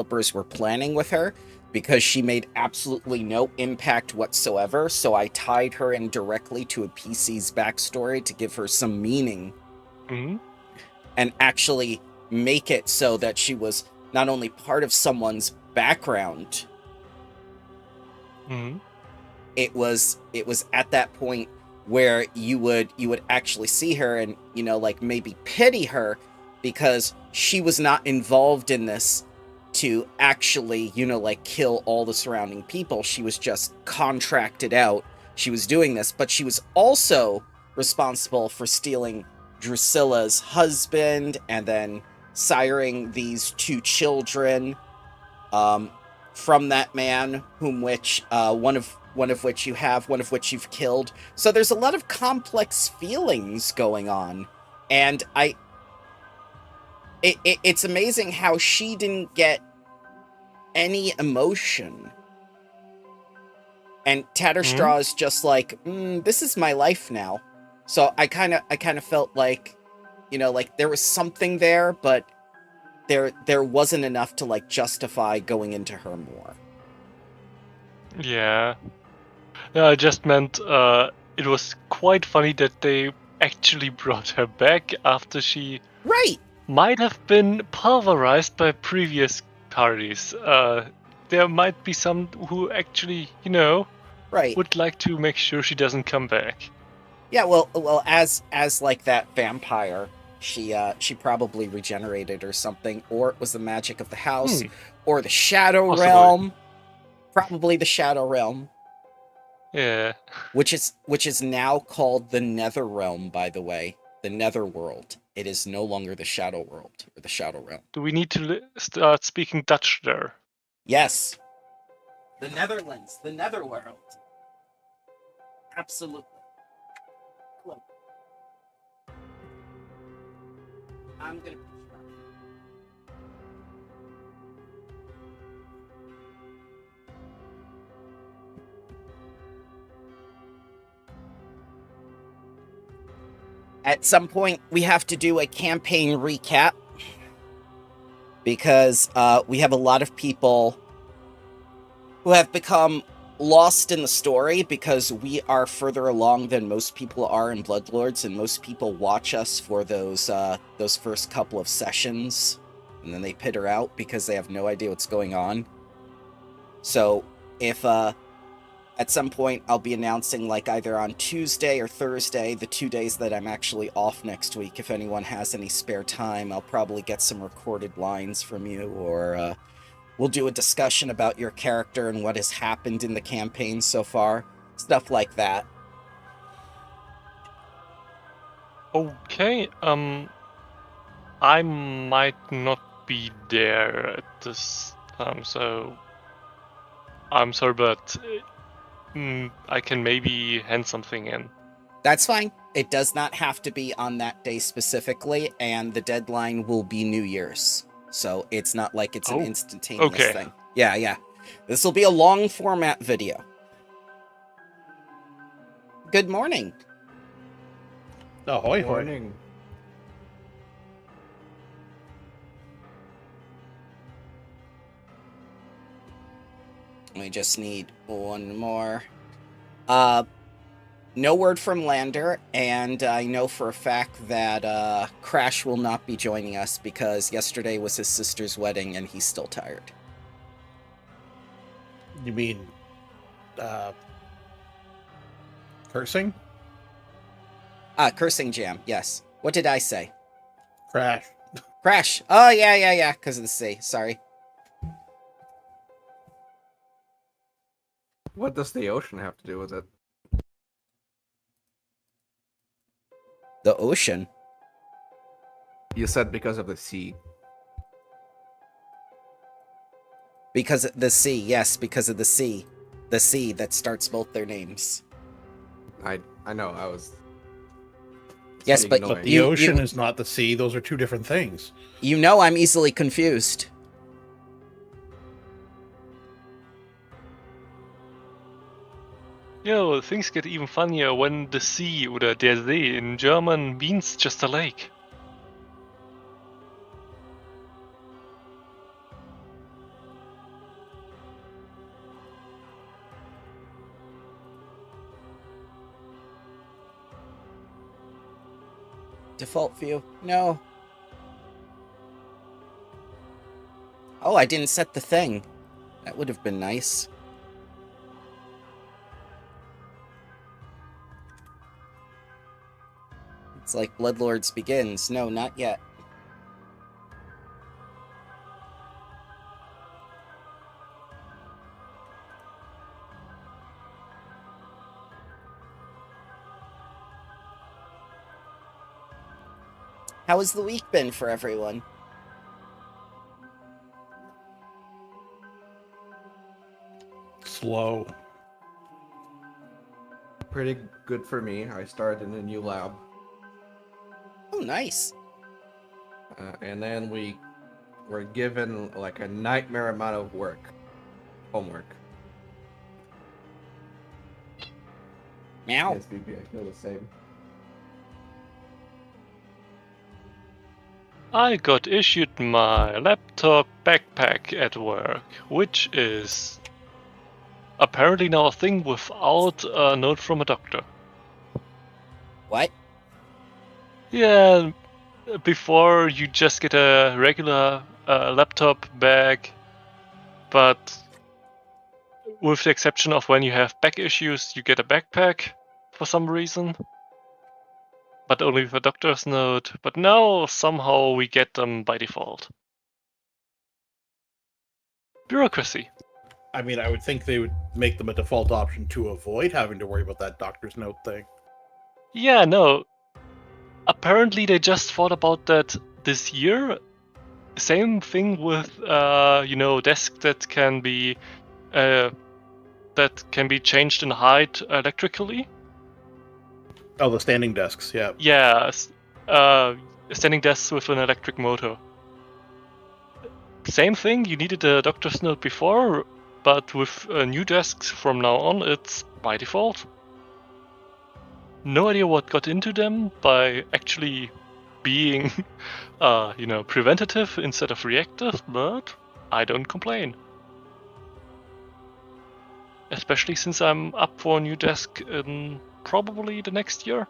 developers were planning with her because she made absolutely no impact whatsoever. So I tied her in directly to a PC's backstory to give her some meaning and actually make it so that she was not only part of someone's background. It was at that point where you would actually see her and, you know, like maybe pity her because she was not involved in this to actually, you know, like kill all the surrounding people. She was just contracted out. She was doing this, but she was also responsible for stealing Drusilla's husband and then siring these 2 children from that man, one of which you have, one of which you've killed. So there's a lot of complex feelings going on, and it's amazing how she didn't get any emotion. And Tatterstraw is just like, this is my life now. So I kind of felt like, you know, like there was something there, but there wasn't enough to like justify going into her more. Yeah. No, I just meant it was quite funny that they actually brought her back after she might have been pulverized by previous parties. There might be some who actually, you know, would like to make sure she doesn't come back. Yeah, well, as like that vampire, she probably regenerated or something, or it was the magic of the house, or the Shadow Realm. Probably the Shadow Realm. Yeah. Which is now called the Nether Realm, by the way. The Nether World. It is no longer the Shadow World or the Shadow Realm. Do we need to start speaking Dutch there? Yes. The Netherlands, the Netherworld. Absolutely. Cool. I'm gonna. At some point, we have to do a campaign recap because we have a lot of people who have become lost in the story because we are further along than most people are in Bloodlords, and most people watch us for those first couple of sessions, and then they pitter out because they have no idea what's going on. So if at some point I'll be announcing, like, either on Tuesday or Thursday, the 2 days that I'm actually off next week. If anyone has any spare time, I'll probably get some recorded lines from you, or we'll do a discussion about your character and what has happened in the campaign so far. Stuff like that. Okay, I might not be there at this time, so I'm sorry, but I can maybe hand something in. That's fine. It does not have to be on that day specifically, and the deadline will be New Year's. So it's not like it's an instantaneous thing. Yeah. This will be a long format video. Good morning. Ahoy, morning. We just need one more. No word from Lander, and I know for a fact that Crash will not be joining us because yesterday was his sister's wedding and he's still tired. You mean cursing? Cursing Jam, yes. What did I say? Crash. Crash. Oh, yeah, because of the C. Sorry. What does the ocean have to do with it? The ocean? You said because of the sea. Because of the sea, yes, because of the sea. The sea that starts both their names. I know, I was... Yes, but the ocean is not the sea. Those are two different things. You know I'm easily confused. Yo, things get even funnier when the sea, oder der See in German, means just a lake. Default view. No. Oh, I didn't set the thing. That would have been nice. It's like Bloodlords begins. No, not yet. How has the week been for everyone? Slow. Pretty good for me. I started in a new lab. Oh, nice. And then we were given like a nightmare amount of homework. Meow. Yes, BB, I feel the same. I got issued my laptop backpack at work, which is apparently now a thing without a note from a doctor. What? Yeah, before you just get a regular laptop bag, but with the exception of when you have back issues, you get a backpack for some reason. But only with a doctor's note. But now somehow we get them by default. Bureaucracy. I mean, I would think they would make them a default option to avoid having to worry about that doctor's note thing. Yeah, no. Apparently they just thought about that this year. Same thing with desks that can be changed in height electrically. Oh, the standing desks, yeah. Yeah, standing desks with an electric motor. Same thing, you needed a doctor's note before, but with new desks from now on, it's by default. No idea what got into them by actually being, preventative instead of reactive, but I don't complain. Especially since I'm up for a new desk in probably the next year.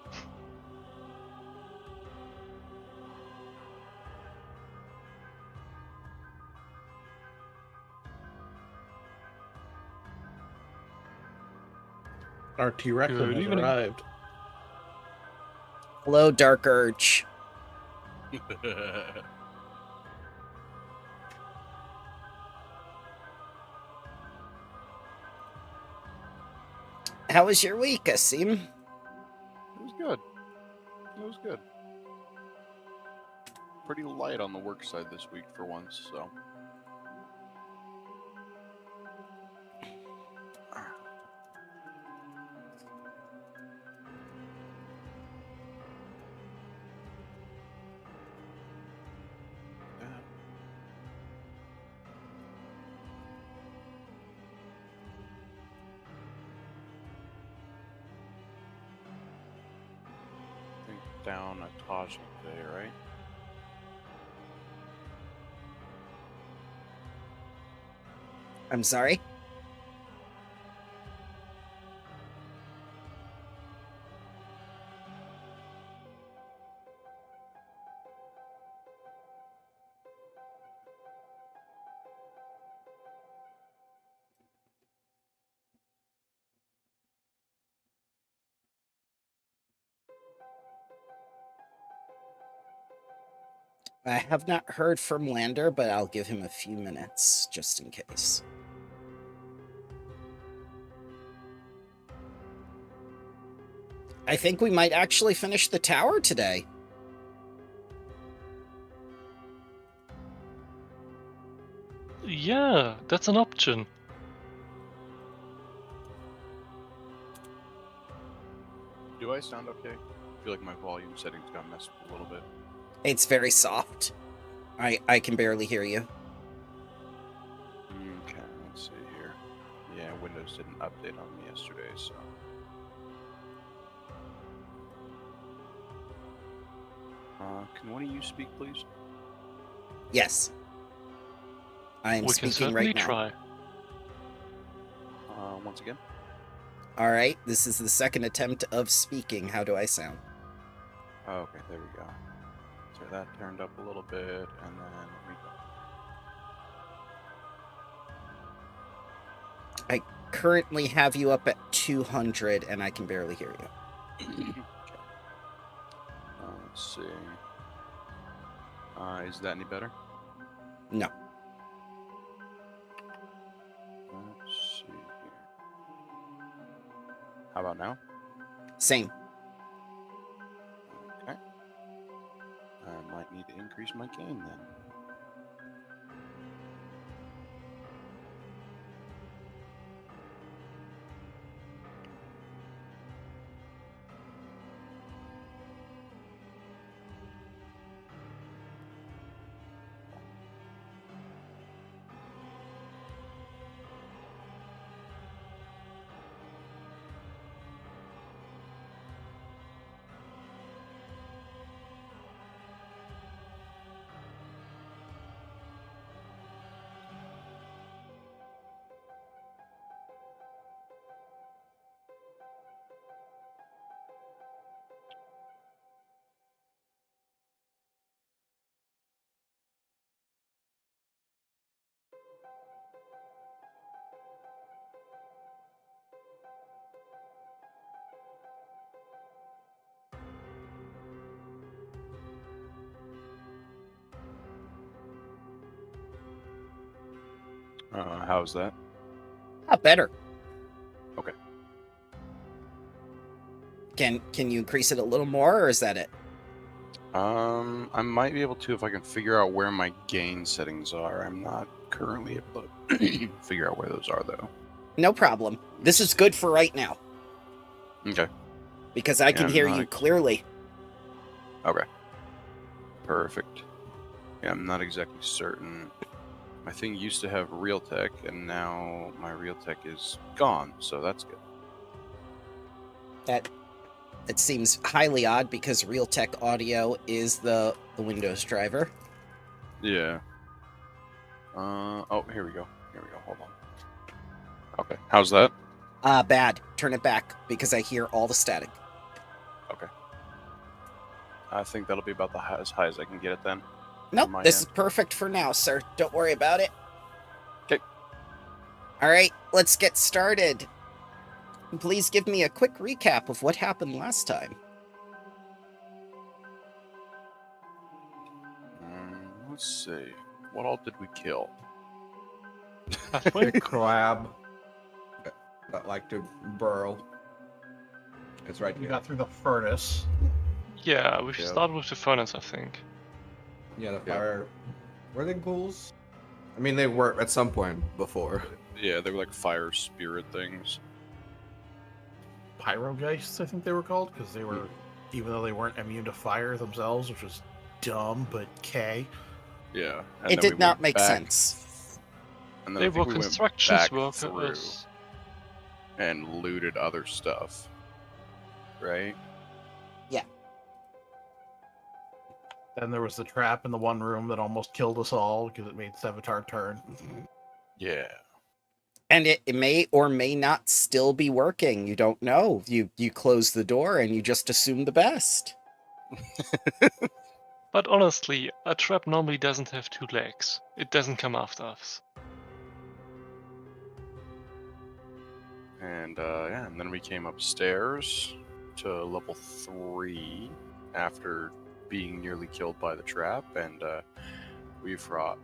Our T-Rex Good has evening. arrived. Hello, Dark Urge. How was your week, Asim? It was good. It was good. Pretty light on the work side this week for once, so. Down at Taj today, right? I'm sorry? I have not heard from Lander, but I'll give him a few minutes, just in case. I think we might actually finish the tower today. Yeah, that's an option. Do I sound okay? I feel like my volume settings got messed with a little bit. It's very soft. I can barely hear you. Okay, let's see here. Yeah, Windows didn't update on me yesterday, so. Can one of you speak, please? Yes. I am We can speaking certainly right now. try. Once again? All right, this is the second attempt of speaking. How do I sound? Okay, there we go. So that turned up a little bit, and then let me go. I currently have you up at 200, and I can barely hear you. Okay. Let's see. Is that any better? No. Let's see here. How about now? Same. Okay. I might need to increase my gain then. How's that? Better. Okay. Can you increase it a little more, or is that it? I might be able to if I can figure out where my gain settings are. I'm not currently able to figure out where those are, though. No problem. This is good for right now. Okay. Because I can hear I'm you not- clearly. Okay. Perfect. Yeah, I'm not exactly certain. My thing used to have Realtek, and now my Realtek is gone, so that's good. That seems highly odd because Realtek Audio is the Windows driver. Yeah. Oh, here we go. Here we go. Hold on. Okay. How's that? Bad. Turn it back because I hear all the static. Okay. I think that'll be about as high as I can get it then. Nope, my this end. is perfect for now, sir. Don't worry about it. Okay. Alright, let's get started. Please give me a quick recap of what happened last time. Let's see. What all did we kill? A crab that like to burrow. It's right We here. got through the furnace. Yeah, we should Yep. start with the furnace, I think. Yeah, the fire. Were they ghouls? I mean, they were at some point before. Yeah, they were like fire spirit things. Pyrogeists, I think they were called, because they were, even though they weren't immune to fire themselves, which was dumb, but K. Yeah. It did not make sense. And then They I think were we went constructions back workers. through and looted other stuff. Right? Then there was the trap in the one room that almost killed us all because it made Sevatar turn. Yeah. And it may or may not still be working. You don't know. You close the door and you just assume the best. But honestly, a trap normally doesn't have two legs. It doesn't come after us. And yeah, and then we came upstairs to level 3 after being nearly killed by the trap, and we fought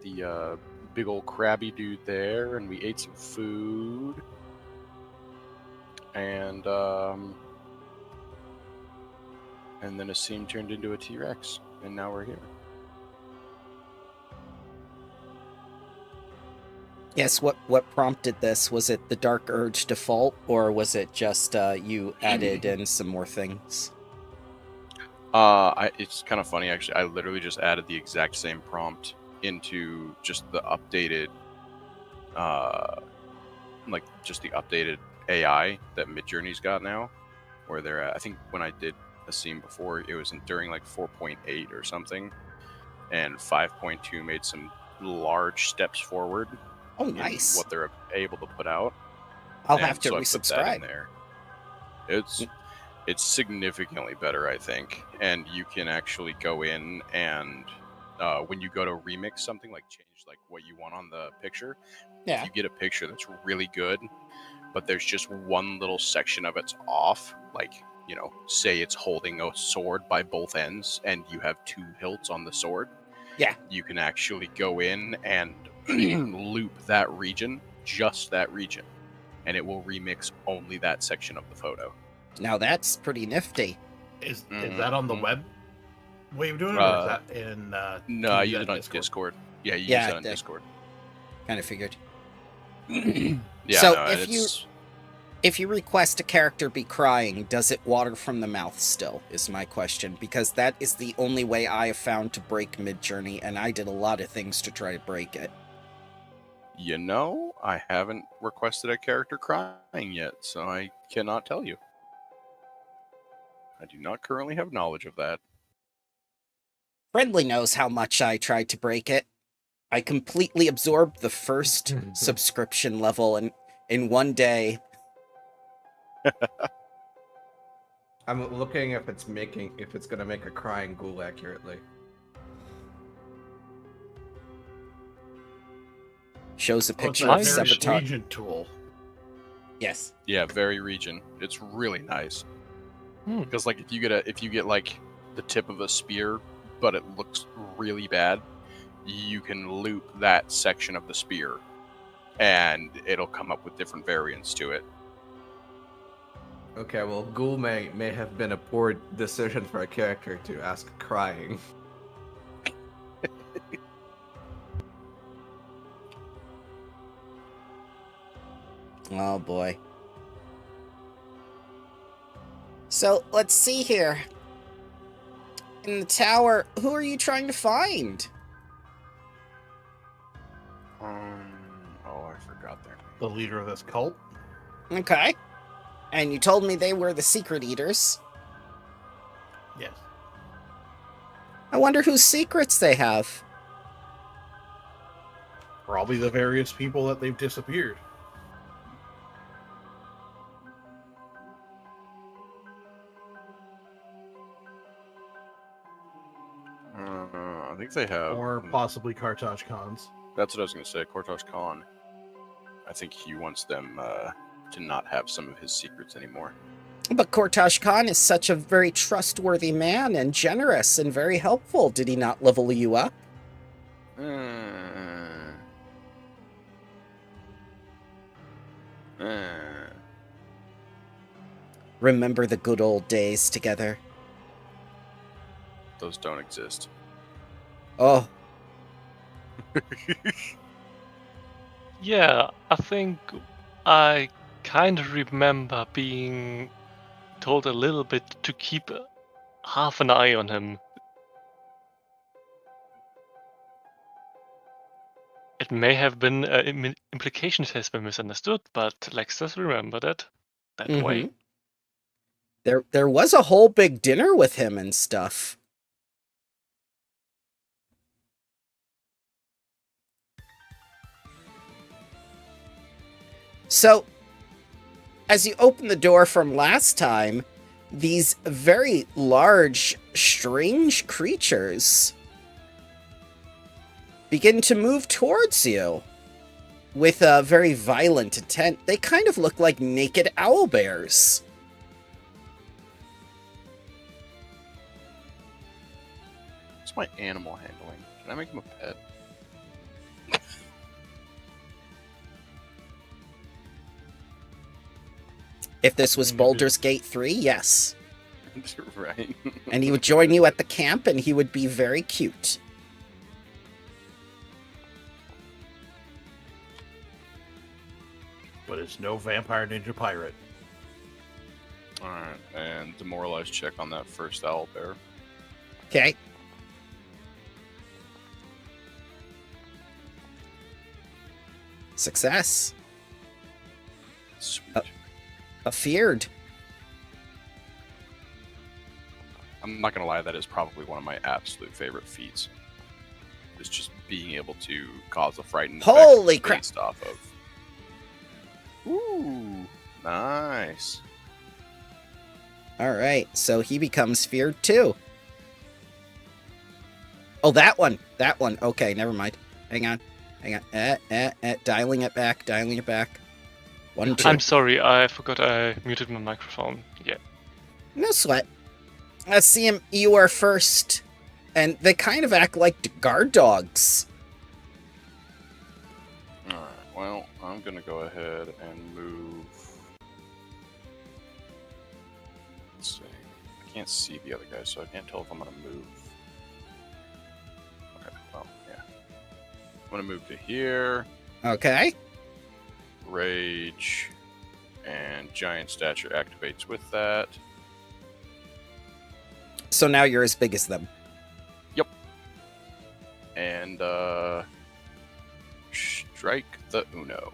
the big old crabby dude there, and we ate some food, and then a scene turned into a T-Rex, and now we're here. Yes, what prompted this? Was it the Dark Urge default, or was it just you added in some more things? It's kind of funny actually. I literally just added the exact same prompt into just the updated, just the updated AI that Midjourney's got now, where they're at. I think when I did a scene before, it was during like 4.8 or something, and 5.2 made some large steps forward. Oh, nice. What they're able to put out. I'll have to so I put that in resubscribe. there. It's It's significantly better, I think. And you can actually go in and when you go to remix something, like change like what you want on the picture, if you get a picture that's really good, but there's just one little section of it's off, like, you know, say it's holding a sword by both ends and you have 2 hilts on the sword. Yeah. You can actually go in and loop that region, just that region, and it will remix only that section of the photo. Now that's pretty nifty. Is that on the web way of doing it, or is that in no, I use it on Discord. Yeah, you use it on Discord. Kind of figured. Yeah, so no, if you request a character be crying, does it water from the mouth still, is my question, because that is the only way I have found to break Mid-Journey, and I did a lot of things to try to break it. You know, I haven't requested a character crying yet, so I cannot tell you. I do not currently have knowledge of that. Friendly knows how much I tried to break it. I completely absorbed the first subscription level in one day. I'm looking if it's gonna make a crying ghoul accurately. Shows a picture of Sabotage. Region tool. Yes. Yeah, very region. It's really nice. Because like if you get like the tip of a spear, but it looks really bad, you can loop that section of the spear, and it'll come up with different variants to it. Okay, well, ghoul may have been a poor decision for a character to ask crying. Oh boy. So, let's see here. In the tower, who are you trying to find? Oh, I forgot their name. The leader of this cult. Okay. And you told me they were the Secret Eaters. Yes. I wonder whose secrets they have. Probably the various people that they've disappeared. I think they have... Or possibly Kartaj Khan's. That's what I was going to say, Kortosh Khan. I think he wants them to not have some of his secrets anymore. But Kortosh Khan is such a very trustworthy man and generous and very helpful. Did he not level you up? Remember the good old days together? Those don't exist. Oh. Yeah, I think I kind of remember being told a little bit to keep half an eye on him. It may have been implications has been misunderstood, but Lex does remember that way. There was a whole big dinner with him and stuff. So, as you open the door from last time, these very large, strange creatures begin to move towards you with a very violent intent. They kind of look like naked owlbears. What's my animal handling? Can I make him a pet? If this was Baldur's Gate 3, yes. Right. And he would join you at the camp, and he would be very cute. But it's no vampire ninja pirate. Alright, and demoralize check on that first owlbear. Okay. Success. Sweet. Afeared. I'm not gonna lie, that is probably one of my absolute favorite feats. Is just being able to cause a frightened Holy effect crap. based off of. Ooh, nice. Alright, so he becomes feared too. Oh, that one. That one. Okay, never mind. Hang on. Dialing it back. 1, 2. I'm sorry, I forgot I muted my microphone. Yeah. No sweat. Let's see him. You are first. And they kind of act like guard dogs. Alright, well, I'm gonna go ahead and move. Let's see. I can't see the other guy, so I can't tell if I'm gonna move. Okay, well, yeah. I'm gonna move to here. Okay. Rage. And Giant Stature activates with that. So now you're as big as them. And, strike the Uno.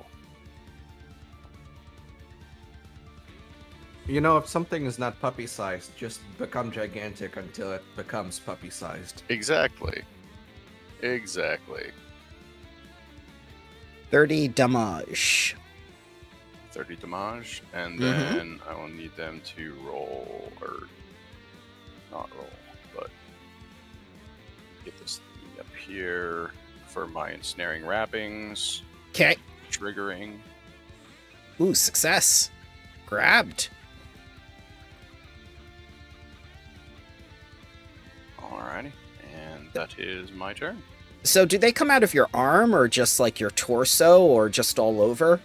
You know, if something is not puppy-sized, just become gigantic until it becomes puppy-sized. Exactly. 30 damage. 30 damage, and then I will need them to roll, or not roll, but get this thing up here for my ensnaring wrappings. Okay. Triggering. Ooh, success. Grabbed. Alrighty, and that is my turn. So do they come out of your arm, or just like your torso, or just all over?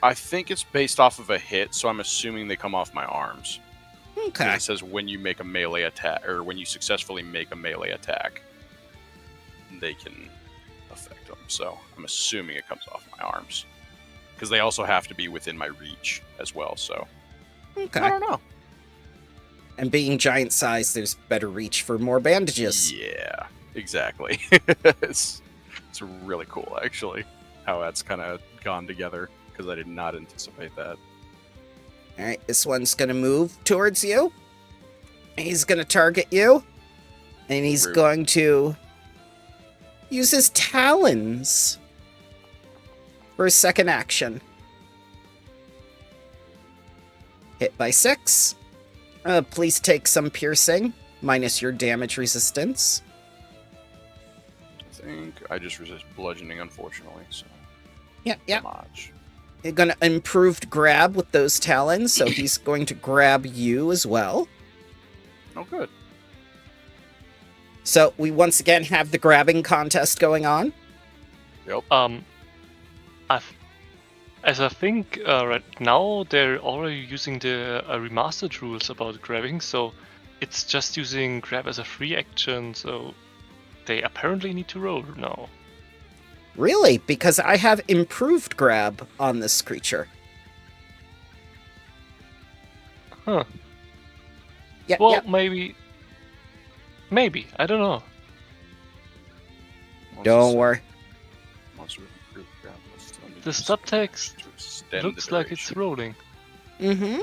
I think it's based off of a hit, so I'm assuming they come off my arms. Okay. It says when you make a melee attack, or when you successfully make a melee attack, they can affect them. So I'm assuming it comes off my arms, because they also have to be within my reach as well. So Okay. I don't know. And being giant size, there's better reach for more bandages. Yeah, exactly. it's really cool, actually, how that's kind of gone together, because I did not anticipate that. Alright, this one's gonna move towards you. He's gonna target you. And he's Rude. going to use his talons for his second action. Hit by 6. Please take some piercing, minus your damage resistance. I think I just resist bludgeoning, unfortunately. So Yeah. damage. You're gonna improved grab with those talons, so he's going to grab you as well. Oh, good. So we once again have the grabbing contest going on. Yep. As I think right now they're already using the remastered rules about grabbing, so it's just using grab as a free action, so they apparently need to roll now. Really? Because I have improved grab on this creature. Huh. Yeah, Well, yeah. maybe, I don't know. What's Don't this? worry. Monster with improved grab plus The use subtext to extend looks the like it's duration. rolling. Mm-hmm.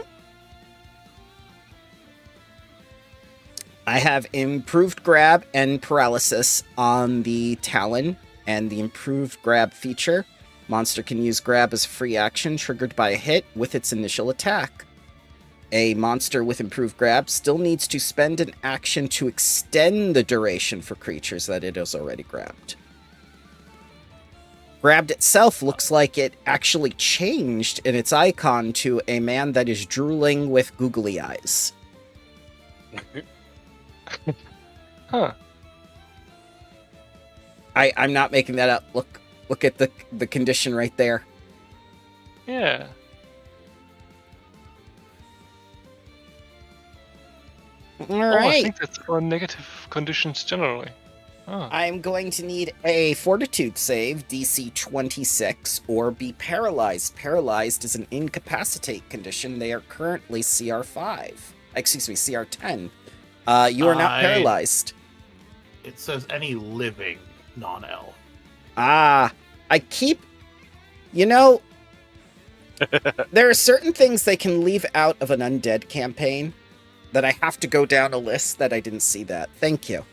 I have improved grab and paralysis on the Talon, and the improved grab feature. Monster can use grab as a free action triggered by a hit with its initial attack. A monster with improved grab still needs to spend an action to extend the duration for creatures that it has already grabbed. Grabbed itself looks like it actually changed in its icon to a man that is drooling with googly eyes. Huh. I'm not making that up. Look at the condition right there. Yeah. All Oh, I right. think that's for negative conditions generally. Oh. I'm going to need a Fortitude save, DC 26, or be paralyzed. Paralyzed is an incapacitate condition. They are currently CR5. Excuse me, CR10. You are not paralyzed. It says any living non-L. Ah, I keep... You know, there are certain things they can leave out of an undead campaign that I have to go down a list that I didn't see that. Thank you.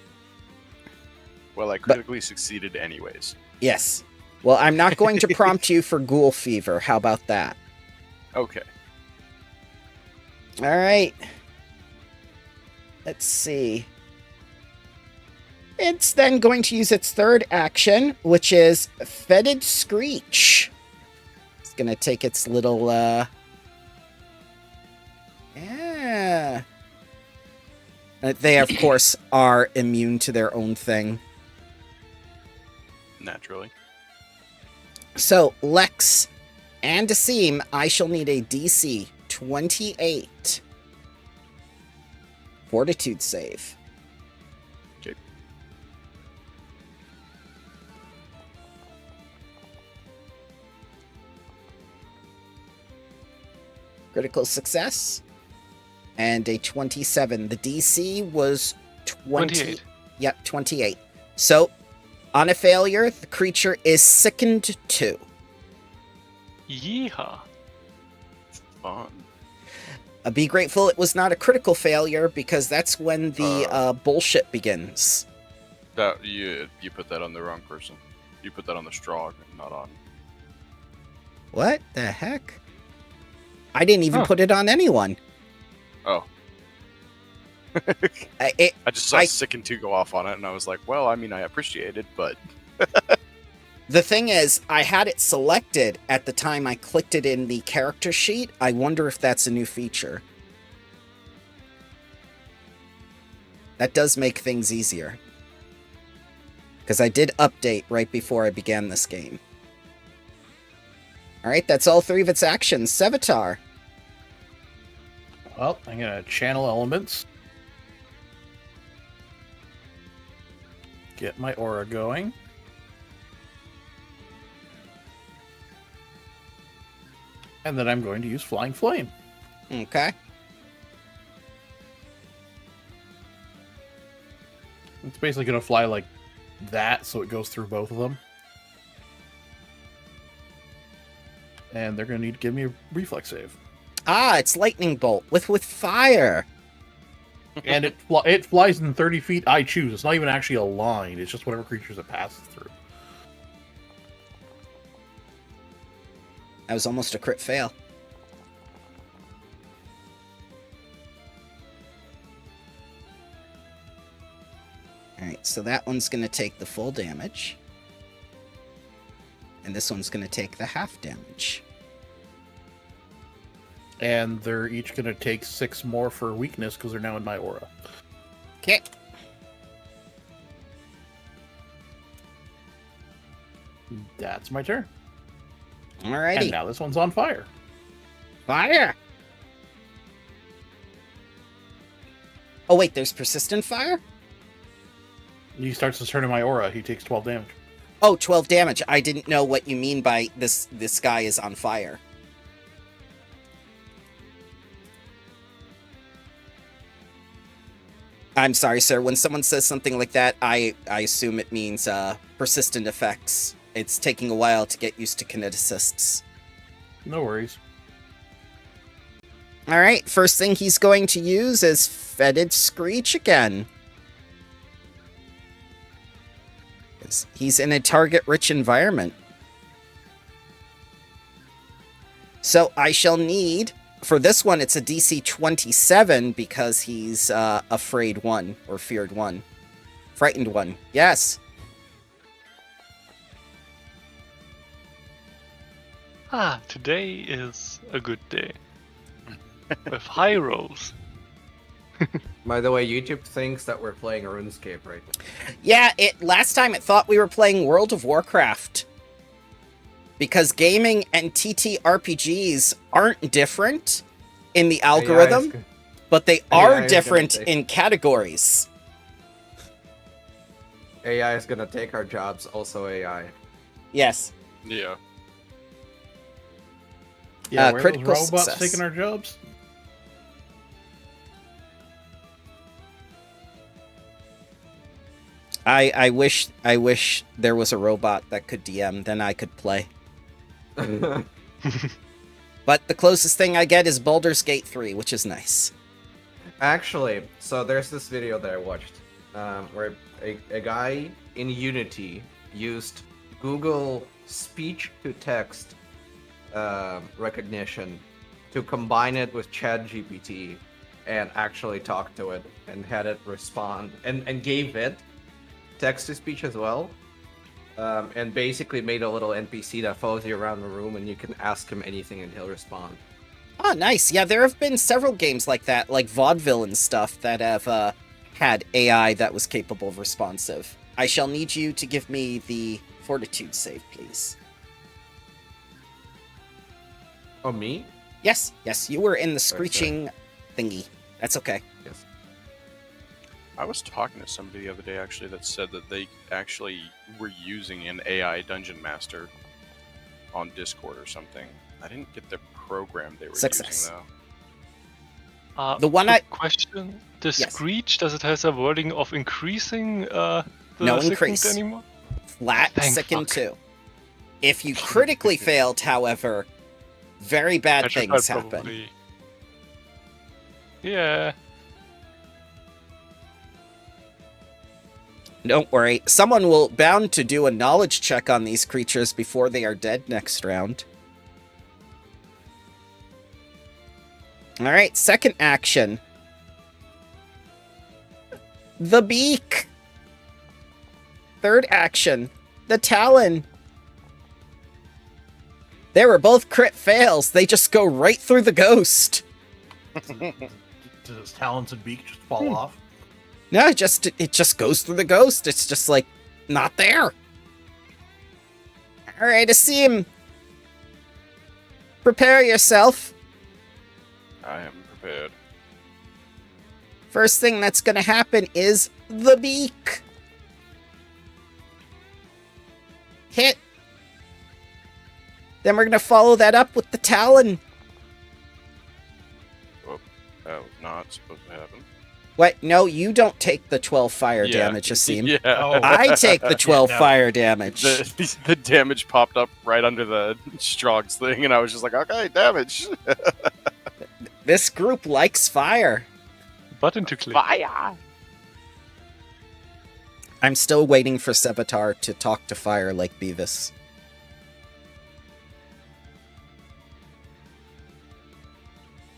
Well, I critically succeeded anyways. Yes. Well, I'm not going to prompt you for ghoul fever. How about that? Okay. All right. let's see. It's then going to use its third action, which is Fetid Screech. It's going to take its little, yeah. They, of course, are immune to their own thing. Naturally. So, Lex and Asim, I shall need a DC 28 Fortitude save. Okay. Critical success. And a 27. The DC was 28. Yep, 28. So, on a failure, the creature is sickened 2. Yeehaw. Fun. Be grateful it was not a critical failure, because that's when the bullshit begins. That you put that on the wrong person. You put that on the Strogg, not on. What the heck? I didn't even put it on anyone. Oh. I just saw Sicken 2 go off on it, and I was like, well, I mean, I appreciate it, but... The thing is, I had it selected at the time I clicked it in the character sheet. I wonder if that's a new feature. That does make things easier. Because I did update right before I began this game. Alright, that's all 3 of its actions. Sevatar. Well, I'm going to channel elements. Get my aura going. And then I'm going to use Flying Flame. Okay. It's basically going to fly like that, so it goes through both of them. And they're going to need to give me a reflex save. Ah, it's Lightning Bolt with fire. And it flies in 30 feet I choose. It's not even actually a line. It's just whatever creatures it passes through. That was almost a crit fail. Alright, so that one's going to take the full damage. And this one's going to take the half damage. And they're each going to take 6 more for weakness because they're now in my aura. Okay. That's my turn. Alrighty. And now this one's on fire. Fire! Oh wait, there's persistent fire? He starts his turn in my aura. He takes 12 damage. Oh, 12 damage. I didn't know what you mean by this guy is on fire. I'm sorry, sir. When someone says something like that, I assume it means persistent effects. It's taking a while to get used to kineticists. No worries. Alright, first thing he's going to use is Fetid Screech again. He's in a target-rich environment. So I shall need... For this one, it's a DC 27 because he's afraid 1 or feared 1. Frightened 1. Yes. Ah, today is a good day. With high rolls. By the way, YouTube thinks that we're playing RuneScape right now. Yeah, last time it thought we were playing World of Warcraft. Because gaming and TTRPGs aren't different in the algorithm, but they are different in categories. AI is gonna take our jobs, also AI. Yes. Yeah. Yeah, where are critical those robots success. taking our jobs? I wish there was a robot that could DM, then I could play. But the closest thing I get is Baldur's Gate 3, which is nice. Actually, so there's this video that I watched where a guy in Unity used Google speech-to-text recognition to combine it with ChatGPT and actually talked to it and had it respond and gave it text-to-speech as well. And basically made a little NPC that follows you around the room, and you can ask him anything and he'll respond. Oh, nice. Yeah, there have been several games like that, like Vaudeville and stuff, that have had AI that was capable of responsive. I shall need you to give me the Fortitude save, please. Oh, me? Yes, you were in the screeching thingy. That's okay. Yes. I was talking to somebody the other day actually that said that they actually were using an AI dungeon master on Discord or something. I didn't get the program they were Success. using though. The one question: the Yes. screech, does it have a wording of increasing the No second increase. anymore? flat Thank second fuck. 2. If you critically failed, however, very bad things happen. Probably... Yeah. Don't worry, someone will bound to do a knowledge check on these creatures before they are dead next round. Alright, second action. The beak. Third action. The talon. They were both crit fails. They just go right through the ghost. Does his talons and beak just fall off? No, it just goes through the ghost. It's just like, not there. Alright, Asim. Prepare yourself. I am prepared. First thing that's gonna happen is the beak. Hit. Then we're gonna follow that up with the talon. Oh, that was not supposed to happen. What? No, you don't take the 12 fire Yeah. damage, Asim. Yeah. Oh. I take the 12 no. fire damage. The damage popped up right under the Strog's thing, and I was just like, okay, damage. This group likes fire. Button to click. Fire! I'm still waiting for Sevatar to talk to fire like Beavis.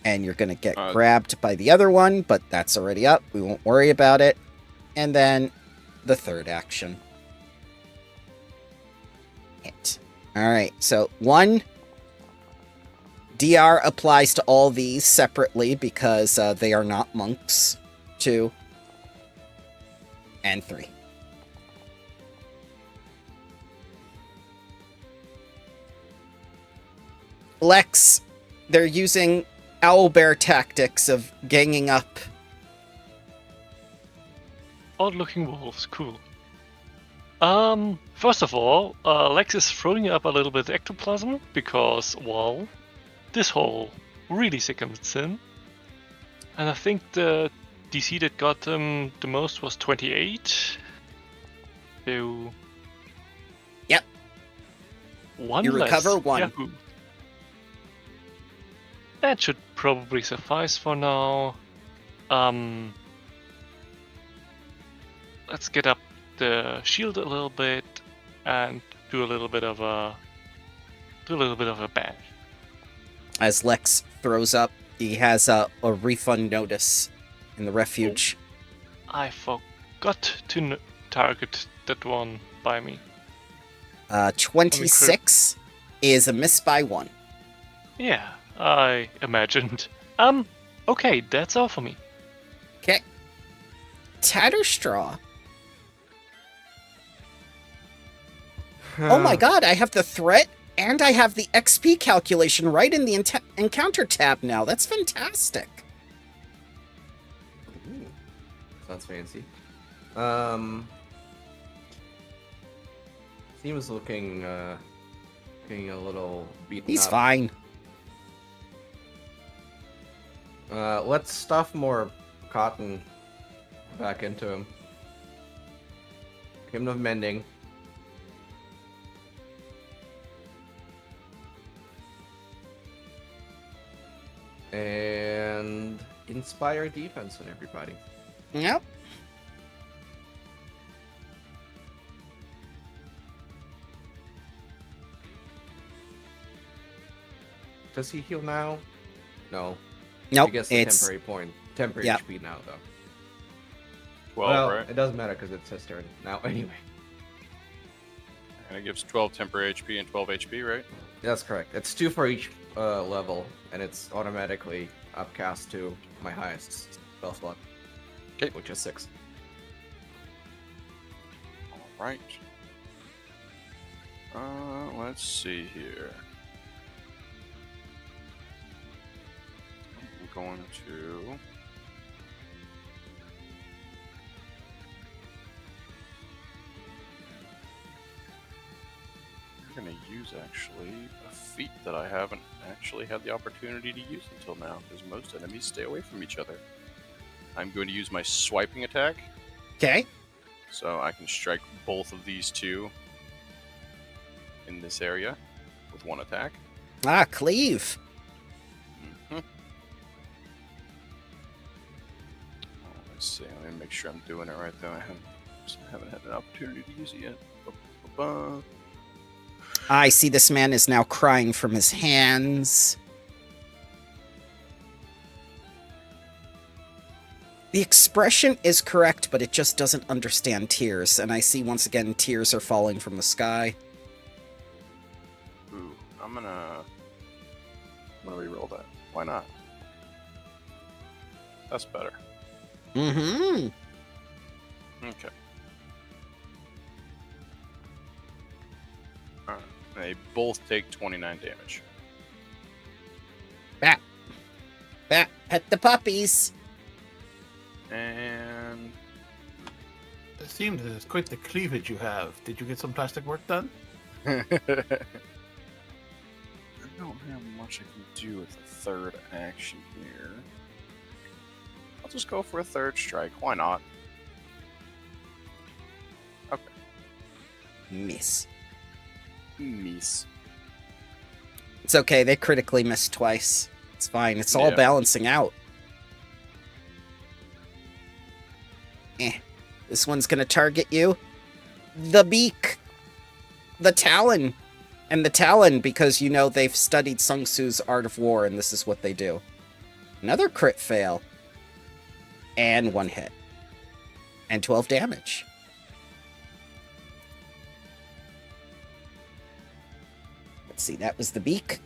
And you're gonna get grabbed by the other one, but that's already up. We won't worry about it. And then the third action. Hit. Alright, so 1. DR applies to all these separately because they are not monks. 2. And 3. Lex, they're using owlbear tactics of ganging up. Odd-looking wolves, cool. First of all, Lex is throwing up a little bit of ectoplasm because, well, this hole really sickens in. And I think the DC that got them the most was 28. So... Yep. 1 You less. recover 1. Yahoo. That should probably suffice for now. Let's get up the shield a little bit and do a little bit of a bash. As Lex throws up, he has a refund notice in the refuge. I forgot to target that one by me. 26 is a miss by 1. Yeah, I imagined. Okay, that's all for me. Okay. Tatterstraw. Oh my god, I have the threat and I have the XP calculation right in the encounter tab now. That's fantastic. Ooh, sounds fancy. Seems looking a little beaten He's up. fine. Let's stuff more cotton back into him. Hymn of Mending. And inspire defense on everybody. Yep. Does he heal now? No. Nope, I guess the it's temporary point. temporary Yep. HP now, though. 12, Well, right? it doesn't matter because it's his turn now anyway. And it gives 12 temporary HP and 12 HP, right? That's correct. It's 2 for each level, and it's automatically upcast to my highest spell slot. 'Kay. Which is 6. Alright. Let's see here. I'm going to... I'm going to use, actually, a feat that I haven't actually had the opportunity to use until now, because most enemies stay away from each other. I'm going to use my swiping attack, Okay. so I can strike both of these two in this area with one attack. Ah, cleave. Mhm. Let's see. Let me make sure I'm doing it right, though. I haven't had an opportunity to use it yet. Ba-ba-ba. I see this man is now crying from his hands. The expression is correct, but it just doesn't understand tears. And I see once again tears are falling from the sky. Ooh, I'm gonna reroll that. Why not? That's better. Mm-hmm. Okay. Alright. They both take 29 damage. Bat. Pet the puppies. And It seems it's quite the cleavage you have. Did you get some plastic work done? I don't have much I can do with a third action here. I'll just go for a third strike. Why not? Okay. Miss. Miss. It's okay, they critically missed twice. It's fine, it's all Yeah. balancing out. This one's gonna target you. The beak. The talon. And the talon, because you know they've studied Sun Tzu's Art of War, and this is what they do. Another crit fail. And 1 hit. And 12 damage. Let's see, that was the beak.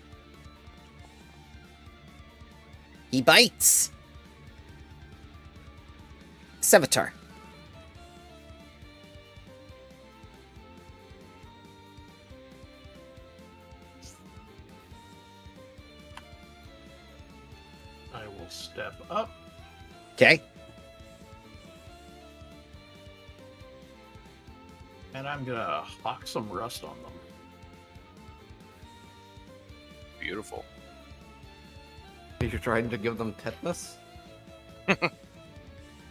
He bites. Sevatar. I will step up. Okay. And I'm gonna hawk some rust on them. Beautiful. You're trying to give them tetanus?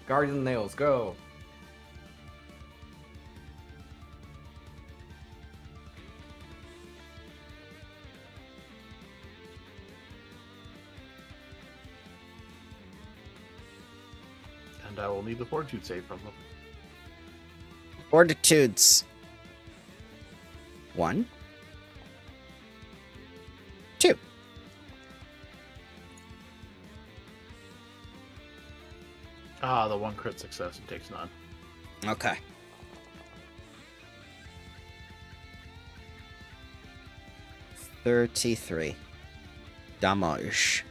Guardian nails, go! And I will need the fortitude save from them. Fortitudes. 1. 2. Ah, the 1 crit success and takes none. Okay. $33 damage.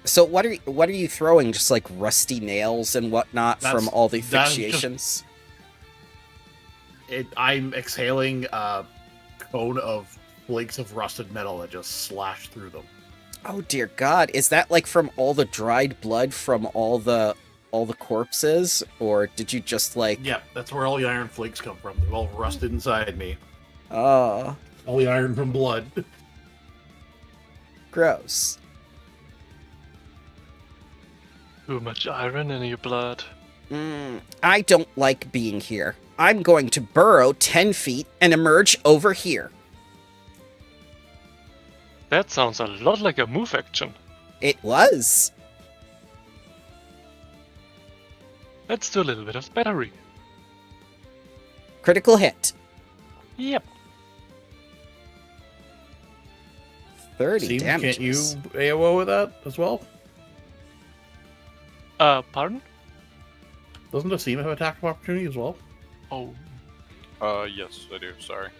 So what are you throwing? Just like rusty nails and whatnot from all the that's just- asphyxiations? I'm exhaling a cone of flakes of rusted metal that just slash through them. Oh dear God! Is that like from all the dried blood from all the corpses, or did you just like? Yeah, that's where all the iron flakes come from. They're all rusted inside me. Oh, All the iron from blood. gross. Too much iron in your blood. I don't like being here. I'm going to burrow 10 feet and emerge over here. That sounds a lot like a move action. It was. Let's do a little bit of battery. Critical hit. Yep. 30 Seems, damage. can't you AOO with that as well? Pardon? Doesn't Asim have attack of opportunity as well? Oh, Yes, I do. Sorry.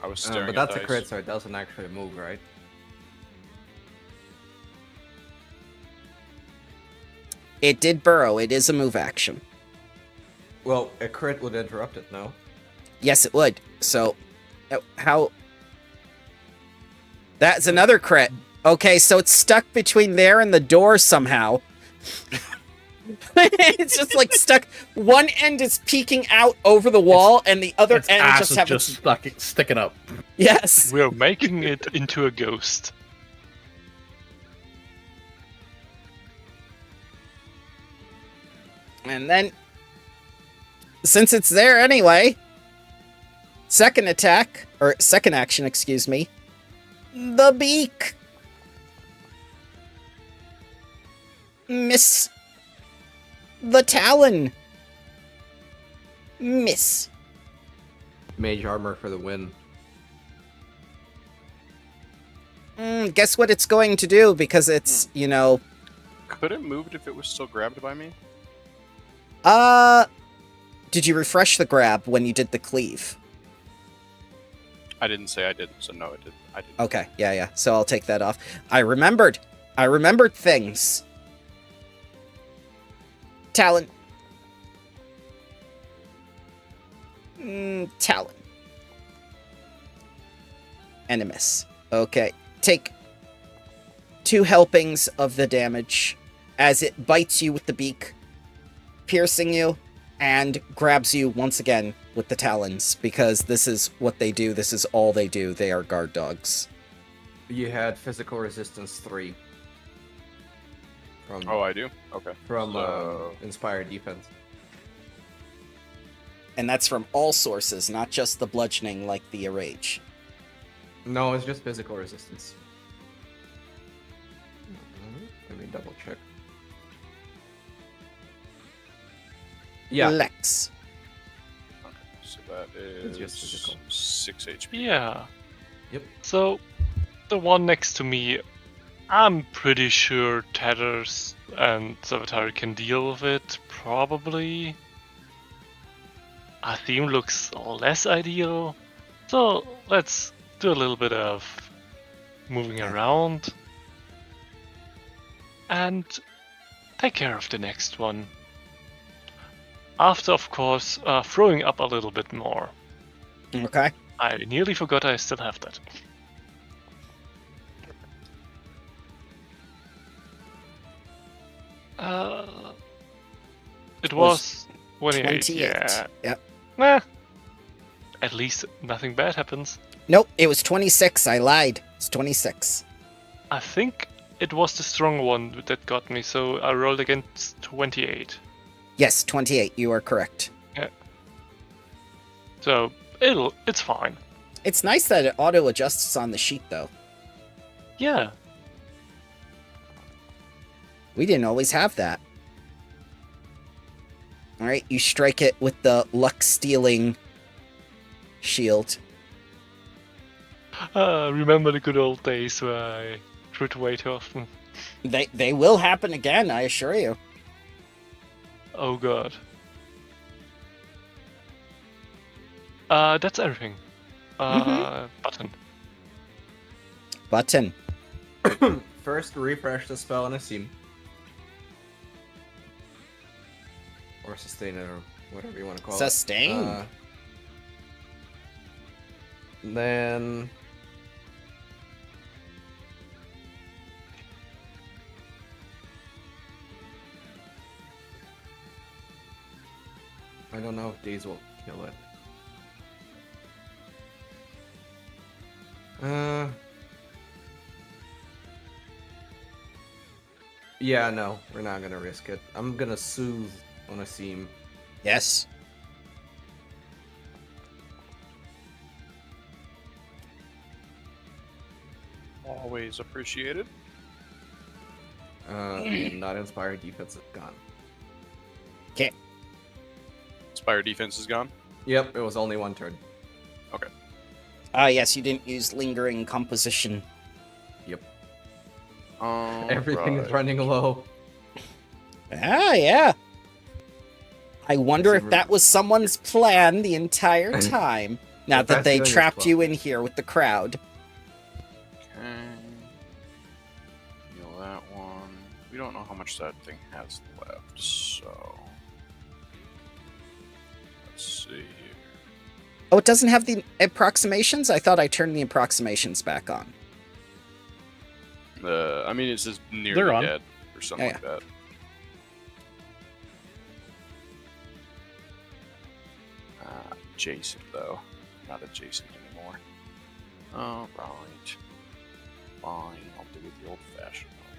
I was staring But at that's a dice. crit, so it doesn't actually move, right? It did burrow. It is a move action. Well, a crit would interrupt it, no? Yes, it would. So, how... That's another crit. Okay, so it's stuck between there and the door somehow. It's just like stuck. One end is peeking out over the wall, and the other Its end ass just is have just sticking up. Yes. we're making it into a ghost. And then, since it's there anyway, second action, excuse me, the beak. Miss. The talon. Miss. Mage armor for the win. Guess what it's going to do, because it's, Could it move it if it was still grabbed by me? Did you refresh the grab when you did the cleave? I didn't say I didn't, so no, it didn't. I didn't. Okay, yeah. So I'll take that off. I remembered things. Talon. Talon. And a miss. Okay. Take 2 helpings of the damage as it bites you with the beak, piercing you, and grabs you once again with the talons, because this is what they do. This is all they do. They are guard dogs. You had physical resistance 3. From, Oh, I do? Okay. From So- Inspired Defense. And that's from all sources, not just the bludgeoning like the rage. No, it's just physical resistance. Let me double check. Yeah, Lex. Okay, so that It's is just physical. 6 HP. Yeah. Yep. So, the one next to me, I'm pretty sure Tethers and Savatari can deal with it, probably. Our theme looks less ideal, so let's do a little bit of moving around and take care of the next one. After, of course, throwing up a little bit more. Okay. I nearly forgot I still have that. It was 28. 28. Yeah. Yep. Nah. At least nothing bad happens. Nope, it was 26. I lied. It's 26. I think it was the strong one that got me, so I rolled against 28. Yes, 28. You are correct. So it's fine. It's nice that it auto-adjusts on the sheet, though. Yeah. We didn't always have that. Alright, you strike it with the luck-stealing shield. Remember the good old days where I threw it away too often. They will happen again, I assure you. Oh god. That's everything. Button. Button. First, refresh the spell on Asim. Or sustain it, or whatever you want to call Sustain. it. Then... I don't know if Daze will kill it. Yeah, no, we're not gonna risk it. I'm gonna soothe on Asim. Yes. Always appreciated. Not inspired defense is gone. Okay. Spire defense is gone. Yep, it was only one turn. Okay. Yes, you didn't use lingering composition. Yep. All Everything's right. running low. Ah, yeah. I wonder if that was someone's plan the entire time. Now that they trapped you in here with the crowd. Okay. Heal that one. We don't know how much that thing has left, so... Let's see here. Oh, it doesn't have the approximations? I thought I turned the approximations back on. I mean, it says nearly dead or something like that. Jason, though. Not adjacent anymore. Alright. Fine, I'll do it the old-fashioned way.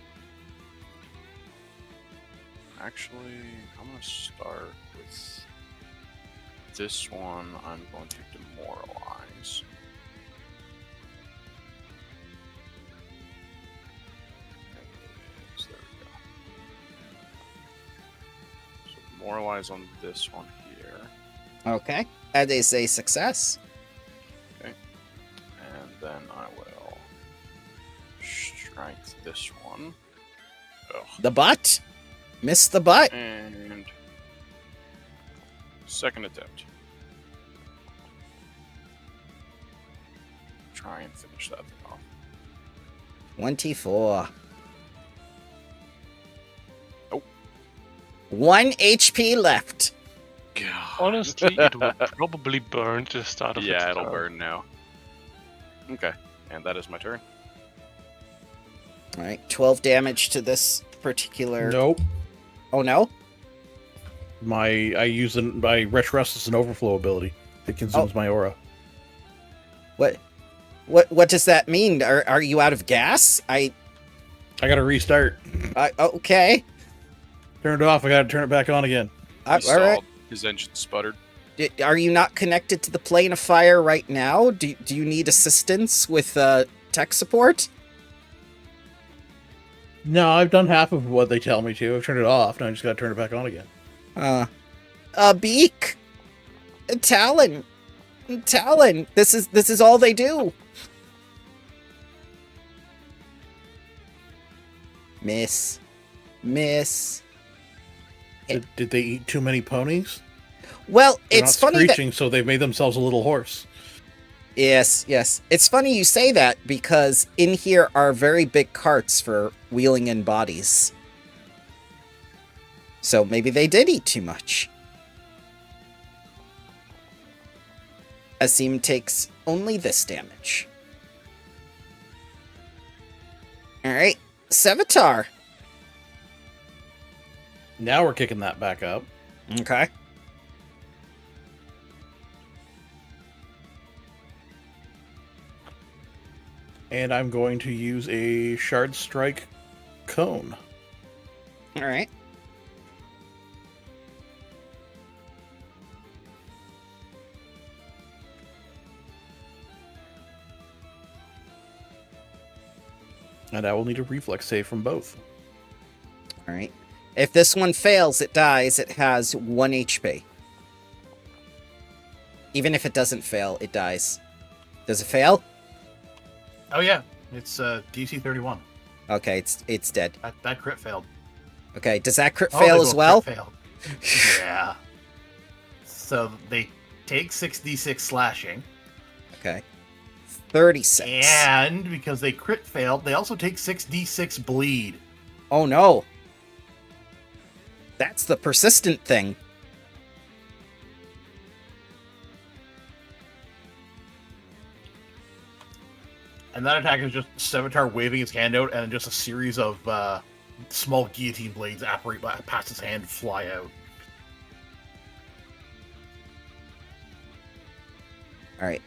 Actually, I'm going to start with this one. I'm going to demoralize. There we go. So demoralize on this one here. Okay. That is a success. Okay. And then I will strike this one. Ugh. The butt? Missed the butt. And second attempt. Try and finish that thing off. 24. Oh. 1 HP left. God. Honestly, it will probably burn to the start of its Yeah, it'll turn. burn now. Okay, and that is my turn. Alright, 12 damage to this particular... Nope. Oh, no? I use my Retro Rust as an overflow ability. It consumes my aura. What does that mean? Are you out of gas? I gotta restart. Okay. Turned it off, I gotta turn it back on again. All right. His engine sputtered. Are you not connected to the plane of fire right now? Do you need assistance with tech support? No, I've done half of what they tell me to. I've turned it off, now I just gotta turn it back on again. Beak! Talon! This is all they do! Miss. Did they eat too many ponies? Well, They're it's not funny screeching, so they've made themselves a little horse. Yes. It's funny you say that, because in here are very big carts for wheeling in bodies. So maybe they did eat too much. Azim takes only this damage. Alright, Sevatar. Now we're kicking that back up. Okay. And I'm going to use a Shard Strike Cone. Alright. And I will need a reflex save from both. Alright. If this one fails, it dies. It has 1 HP. Even if it doesn't fail, it dies. Does it fail? Oh yeah, it's DC 31. Okay, it's dead. That crit failed. Okay, does that crit fail as well? Failed. Yeah. So they take 6d6 slashing. Okay. 36. And because they crit failed, they also take 6d6 bleed. Oh no. That's the persistent thing. And that attack is just Sevatar waving his hand out, and just a series of small guillotine blades apparate past his hand and fly out. Alright.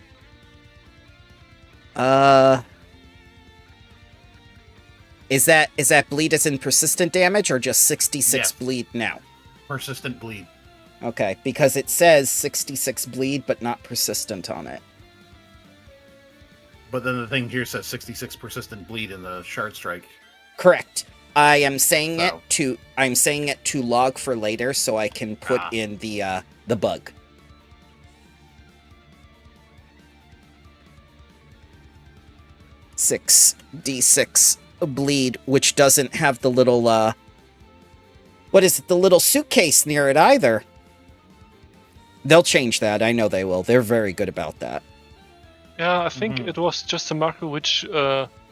Is that bleed as in persistent damage, or just 66 Yes. bleed now? Persistent bleed. Okay, because it says 66 bleed, but not persistent on it. But then the thing here says 66 persistent bleed in the Shard Strike. Correct. I am saying So- I'm saying it to log for later, so I can put in the bug. D6 bleed, which doesn't have the little What is it? The little suitcase near it either. They'll change that. I know they will. They're very good about that. Yeah, I think it was just a marker which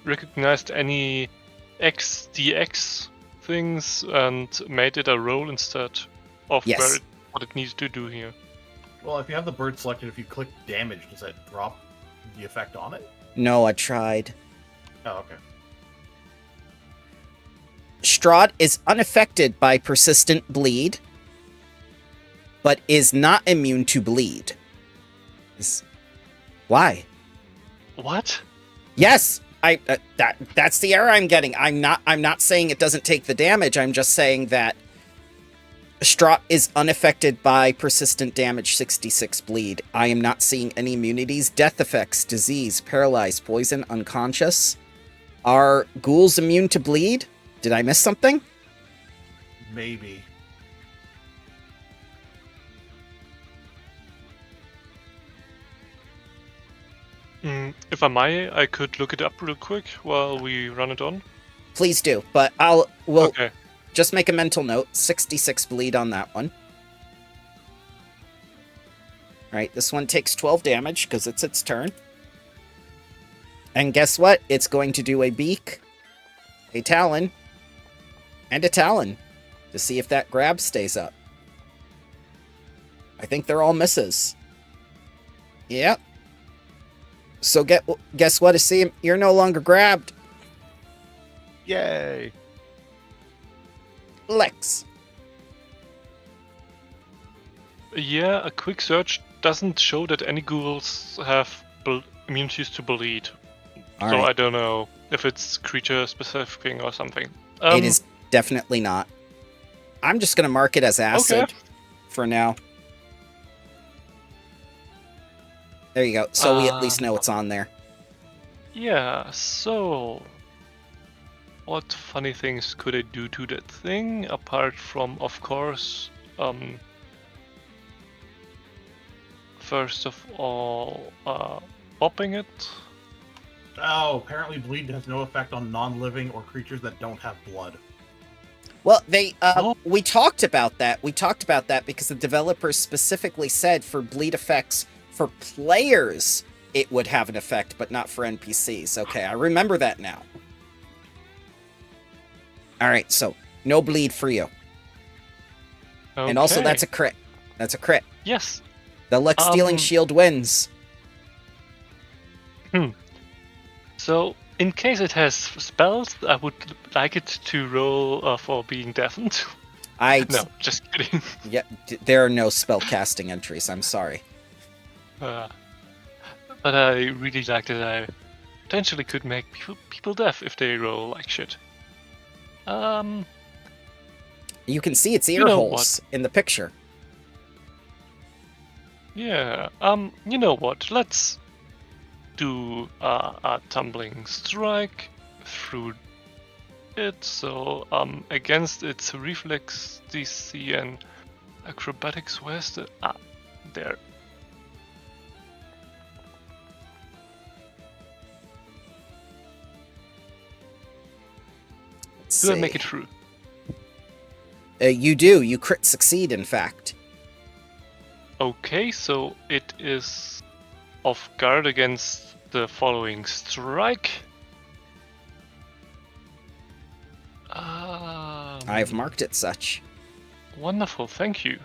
recognized any XDX things and made it a roll instead of what it needs to do here. Well, if you have the bird selected, if you click damage, does that drop the effect on it? No, I tried. Oh, okay. Strahd is unaffected by persistent bleed, but is not immune to bleed. Why? What? Yes, that's the error I'm getting. I'm not saying it doesn't take the damage. I'm just saying that Strahd is unaffected by persistent damage 66 bleed. I am not seeing any immunities, death effects, disease, paralyzed, poison, unconscious. Are ghouls immune to bleed? Did I miss something? Maybe. If I may, I could look it up real quick while we run it on. Please do, but we'll just make a mental note. 66 bleed on that one. Alright, this one takes 12 damage because it's its turn. And guess what? It's going to do a beak, a talon, and a talon to see if that grab stays up. I think they're all misses. Yep. So guess what, Asim? You're no longer grabbed. Yay! Lex. Yeah, a quick search doesn't show that any ghouls have immunities to bleed. All so right. I don't know if it's creature specific or something. It is definitely not. I'm just going to mark it as acid for now. There you go. So we at least know it's on there. Yeah, so what funny things could I do to that thing apart from, of course, first of all, popping it? Oh, apparently bleed has no effect on non-living or creatures that don't have blood. Well, we talked about that. We talked about that because the developers specifically said for bleed effects for players, it would have an effect, but not for NPCs. Okay, I remember that now. All right, so no bleed for you. Okay. And also, that's a crit. That's a crit. Yes. The luck stealing shield wins. So, in case it has spells, I would like it to roll for being deafened. No, just kidding. Yeah, there are no spell casting entries. I'm sorry. But I really like that I potentially could make people deaf if they roll like shit. You can see its ear holes in the picture. Yeah. You know what? Let's do a tumbling strike through it. So against its reflex DC and acrobatics. Where's the there? Do I make it through? You do. You crit succeed, in fact. Okay, so it is off guard against the following strike. I've marked it such. Wonderful, thank you.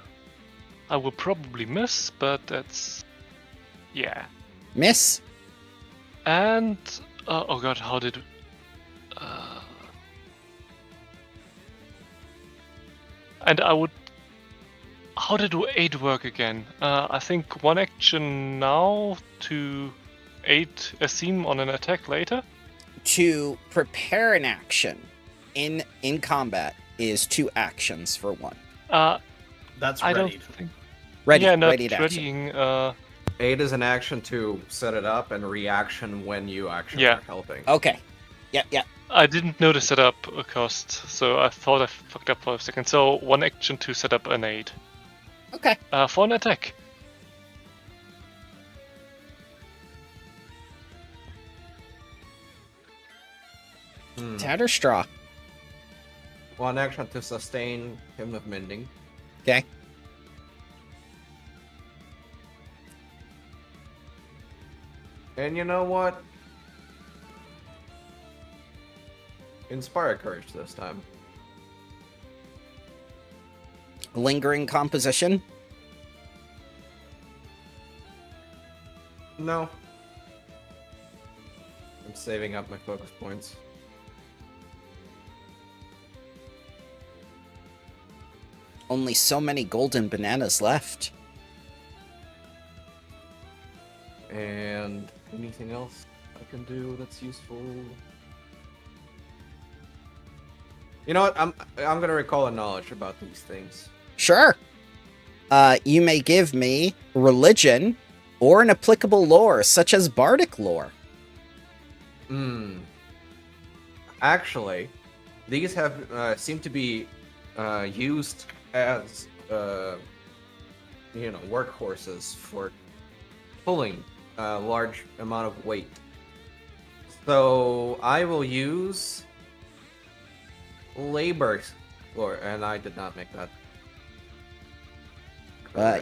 I will probably miss, but that's... yeah. Miss? And... oh god, how did... and I would... how did aid work again? I think one action now to aid Asim on an attack later? To prepare an action in combat is 2 actions for 1. That's I readied. don't think... Ready, yeah, not readied action. readying, Aid is an action to set it up, and reaction when you actually are helping. Okay. Yep. I didn't know the setup cost, so I thought I fucked up for a second. So 1 action to set up an aid. Okay. For an attack. Tatterstraw. 1 action to sustain Hymn of Mending. Okay. And you know what? Inspire Courage this time. Lingering composition. No. I'm saving up my focus points. Only so many golden bananas left. And anything else I can do that's useful? You know what? I'm gonna recall a knowledge about these things. Sure. You may give me religion or an applicable lore, such as bardic lore. Actually, these have seem to be used as workhorses for pulling a large amount of weight. So I will use labor lore, and I did not make that.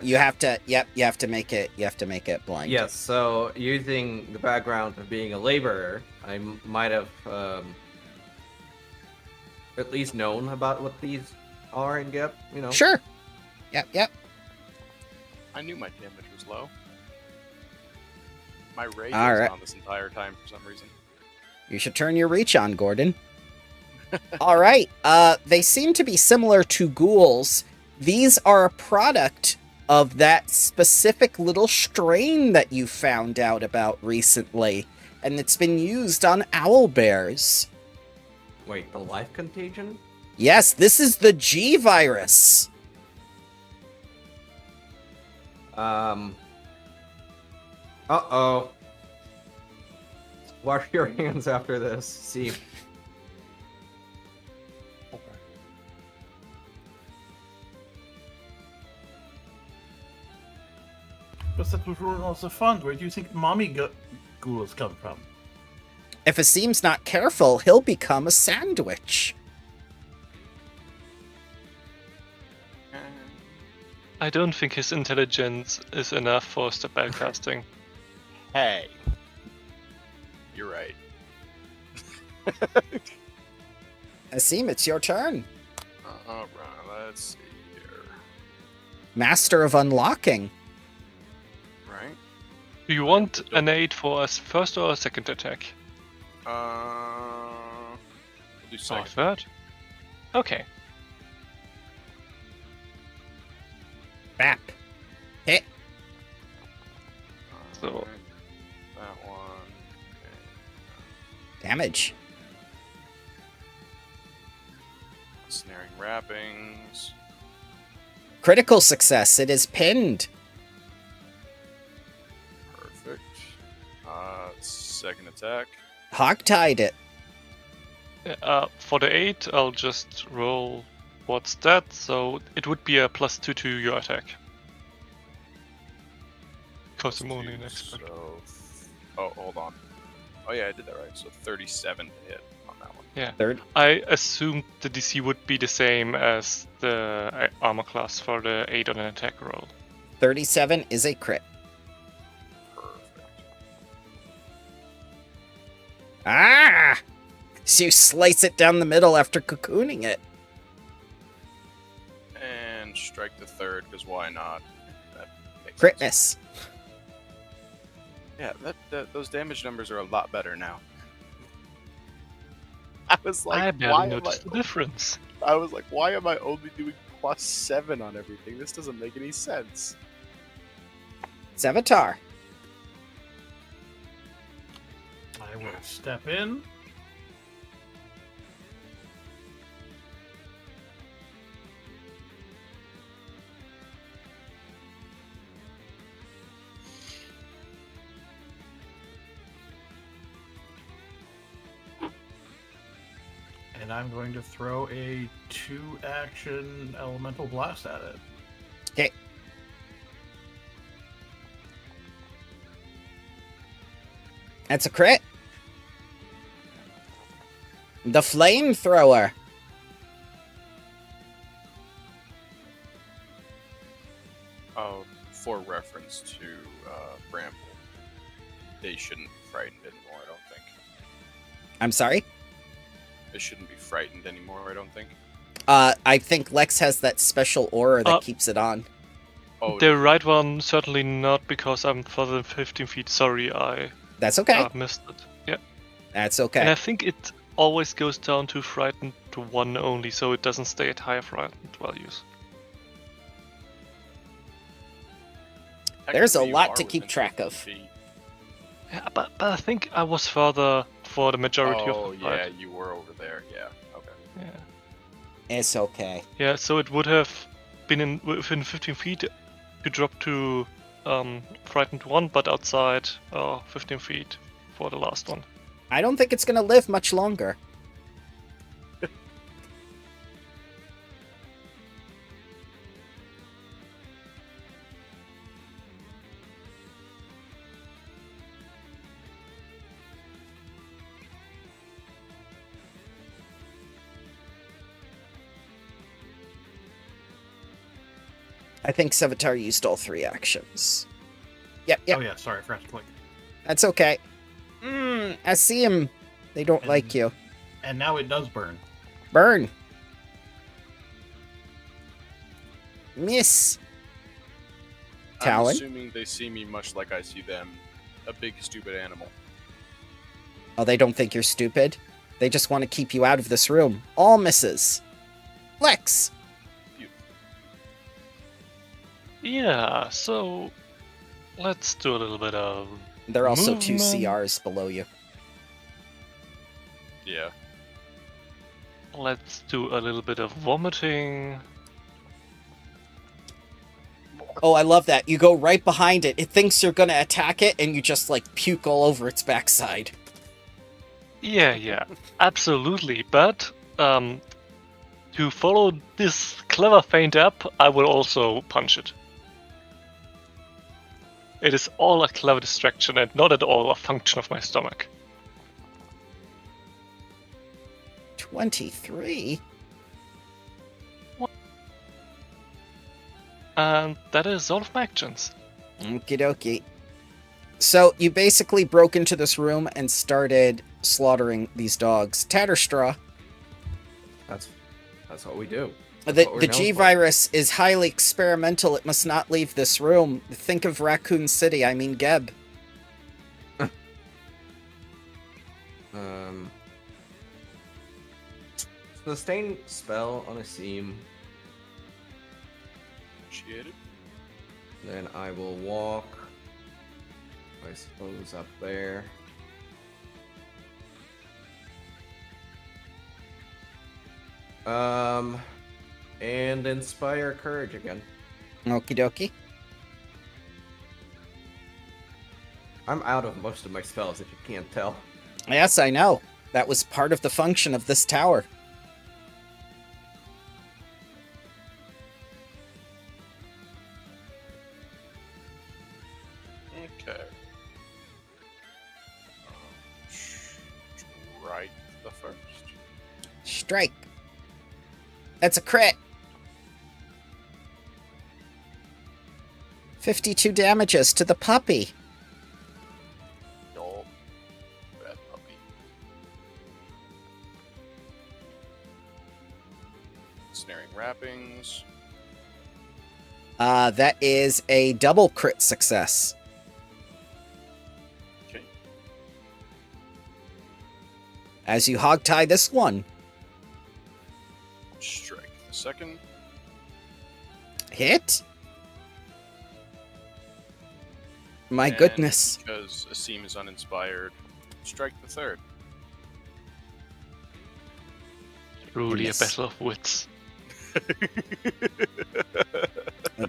You have to. Yep. You have to make it. You have to make it blind. Yes. So using the background of being a laborer, I might have at least known about what these are and get. Sure. Yep. Yep. I knew my damage was low. My rage All was right. on this entire time for some reason. You should turn your reach on, Gordon. All right. They seem to be similar to ghouls. These are a product of that specific little strain that you found out about recently, and it's been used on owlbears. Wait, the life contagion? Yes, this is the G virus. Uh-oh. Wash your hands after this. See. But that was ruin all the fun. Where do you think mommy ghouls come from? If Asim's not careful, he'll become a sandwich. I don't think his intelligence is enough for spellcasting. Hey. You're right. Asim, it's your turn. Alright, let's see here. Master of Unlocking. Right? Do you want an aid for a first or a second attack? We'll do Or second. third? Okay. Bap. Hit. So- Alright, that one. Damage. Snaring wrappings. Critical success. It is pinned. Perfect. Second attack. Hogtied it. For the 8, I'll just roll what's that, so it would be a +2 to your attack. Because I'm only an expert. So, hold on. Oh yeah, I did that right. So 37 to hit on that one. Yeah. Third. I assumed the DC would be the same as the armor class for the 8 on an attack roll. 37 is a crit. Perfect. Ah! So you slice it down the middle after cocooning it. And strike the third, because why not? That makes Crit sense. miss. Yeah, those damage numbers are a lot better now. I was like, I why barely am noticed the difference. I was like, why am I only doing +7 on everything? This doesn't make any sense. Zevatar. I will step in. And I'm going to throw a 2-action elemental blast at it. Okay. That's a crit. The flamethrower. for reference to Bramble. They shouldn't be frightened anymore, I don't think. I'm sorry? They shouldn't be frightened anymore, I don't think. I think Lex has that special aura that keeps it on. Oh, The right one, certainly not, because I'm further than 15 feet. Sorry, I That's okay. missed it. Yeah. That's okay. And I think it always goes down to frightened to 1 only, so it doesn't stay at higher frightened values. There's a Technically, you lot are to keep within track 15 of. feet. Yeah, but I think I was further for the majority Oh, of the yeah, fight. you were over there. Yeah, okay. Yeah. It's okay. Yeah, so it would have been within 15 feet to drop to frightened 1, but outside 15 feet for the last one. I don't think it's gonna live much longer. I think Sevatar used all 3 actions. Yep. Oh yeah, sorry, I forgot to click. That's okay. I see him. They don't like you. And now it does burn. Burn. Miss. Talon? I'm assuming they see me much like I see them. A big, stupid animal. Oh, they don't think you're stupid? They just want to keep you out of this room. All misses. Lex. Yeah, so let's do a little bit of There are also 2 movement. CRs below you. Yeah. Let's do a little bit of vomiting. Oh, I love that. You go right behind it. It thinks you're gonna attack it, and you just, like, puke all over its backside. Yeah, absolutely. But to follow this clever feint up, I will also punch it. It is all a clever distraction and not at all a function of my stomach. 23? And that is all of my actions. Okie dokie. So, you basically broke into this room and started slaughtering these dogs. Tatterstraw. That's what we do. The what we're known G for. virus is highly experimental. It must not leave this room. Think of Raccoon City. I mean, Geb. Sustain spell on a seam. Initiated. Then I will walk, I suppose, up there. And inspire courage again. Okie dokie. I'm out of most of my spells, if you can't tell. Yes, I know. That was part of the function of this tower. Okay. Strike the first. Strike. That's a crit. 52 damages to the puppy. Yo, bad puppy. Snaring wrappings. That is a double crit success. Okay. As you hogtie this one. Strike the second. Hit? My And goodness. Because Asim is uninspired, strike the third. Truly a Yes. battle of wits.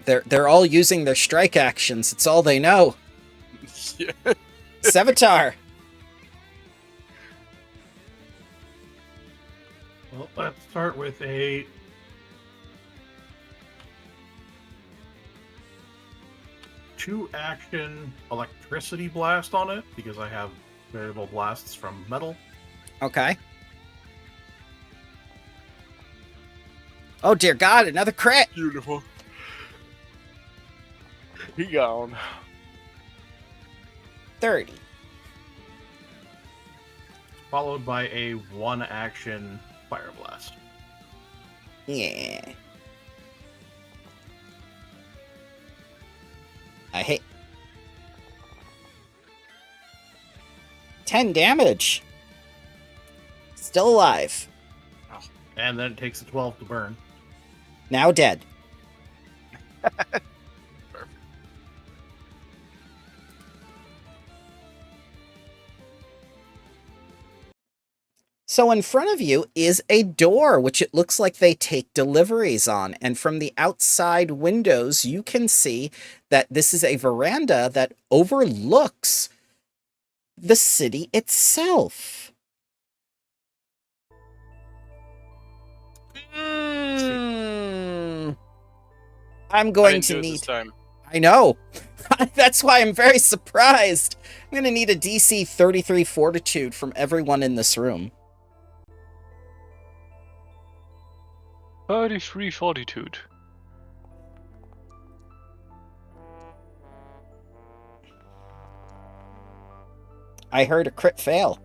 They're all using their strike actions. It's all they know. Yeah. Sevatar. Well, let's start with a two-action electricity blast on it, because I have variable blasts from metal. Okay. Oh dear God, another crit. Beautiful. He gone. 30. Followed by a 1-action Fire Blast. Yeah. I hate 10 damage. Still alive. And then it takes a 12 to burn. Now dead. So in front of you is a door, which it looks like they take deliveries on. And from the outside windows, you can see that this is a veranda that overlooks the city itself. I'm going to need... this time. I know. That's why I'm very surprised. I'm going to need a DC 33 Fortitude from everyone in this room. 33 Fortitude. I heard a crit fail.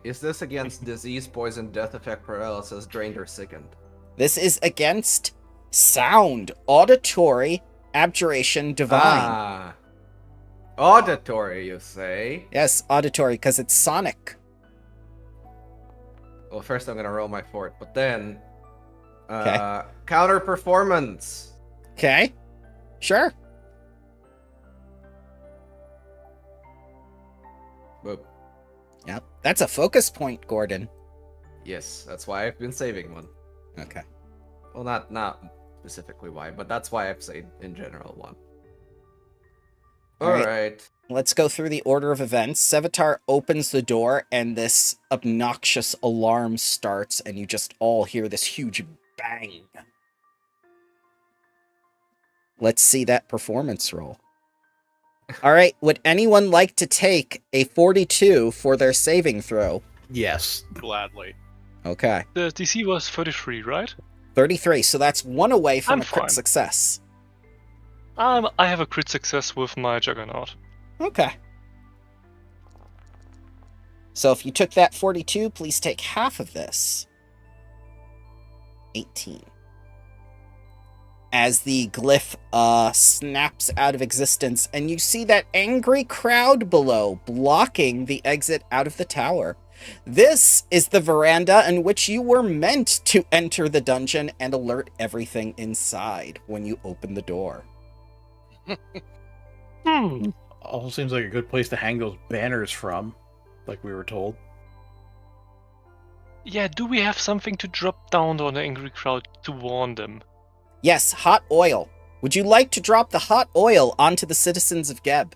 Is this against disease, poison, death effect, paralysis, drained, or sickened? This is against sound, auditory, abjuration, divine. Ah. Auditory, you say? Yes, auditory, because it's sonic. Well, first I'm gonna roll my fort, but then... Okay. Counter performance! Okay. Sure. Boop. Yep. That's a focus point, Gordon. Yes, that's why I've been saving one. Okay. Well, not specifically why, but that's why I've saved in general one. Alright. Let's go through the order of events. Sevatar opens the door, and this obnoxious alarm starts, and you just all hear this huge bang. Let's see that performance roll. All right, would anyone like to take a 42 for their saving throw? Yes. Gladly. Okay. The DC was 33, right? 33, so that's one away from I'm a crit fine. success. I have a crit success with my Juggernaut. Okay. So if you took that 42, please take half of this. 18. As the glyph snaps out of existence, and you see that angry crowd below blocking the exit out of the tower. This is the veranda in which you were meant to enter the dungeon and alert everything inside when you open the door. Also seems like a good place to hang those banners from, like we were told. Yeah, do we have something to drop down on the angry crowd to warn them? Yes, hot oil. Would you like to drop the hot oil onto the citizens of Geb?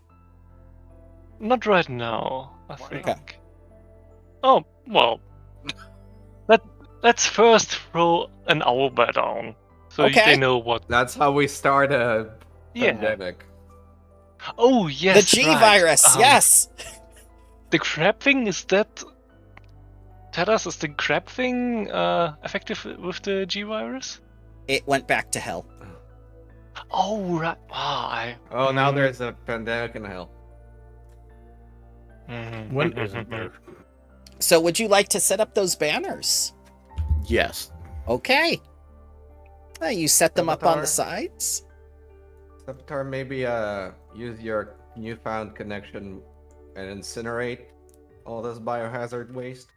Not right now, I Why think. not? Oh, well. Let's first throw an owlbear down. So Okay. they know what... That's how we start a Yeah. pandemic. Oh, yes, the G right. virus, yes! The crab thing, is that... Tell us, is the crab thing effective with the G virus? It went back to hell. Oh, right. Oh, now there's a pandemic in hell. When isn't there? So would you like to set up those banners? Yes. Okay. You set them up on the Avatar? sides? Septar, maybe use your newfound connection and incinerate all this biohazard waste.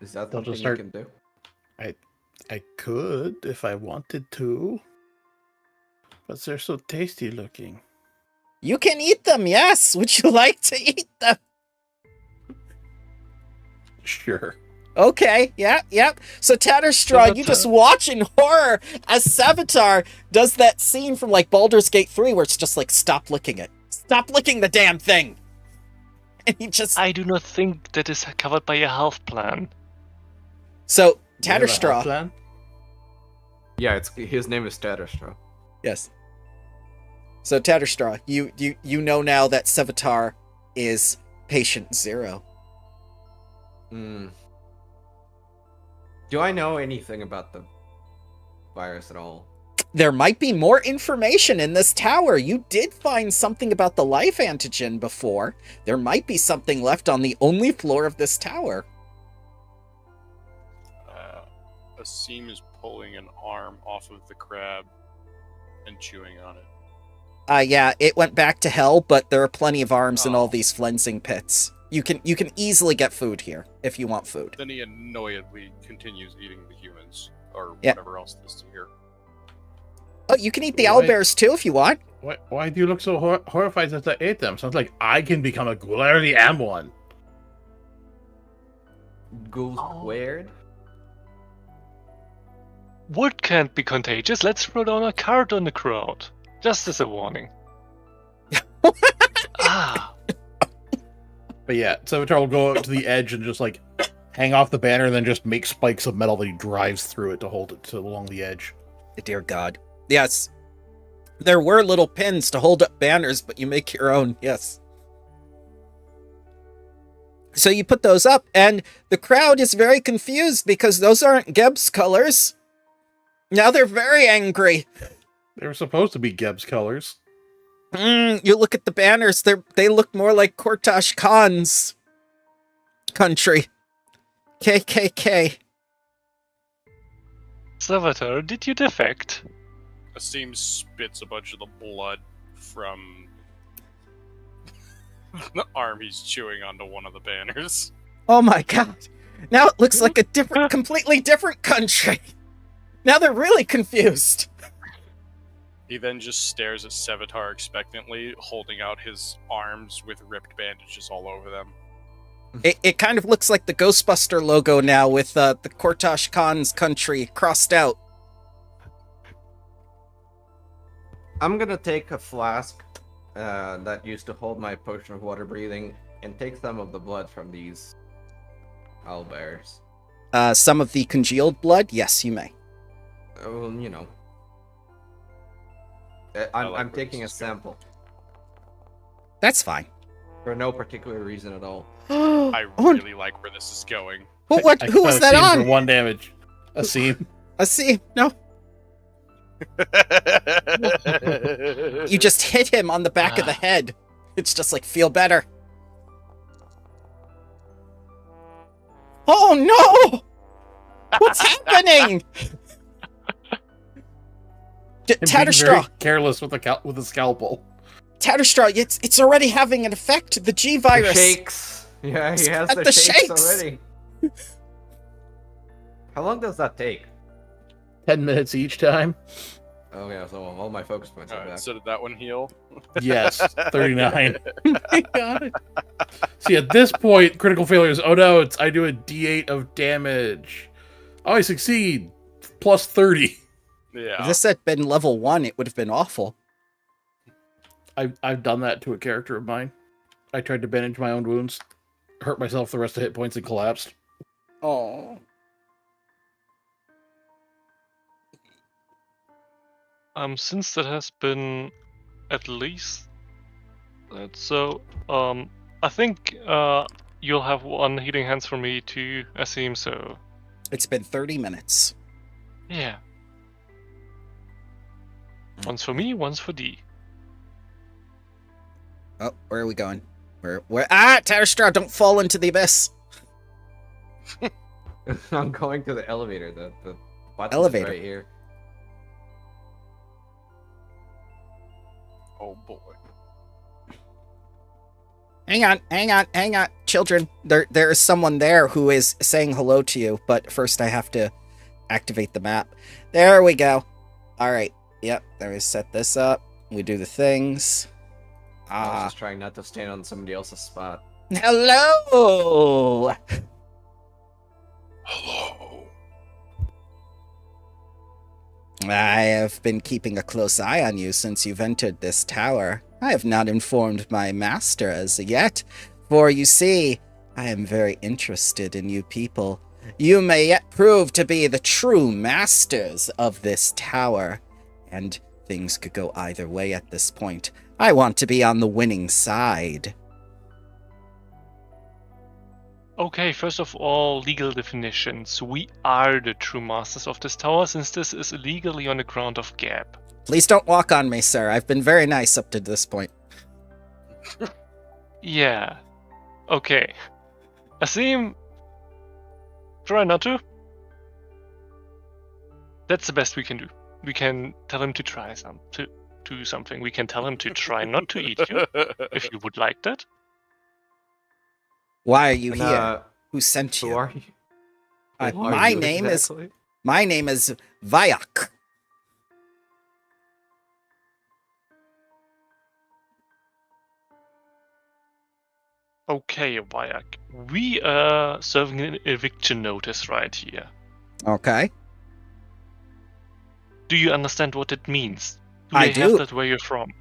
Is that They'll something just you start- can do? I could if I wanted to. But they're so tasty looking. You can eat them, yes! Would you like to eat them? Sure. Okay, yep. So Tatterstraw, you just watch in horror as Savitar does that scene from like Baldur's Gate 3 where it's just like, stop licking it. Stop licking the damn thing! And he just... I do not think that is covered by a health plan. So, You have a health Tatterstraw... plan? Yeah, his name is Tatterstraw. Yes. So Tatterstraw, you know now that Savitar is patient 0. Hmm. Do I know anything about them? virus at all. There might be more information in this tower. You did find something about the life antigen before. There might be something left on the only floor of this tower. Asim is pulling an arm off of the crab and chewing on it. Yeah, it went back to hell, but there are plenty of arms in all these flensing pits. You can easily get food here if you want food. Then he annoyedly continues eating the humans, or whatever else there is to hear. Oh, you can eat the owlbears too if you want. Why do you look so horrified that I ate them? Sounds like I can become a ghoul. I already am one. Ghoul squared? Wood can't be contagious. Let's throw down a card on the crowd. Just as a warning. But yeah, Savitar will go up to the edge and just like hang off the banner and then just make spikes of metal that he drives through it to hold it along the edge. Dear God. Yes. There were little pins to hold up banners, but you make your own. Yes. So you put those up, and the crowd is very confused because those aren't Geb's colors. Now they're very angry. They were supposed to be Geb's colors. You look at the banners, they look more like Kortash Khan's country. KKK. Salvatore, did you defect? Asim spits a bunch of the blood from the arm he's chewing onto one of the banners. Oh my God. Now it looks like a completely different country. Now they're really confused. He then just stares at Sevatar expectantly, holding out his arms with ripped bandages all over them. It kind of looks like the Ghostbuster logo now with the Kortash Khan's country crossed out. I'm gonna take a flask that used to hold my potion of water breathing and take some of the blood from these owlbears. Some of the congealed blood? Yes, you may. Well, you know. I'm taking a sample. That's fine. For no particular reason at all. I really like where this is going. Well, who was that on? For 1 damage. Asim. Asim, no. You just hit him on the back of the head. It's just like, feel better. Oh no! What's happening? Tatterstraw, Careless with a scalpel. Tatterstraw, it's already having an effect. The G virus. The shakes. Yeah, he has At the the shakes shakes. already. How long does that take? 10 minutes each time. Oh yeah, so all my focus points are back. So did that one heal? Yes, 39. Got it. See, at this point, critical failures. Oh no, I do a D8 of damage. Oh, I succeed. Plus 30. Yeah. If this had been level 1, it would have been awful. I've done that to a character of mine. I tried to bandage my own wounds, hurt myself the rest of hit points, and collapsed. Oh. Since that has been at least so, I think you'll have 1 healing hands from me too, Asim. So It's been 30 minutes. yeah, one's for me, one's for D. Oh, where are we going? Where? Ah, Tatterstraw, don't fall into the abyss. I'm going to the elevator. The button's Elevator. right here. Oh boy. Hang on. Children, there is someone there who is saying hello to you, but first I have to activate the map. There we go. All right. Yep, there we set this up. We do the things. I was just trying not to stand on somebody else's spot. Hello! Hello. I have been keeping a close eye on you since you've entered this tower. I have not informed my master as yet, for you see, I am very interested in you people. You may yet prove to be the true masters of this tower, and things could go either way at this point. I want to be on the winning side. Okay, first of all, legal definitions. We are the true masters of this tower, since this is illegally on the ground of Gab. Please don't walk on me, sir. I've been very nice up to this point. Yeah. Okay. Asim, try not to. That's the best we can do. We can tell him to try to do something. We can tell him to try not to eat you, if you would like that. Why are you And, here? Who sent Who you? are you? Who are My you name exactly? is Vayak. Okay, Vayak. We are serving an eviction notice right here. Okay. Do you understand what it means? I Do they have do. that where you're from?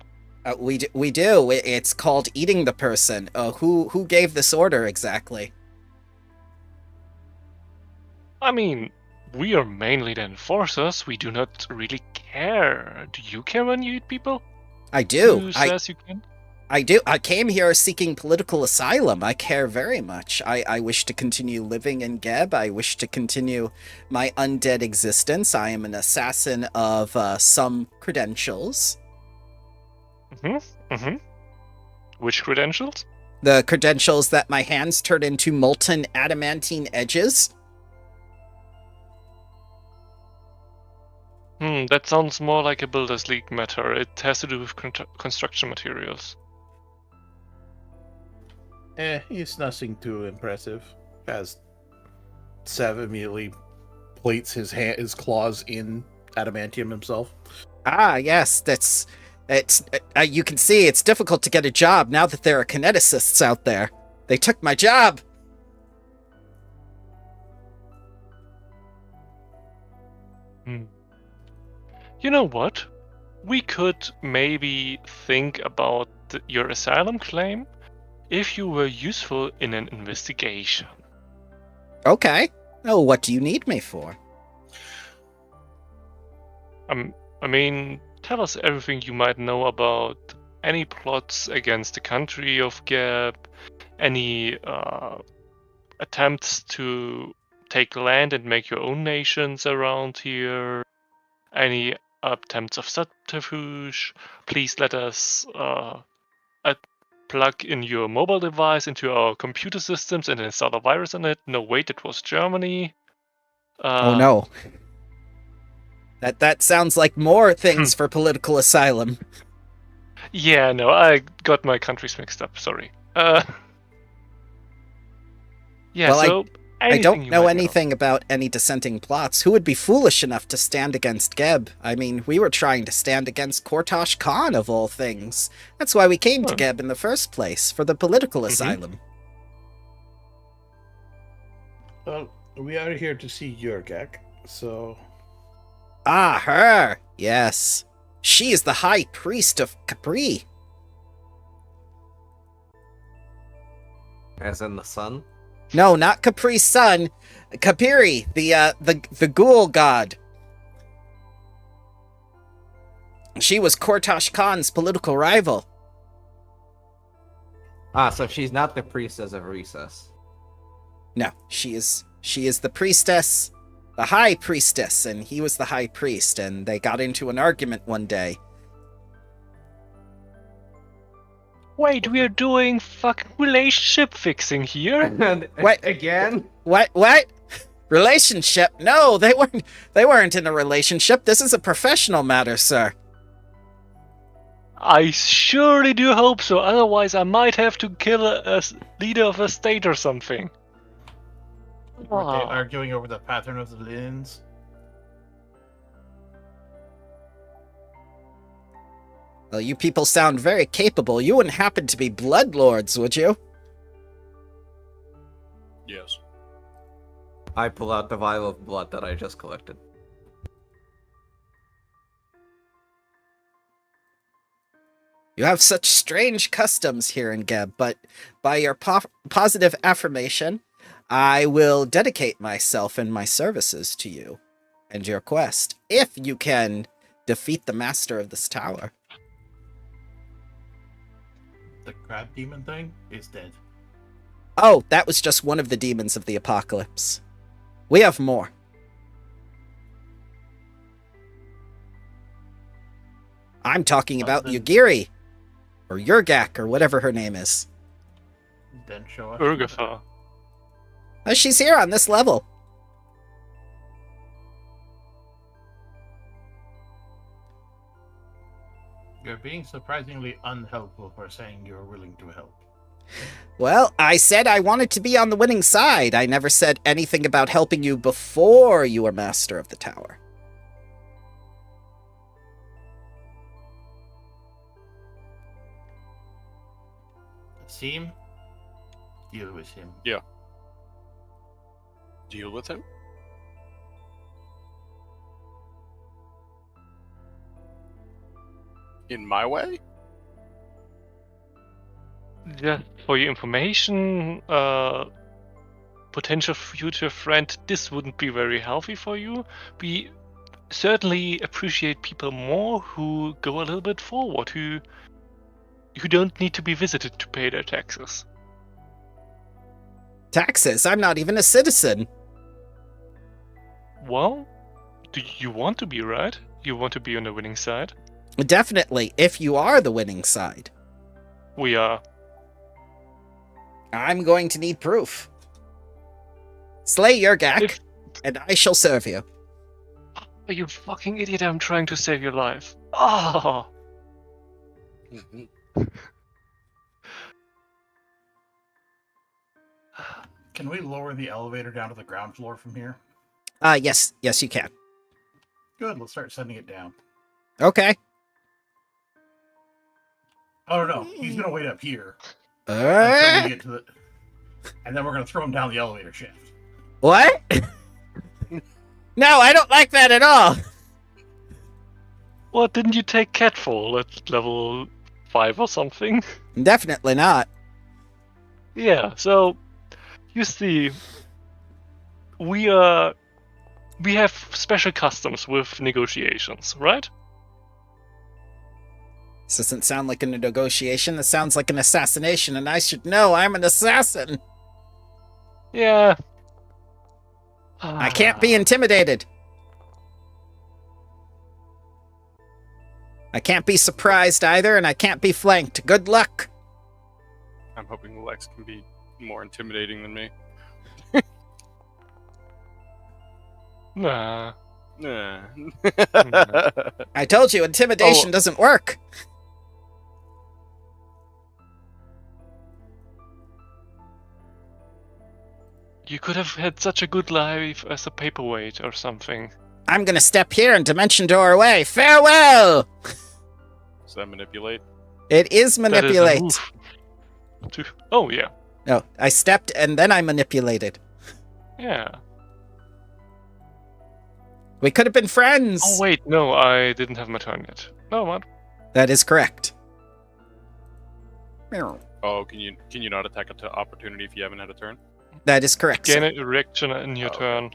We do. It's called eating the person. Who gave this order exactly? I mean, we are mainly the enforcers. We do not really care. Do you care when you eat people? I do. Who says you can? I do. I came here seeking political asylum. I care very much. I wish to continue living in Geb. I wish to continue my undead existence. I am an assassin of some credentials. Which credentials? The credentials that my hands turn into molten adamantine edges. That sounds more like a Builders League matter. It has to do with construction materials. It's nothing too impressive. As Sev immediately plates his claws in adamantium himself. Ah, yes, it's you can see it's difficult to get a job now that there are kineticists out there. They took my job. You know what? We could maybe think about your asylum claim if you were useful in an investigation. Okay. Oh, what do you need me for? I mean, tell us everything you might know about any plots against the country of Gab, any attempts to take land and make your own nations around here, any attempts of subterfuge. Please let us plug in your mobile device into our computer systems and install a virus on it. No, wait, it was Germany. Oh no. That sounds like more things for political asylum. Yeah, no, I got my countries mixed up. Sorry. Yeah, well, so I don't know anything about any dissenting plots. Who would be foolish enough to stand against Geb? I mean, we were trying to stand against Kortosh Khan, of all things. That's why we came to Geb in the first place, for the political asylum. Well, we are here to see Yurgak, so... Ah, her! Yes. She is the High Priest of Capri. As in the sun? No, not Capri's son. Kapiri, the ghoul god. She was Kortosh Khan's political rival. Ah, so she's not the priestess of Recess. No, she is the priestess, the high priestess, and he was the high priest, and they got into an argument one day. Wait, we are doing fucking relationship fixing here? What again? What? Relationship? No, they weren't in a relationship. This is a professional matter, sir. I surely do hope so, otherwise I might have to kill a leader of a state or something. Were they arguing over the pattern of the linens? Well, you people sound very capable. You wouldn't happen to be Bloodlords, would you? Yes. I pull out the vial of blood that I just collected. You have such strange customs here in Geb, but by your positive affirmation, I will dedicate myself and my services to you and your quest, if you can defeat the master of this tower. The crab demon thing is dead. Oh, that was just one of the demons of the apocalypse. We have more. I'm talking about Yugiri, or Yurgak, or whatever her name is. Then show us. Urgatha. She's here on this level. You're being surprisingly unhelpful for saying you're willing to help. Well, I said I wanted to be on the winning side. I never said anything about helping you before you were master of the tower. Seem? Deal with him. Yeah. Deal with him? In my way? Just for your information, potential future friend, this wouldn't be very healthy for you. We certainly appreciate people more who go a little bit forward, who don't need to be visited to pay their taxes. Taxes? I'm not even a citizen. Well, do you want to be, right? You want to be on the winning side? Definitely, if you are the winning side. We are. I'm going to need proof. Slay Yurgak, and I shall serve you. Are you fucking idiot? I'm trying to save your life. Oh! Can we lower the elevator down to the ground floor from here? Yes, you can. Good, let's start sending it down. Okay. Oh no, he's gonna wait up here until we get to the... And then we're gonna throw him down the elevator shaft. What? No, I don't like that at all. What, didn't you take Catfall at level 5 or something? Definitely not. Yeah, so you see, we have special customs with negotiations, right? This doesn't sound like a negotiation. This sounds like an assassination, and I should know I'm an assassin. Yeah. I can't be intimidated. I can't be surprised either, and I can't be flanked. Good luck. I'm hoping Lex can be more intimidating than me. Nah. Nah. I told you, intimidation doesn't work. You could have had such a good life as a paperweight or something. I'm gonna step here and dimension door away. Farewell! Does that manipulate? It is manipulate. That is a move. Oh, yeah. No, I stepped and then I manipulated. Yeah. We could have been friends. Oh, wait, no, I didn't have my turn yet. No, what? That is correct. Oh, can you not attack an opportunity if you haven't had a turn? That is correct. Gain Sir. a reaction in your turn.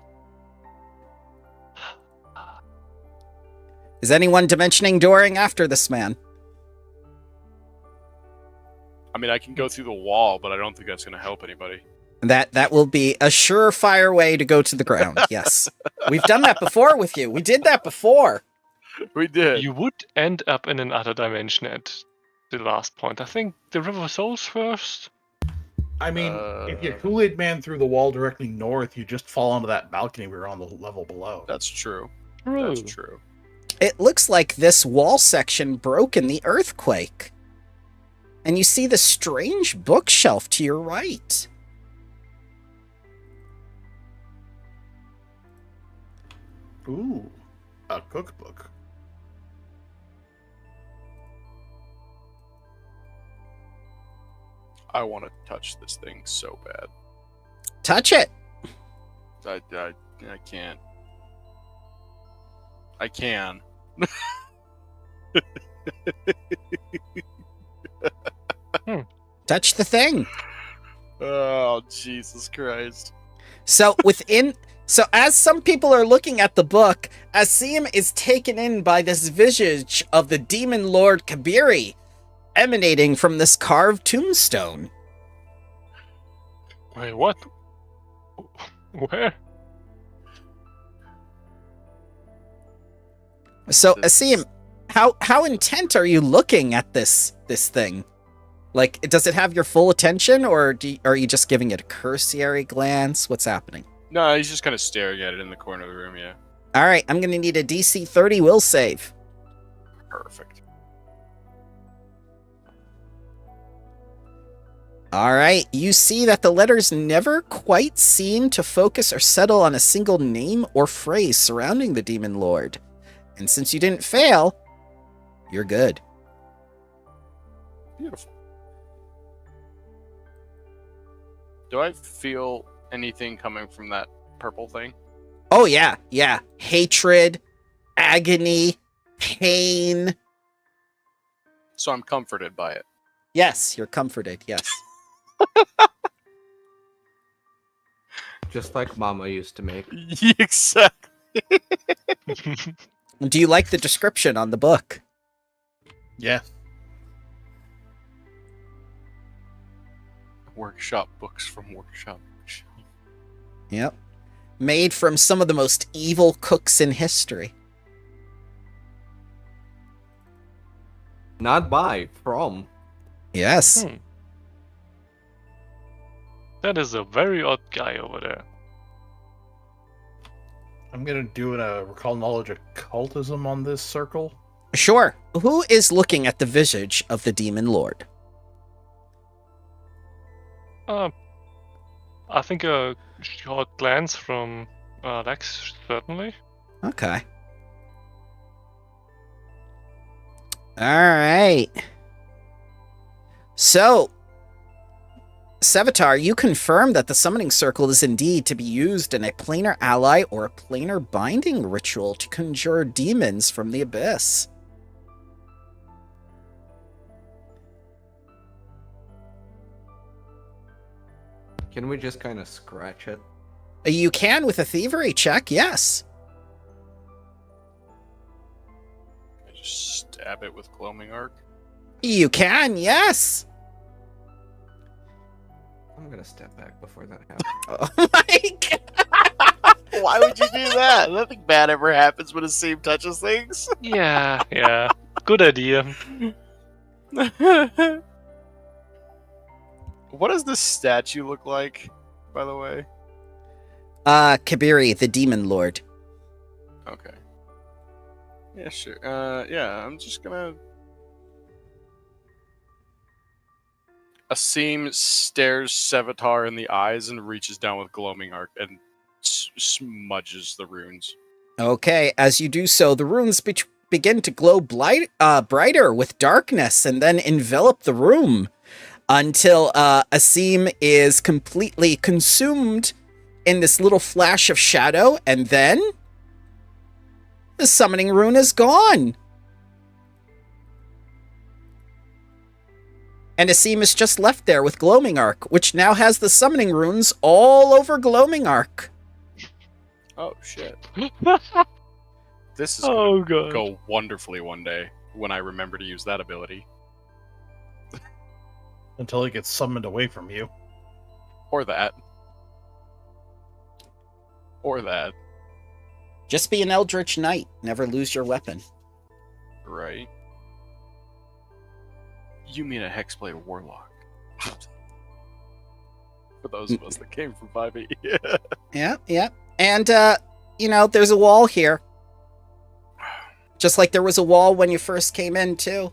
Is anyone dimensioning dooring after this man? I mean, I can go through the wall, but I don't think that's going to help anybody. That will be a surefire way to go to the ground. Yes. We've done that before with you. We did that before. We did. You would end up in another dimension at the last point. I think the River of Souls first. I mean, if you Kool-Aid Man through the wall directly north, you just fall onto that balcony we were on the level below. That's true. True. That's true. It looks like this wall section broke in the earthquake. And you see the strange bookshelf to your right. Ooh, a cookbook. I want to touch this thing so bad. Touch it. I can't. I can. Touch the thing. Oh, Jesus Christ. So as some people are looking at the book, Asim is taken in by this visage of the demon lord Kabiri emanating from this carved tombstone. Wait, what? Where? So, Asim, how intent are you looking at this thing? Like, does it have your full attention, or are you just giving it a cursory glance? What's happening? No, he's just kind of staring at it in the corner of the room, yeah. All right, I'm going to need a DC 30 will save. Perfect. All right, you see that the letters never quite seem to focus or settle on a single name or phrase surrounding the Demon Lord. And since you didn't fail, you're good. Beautiful. Do I feel anything coming from that purple thing? Oh, yeah. Hatred, agony, pain. So I'm comforted by it. Yes, you're comforted, yes. Just like Mama used to make. Exactly. Do you like the description on the book? Yeah. Workshop books from Workshop. Yep. Made from some of the most evil cooks in history. Not by, from. Yes. That is a very odd guy over there. I'm gonna do a recall knowledge occultism on this circle. Sure. Who is looking at the visage of the Demon Lord? I think a short glance from Lex, certainly. Okay. Alright. So, Sevatar, you confirm that the summoning circle is indeed to be used in a planar ally or a planar binding ritual to conjure demons from the abyss. Can we just kind of scratch it? You can with a thievery check, yes. I just stab it with gloaming arc. You can, yes. I'm gonna step back before that happens. Oh my god. Why would you do that? Nothing bad ever happens when a seam touches things. Yeah. Good idea. What does this statue look like, by the way? Kabiri, the Demon Lord. Okay. Yeah, sure. Yeah, I'm just gonna... Asim stares Sevatar in the eyes and reaches down with gloaming arc and smudges the runes. Okay, as you do so, the runes begin to glow brighter with darkness and then envelop the room until Asim is completely consumed in this little flash of shadow, and then the summoning rune is gone. And Asim is just left there with Gloaming Arc, which now has the summoning runes all over Gloaming Arc. Oh, shit. This is Oh, gonna God. go wonderfully one day when I remember to use that ability. Until it gets summoned away from you. Or that. Or that. Just be an Eldritch Knight. Never lose your weapon. Right. You mean a Hexblade Warlock. For those of us that came from 5e. Yeah. And, there's a wall here. Just like there was a wall when you first came in, too.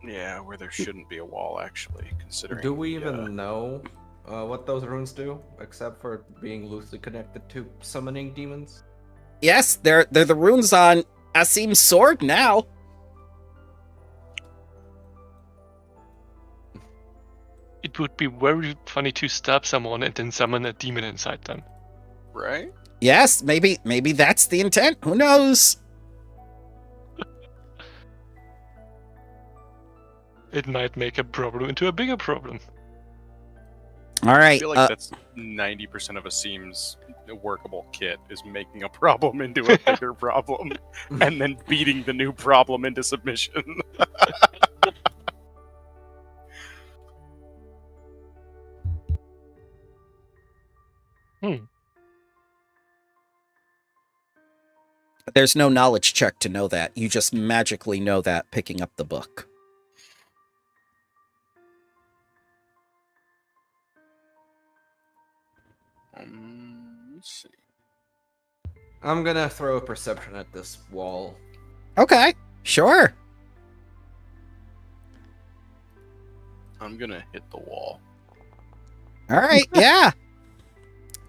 Yeah, where there shouldn't be a wall, actually, considering... Do we even know what those runes do, except for being loosely connected to summoning demons? Yes, they're the runes on Asim's sword now. It would be very funny to stab someone and then summon a demon inside them. Right? Yes, maybe that's the intent. Who knows? It might make a problem into a bigger problem. All I right. feel like that's 90% of Asim's workable kit is making a problem into a bigger problem and then beating the new problem into submission. There's no knowledge check to know that. You just magically know that picking up the book. Let's see. I'm gonna throw a perception at this wall. Okay, sure. I'm gonna hit the wall. All right, yeah.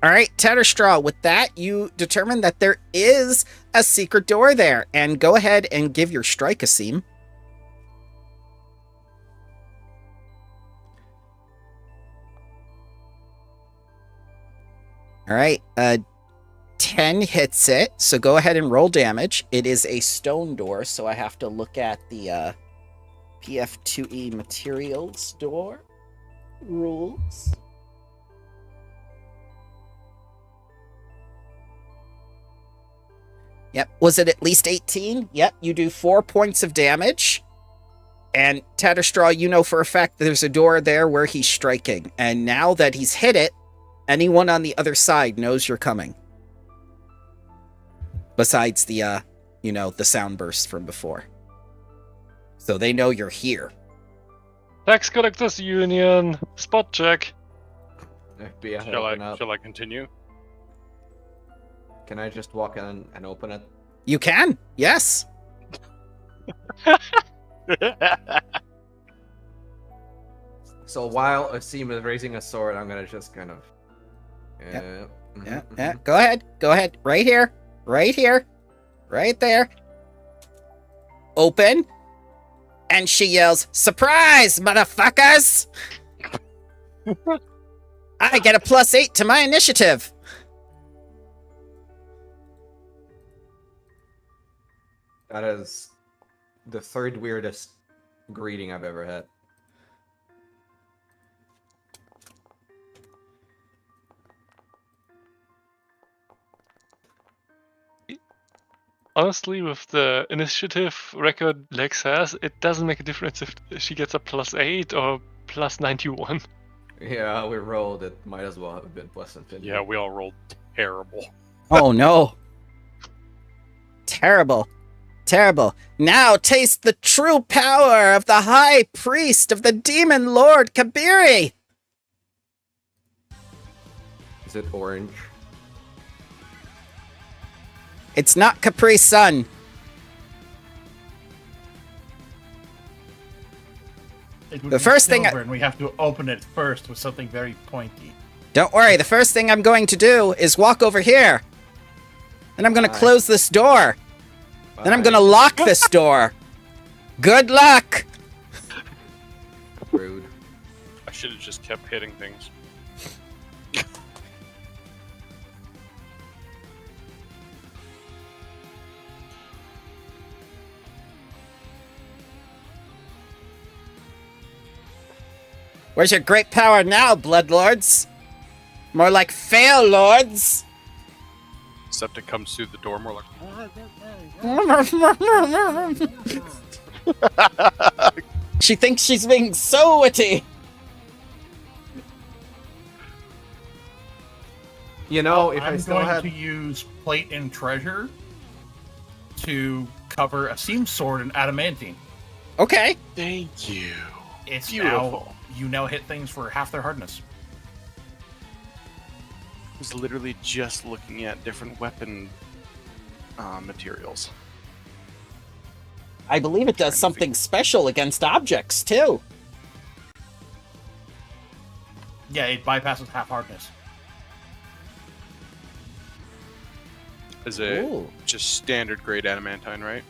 All right, Tatterstraw, with that, you determine that there is a secret door there. And go ahead and give your strike a seam. All right, 10 hits it, so go ahead and roll damage. It is a stone door, so I have to look at the PF2E materials door rules. Yep, was it at least 18? Yep, you do 4 points of damage. And Tatterstraw, you know for a fact there's a door there where he's striking. And now that he's hit it, anyone on the other side knows you're coming. Besides the, the sound burst from before. So they know you're here. Tax Collectors Union, spot check. FBI, Shall I continue? Can I just walk in and open it? You can, yes. So while Asim is raising a sword, I'm gonna just kind of... Yeah. Go ahead. Right here. Right there. Open. And she yells, "Surprise, motherfuckers!" I get a +8 to my initiative. That is the third weirdest greeting I've ever had. Honestly, with the initiative record Lex has, it doesn't make a difference if she gets a +8 or +91. Yeah, we rolled. It might as well have been plus infinity. Yeah, we all rolled terrible. Oh no. Terrible. Now taste the true power of the High Priest of the Demon Lord Kabiri. Is it orange? It's not Capri Sun. The first thing and we have to open it first with something very pointy. Don't worry, the first thing I'm going to do is walk over here. Then I'm going to close this door. Then I'm going to lock this door. Good luck. Rude. I should have just kept hitting things. Where's your great power now, Bloodlords? More like Fail Lords. Except it comes through the door more like... She thinks she's being so witty. You know, if I'm I still going had... to use plate and treasure to cover a seam sword and adamantine. Okay. Thank you. It's Beautiful. You now hit things for half their hardness. I was literally just looking at different weapon materials. I believe it does something special against objects, too. Yeah, it bypasses half hardness. Is it Ooh. just standard grade adamantine, right?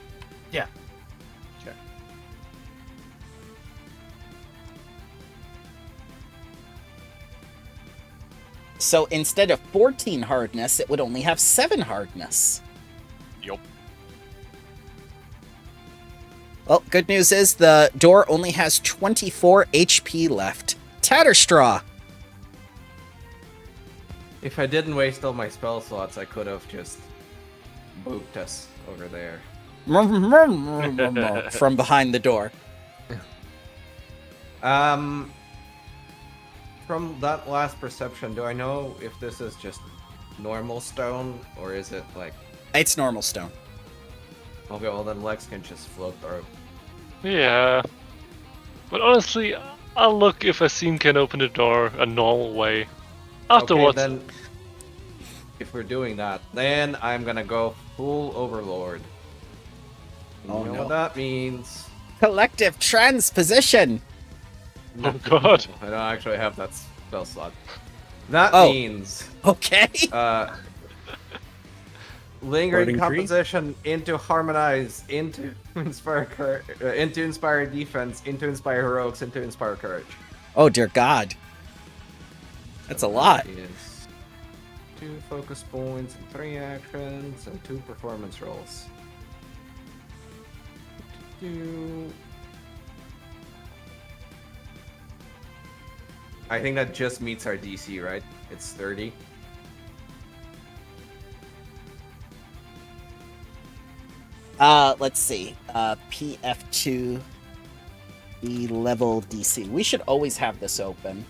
Yeah. Okay. So instead of 14 hardness, it would only have 7 hardness. Yup. Well, good news is the door only has 24 HP left. Tatterstraw. If I didn't waste all my spell slots, I could have just booped us over there. From behind the door. From that last perception, do I know if this is just normal stone, or is it like... It's normal stone. Okay, well then Lex can just float through. Yeah. But honestly, I'll look if Asim can open the door a normal way. Afterwards, Okay, then if we're doing that, then I'm gonna go full Overlord. Oh, You know no. what that means? Collective transposition. oh god. I don't actually have that spell slot. That Oh. means Okay. lingering Parting tree? composition into harmonize, into inspire into inspire defense, into inspire heroics, into inspire courage. Oh dear God. That's a lot. That is 2 focus points and 3 actions and 2 performance rolls. I think that just meets our DC, right? It's 30. Let's see. PF2 E level DC. We should always have this open.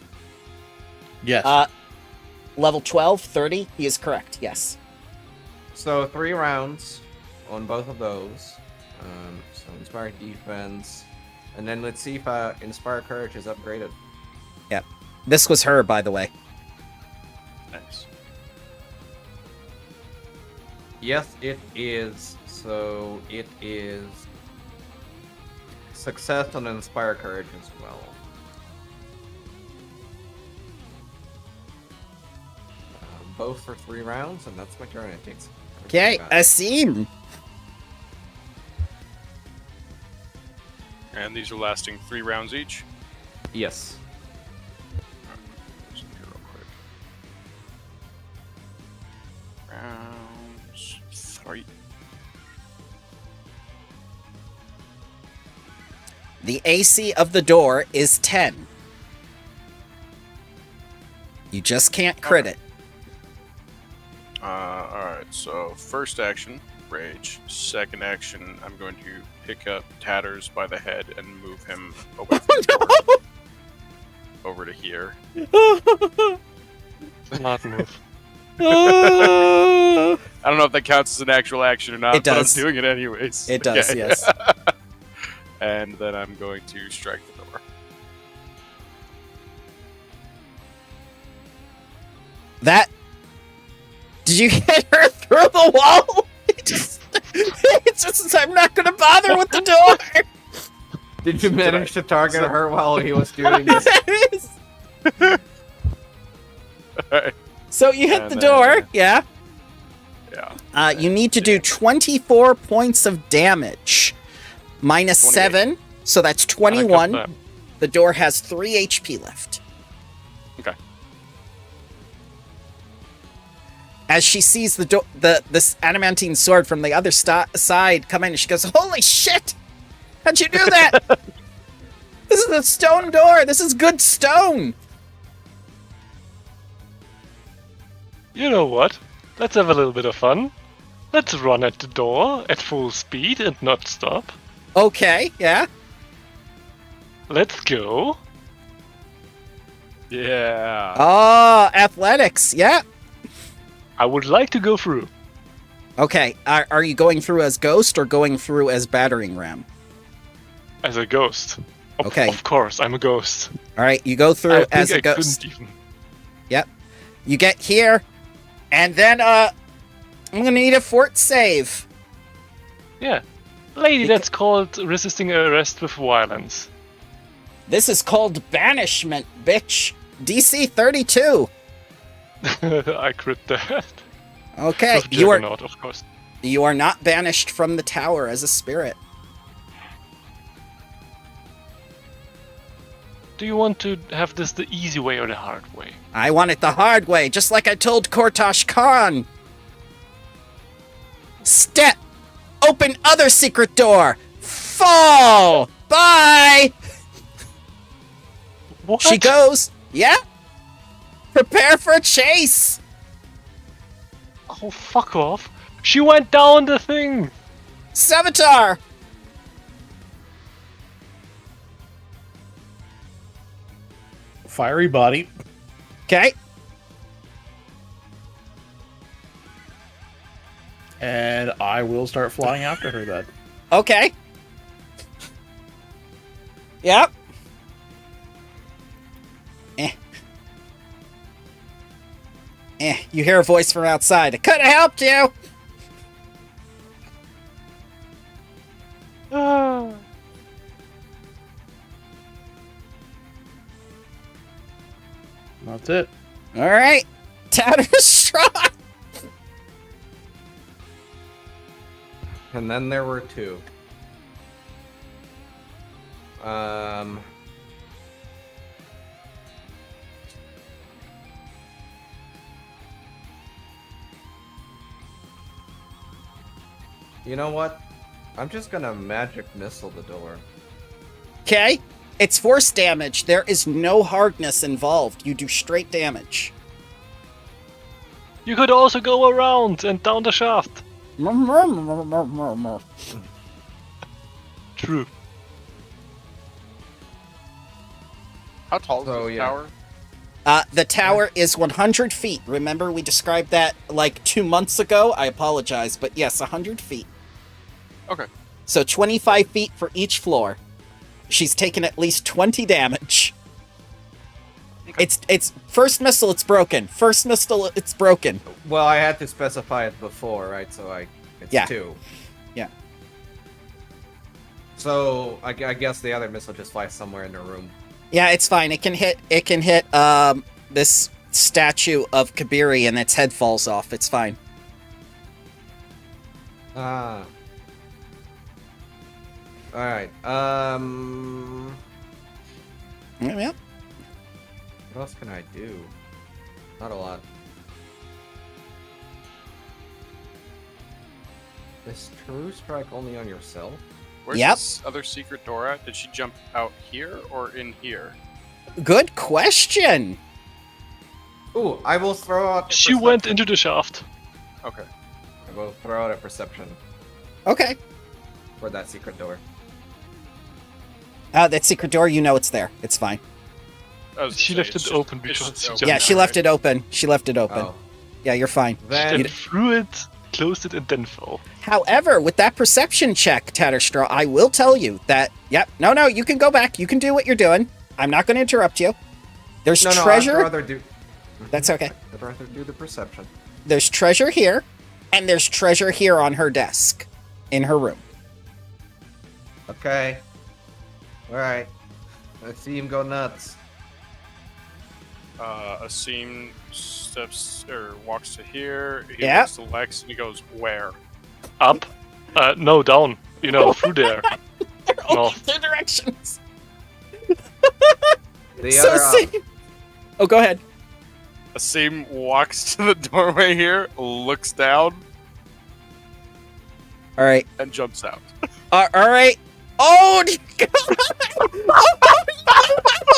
Yes. Level 12, 30. He is correct. Yes. So 3 rounds on both of those. So inspire defense, and then let's see if inspire courage is upgraded. Yep. This was her, by the way. Nice. Yes, it is. So it is success on inspire courage as well. Both for 3 rounds, and that's my turn. It takes. Okay, Asim. And these are lasting 3 rounds each. Yes. Let's look here real quick. Rounds 3. The AC of the door is 10. You just can't crit it. Alright, so first action, rage. Second action, I'm going to pick up Tatters by the head and move him away from the door over to here. Smart move. I don't know if that counts as an actual action or not, It does. but I'm doing it anyways. It does, Okay. yes. And then I'm going to strike the door. That. Did you hit her through the wall? It's just, I'm not going to bother with the door. Did you manage to target her while he was doing this? So you hit And the then- door, yeah. Yeah. You need to do 24 points of damage. Minus 28. 7, so that's I got 21. that. The door has 3 HP left. Okay. As she sees this adamantine sword from the other side come in, she goes, "Holy shit! How'd you do that? This is a stone door. This is good stone." You know what? Let's have a little bit of fun. Let's run at the door at full speed and not stop. Okay, yeah. Let's go. Yeah. Oh, athletics, yeah. I would like to go through. Okay, are you going through as ghost or going through as battering ram? As a ghost. Okay. Of course, I'm a ghost. All right, you go I through think as a I ghost. couldn't even. Yep. You get here, and then I'm gonna need a fort save. Yeah. Lady, that's called resisting arrest with violence. This is called banishment, bitch. DC 32. I crit that. Okay, With Juggernaut, of course. you are not banished from the tower as a spirit. Do you want to have this the easy way or the hard way? I want it the hard way, just like I told Kortosh Khan. Step. Open other secret door. Fall. Bye. What? She goes. Yeah. Prepare for a chase. Oh, fuck off. She went down the thing. Savitar. Fiery body. and I will start flying after her then. Okay. Yep. You hear a voice from outside. I could have helped you. That's it. All right. Tatterstraw. And then there were two. You know what? I'm just gonna magic missile the door. Okay. It's force damage. There is no hardness involved. You do straight damage. You could also go around and down the shaft. True. How tall is So, this yeah. tower? The tower is 100 feet. Remember, we described that like 2 months ago? I apologize, but yes, 100 feet. Okay. So 25 feet for each floor. She's taken at least 20 damage. Okay. It's first missile, it's broken. First missile, it's broken. Well, I had to specify it before, right? So it's Yeah. 2. Yeah. So I guess the other missile just flies somewhere in the room. Yeah, it's fine. It can hit this statue of Kabiri and its head falls off. It's fine. Ah. Alright. Yep. What else can I do? Not a lot. Is True Strike only on yourself? Where's Yep. this other secret door at? Did she jump out here or in here? Good question. Ooh, I will throw out. She went into the shaft. Okay. I will throw out a perception Okay. for that secret door. That secret door, you know it's there. It's fine. She left it open because she jumped Yeah, she left it open. She left it open. Oh, Yeah, you're fine. then Then threw it, closed it, and then fell. However, with that perception check, Tatterstraw, I will tell you that, yep, no, you can go back. You can do what you're doing. I'm not going to interrupt you. There's no, treasure. I'd rather do. That's okay. I'd rather do the perception. There's treasure here, and there's treasure here on her desk, in her room. Okay. All right. Let's see him go nuts. Asim steps or walks to here. He Yep. looks to Lex and he goes, "Where?" Up? No, down. You know, through there. No. Their directions. The So other. see. Oh, go ahead. Asim walks to the doorway here, looks down, All right. and jumps out. All right. Oh,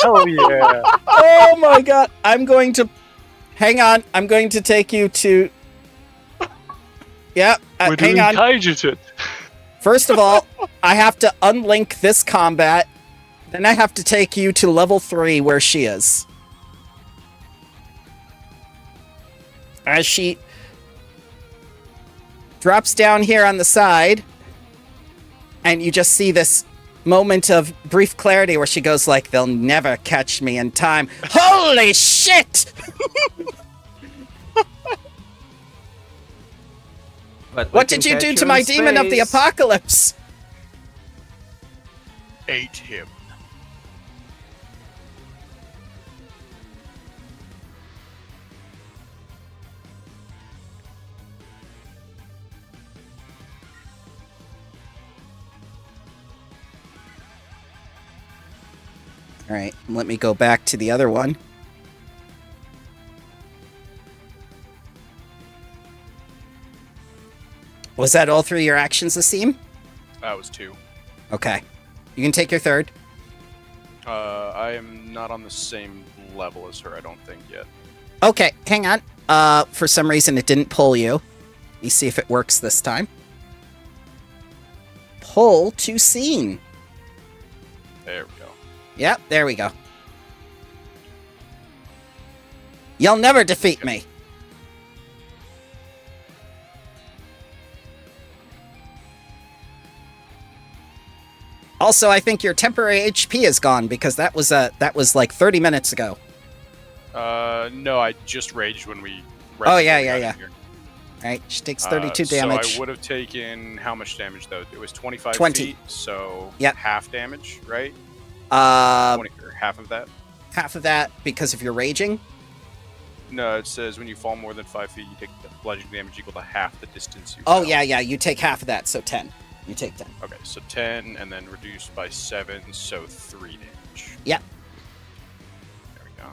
Oh yeah. oh my God. I'm going to. Hang on. I'm going to take you to. Yep. We're doing hang on. kaiju shit. First of all, I have to unlink this combat. Then I have to take you to level 3 where she is. As she drops down here on the side, and you just see this moment of brief clarity where she goes like, "They'll never catch me in time." Holy shit! But What did you do to my demon of the apocalypse? Ate him. All right, let me go back to the other one. Was that all 3 of your actions, Asim? That was 2. Okay. You can take your third. I am not on the same level as her, I don't think, yet. Okay, hang on. For some reason it didn't pull you. Let me see if it works this time. Pull to scene. There we go. Yep, there we go. You'll never defeat me. Also, I think your temporary HP is gone because that was like 30 minutes ago. No, I just raged when we. Oh yeah. All right, she takes 32 damage. So I would have taken how much damage though? It was 25 20. feet, so Yep. half damage, right? 20, or half of that. half of that because of your raging. No, it says when you fall more than 5 feet, you take the bludgeoning damage equal to half the distance you. Oh fell. yeah. You take half of that, so 10. You take 10. Okay, so 10, and then reduced by 7, so 3 damage. Yep. There we go.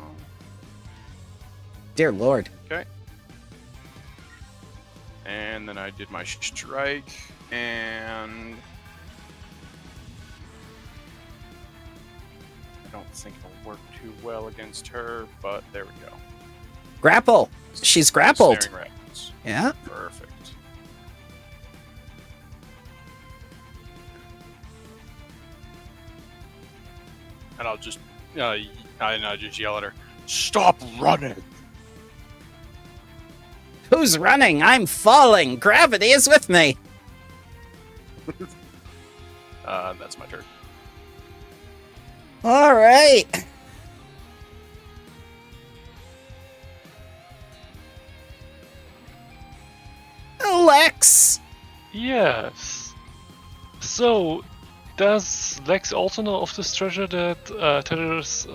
Dear Lord. Okay. And then I did my strike, and I don't think it'll work too well against her, but there we go. Grapple. She's grappled. Snaring rapids. Yeah. Perfect. And I'll just, I just yell at her, "Stop running!" Who's running? I'm falling. Gravity is with me. That's my turn. All right. Lex. Yes. So, does Lex also know of this treasure that Tatters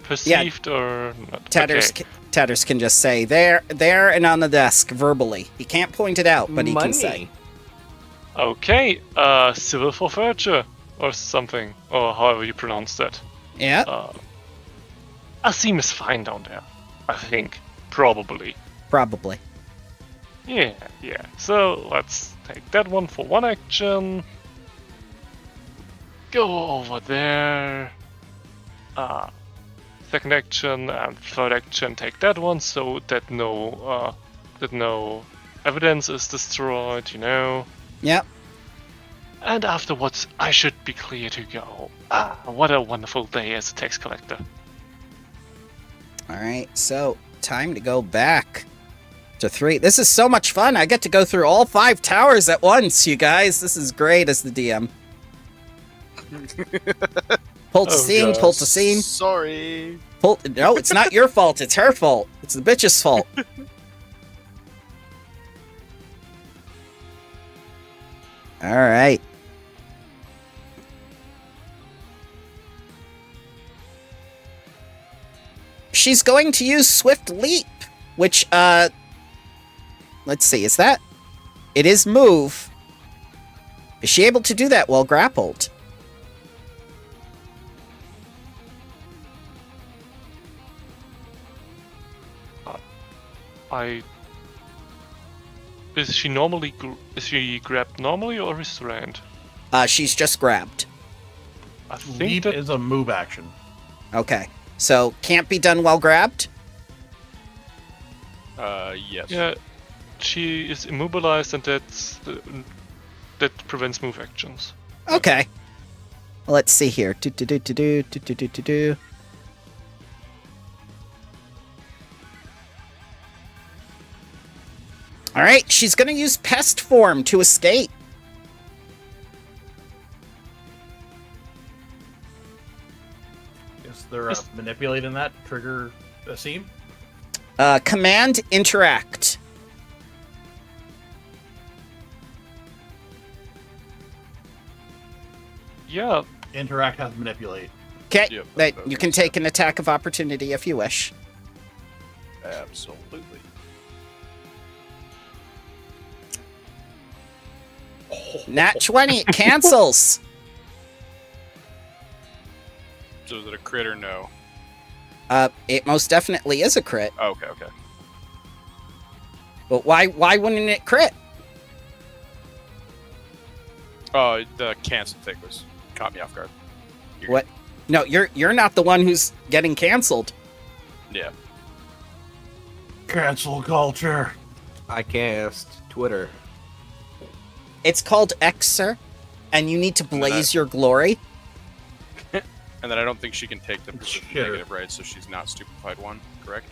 perceived or not? Tatters, Okay. Tatters can just say, there and on the desk, verbally. He can't point it out, but he can say. Okay, civil forfeiture or something, or however you pronounce that. Yeah, Asim is fine down there, I think. Probably. probably. Yeah. So let's take that one for one action. Go over there. Second action and third action, take that one so that no evidence is destroyed, Yep. And afterwards, I should be clear to go. What a wonderful day as a tax collector. All right, so time to go back to 3. This is so much fun. I get to go through all 5 towers at once, you guys. This is great as the DM. Pull to scene, gosh. pull to scene. Sorry. No, it's not your fault. It's her fault. It's the bitch's fault. All right. She's going to use Swift Leap, which, let's see, is that? It is move. Is she able to do that while grappled? Is she grabbed normally or restrained? She's just grabbed. I think Leap that is a move action. Okay. So, can't be done while grabbed? Yes. yeah, she is immobilized, and that prevents move actions. Okay. Well, let's see here. Do. All right, she's going to use pest form to escape. Is there a manipulate in that trigger a seam? Command interact. Yeah, Interact has manipulate. Okay, Yep, that that you can makes take an attack of opportunity if you wish. Absolutely. Nat 20, it cancels. So is it a crit or no? It most definitely is a crit. Oh, okay. But why wouldn't it crit? Oh, the cancel thing was caught me off guard. You're What? No, you're not the one who's getting canceled. good. Yeah. Cancel culture. I cast Twitter. It's called X, sir, and you need to blaze your glory. And then I don't think she can take the precision Sure. negative, right? So she's not stupefied 1, correct?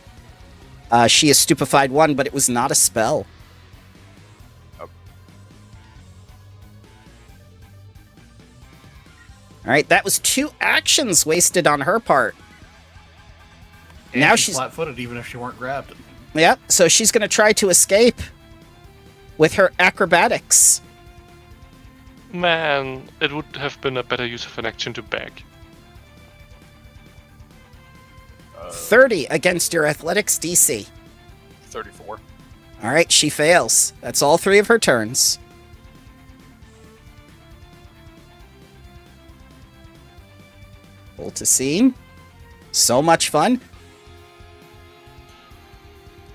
She is stupefied 1, but it was not a spell. Oh. All right, that was 2 actions wasted on her part. And Now she's she's flat-footed, even if she weren't grabbed. Yep, so she's going to try to escape with her acrobatics. Man, it would have been a better use of an action to beg. 30 against your athletics DC. 34. All right, she fails. That's all 3 of her turns. Pull to scene. So much fun.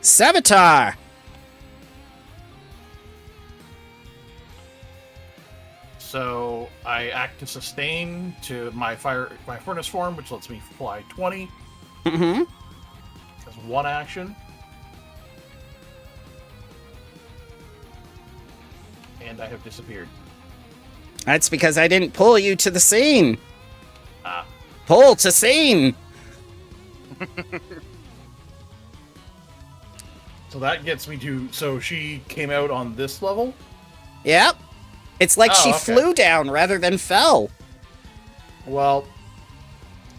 Savitar! So I act to sustain to my furnace form, which lets me fly 20. Mm-hmm. That's 1 action. And I have disappeared. That's because I didn't pull you to the scene. Ah. Pull to scene! So that gets me to... So she came out on this level? Yep. It's like she okay. flew down rather than fell. Well...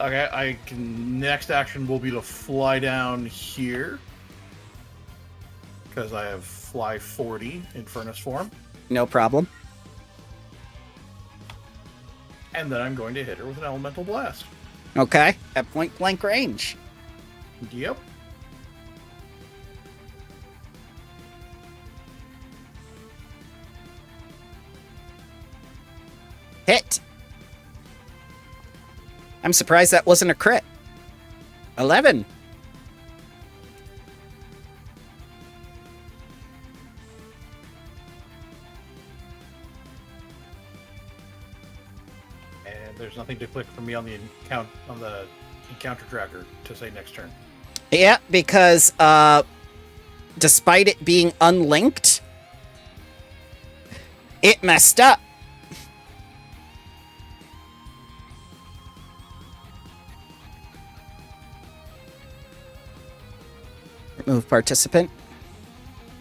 Okay, I can... Next action will be to fly down here. Because I have fly 40 in furnace form. No problem. And then I'm going to hit her with an elemental blast. Okay, at point blank range. Yep. Hit. I'm surprised that wasn't a crit. 11. And there's nothing to click for me on the encounter tracker to say next turn. Yeah, because despite it being unlinked, it messed up. Remove participant.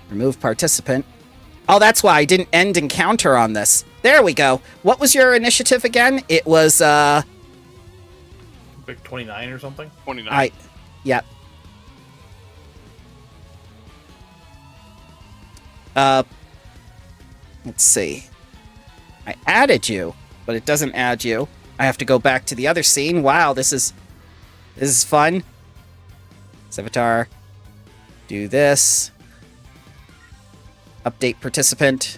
Remove participant. Oh, that's why I didn't end encounter on this. There we go. What was your initiative again? It was, Like 29 or something? 29. Yep. Let's see. I added you, but it doesn't add you. I have to go back to the other scene. Wow, this is fun. Savitar. Do this. Update participant.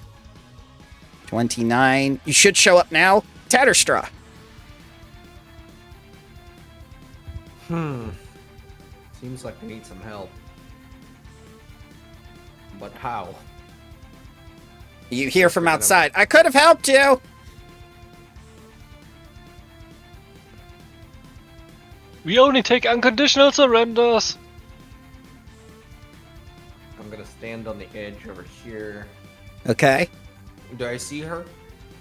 29. You should show up now. Tatterstraw. Seems like we need some help. But how? You hear from outside. I could have helped you. We only take unconditional surrenders. I'm gonna stand on the edge over here. Okay. Do I see her?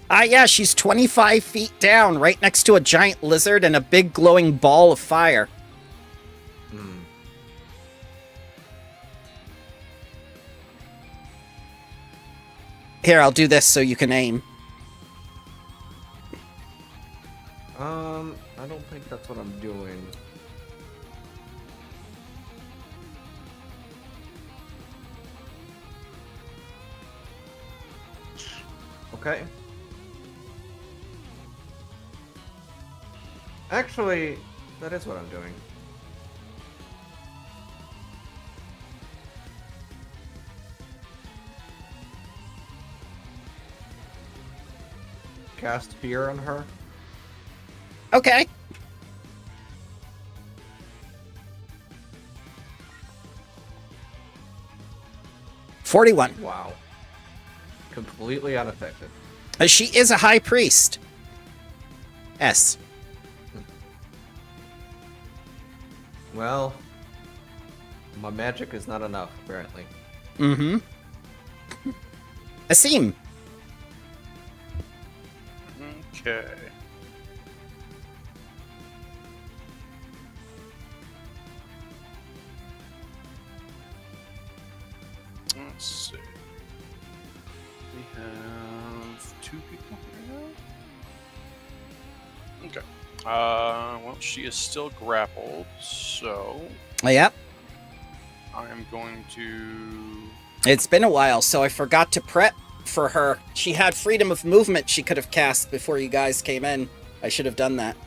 Yeah, she's 25 feet down, right next to a giant lizard and a big glowing ball of fire. Here, I'll do this so you can aim. I don't think that's what I'm doing. Okay. Actually, that is what I'm doing. Cast fear on her. Okay. $41. Wow. Completely unaffected. She is a high priest. S. Well, my magic is not enough, apparently. Mm-hmm. Asim. Okay. Let's see. We have 2 people here. Okay. Well, she is still grappled, so Yep. I'm going to... It's been a while, so I forgot to prep for her. She had freedom of movement she could have cast before you guys came in. I should have done that.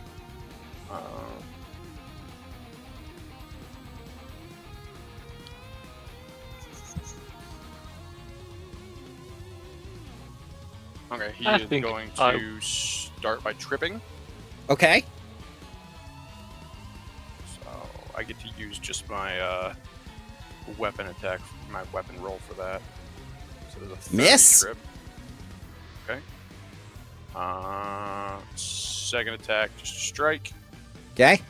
Okay, he I is think going to start by tripping. Okay. So I get to use just my weapon attack, my weapon roll for that. So there's a 30 Miss. trip. Okay. Second attack, just a strike. Okay.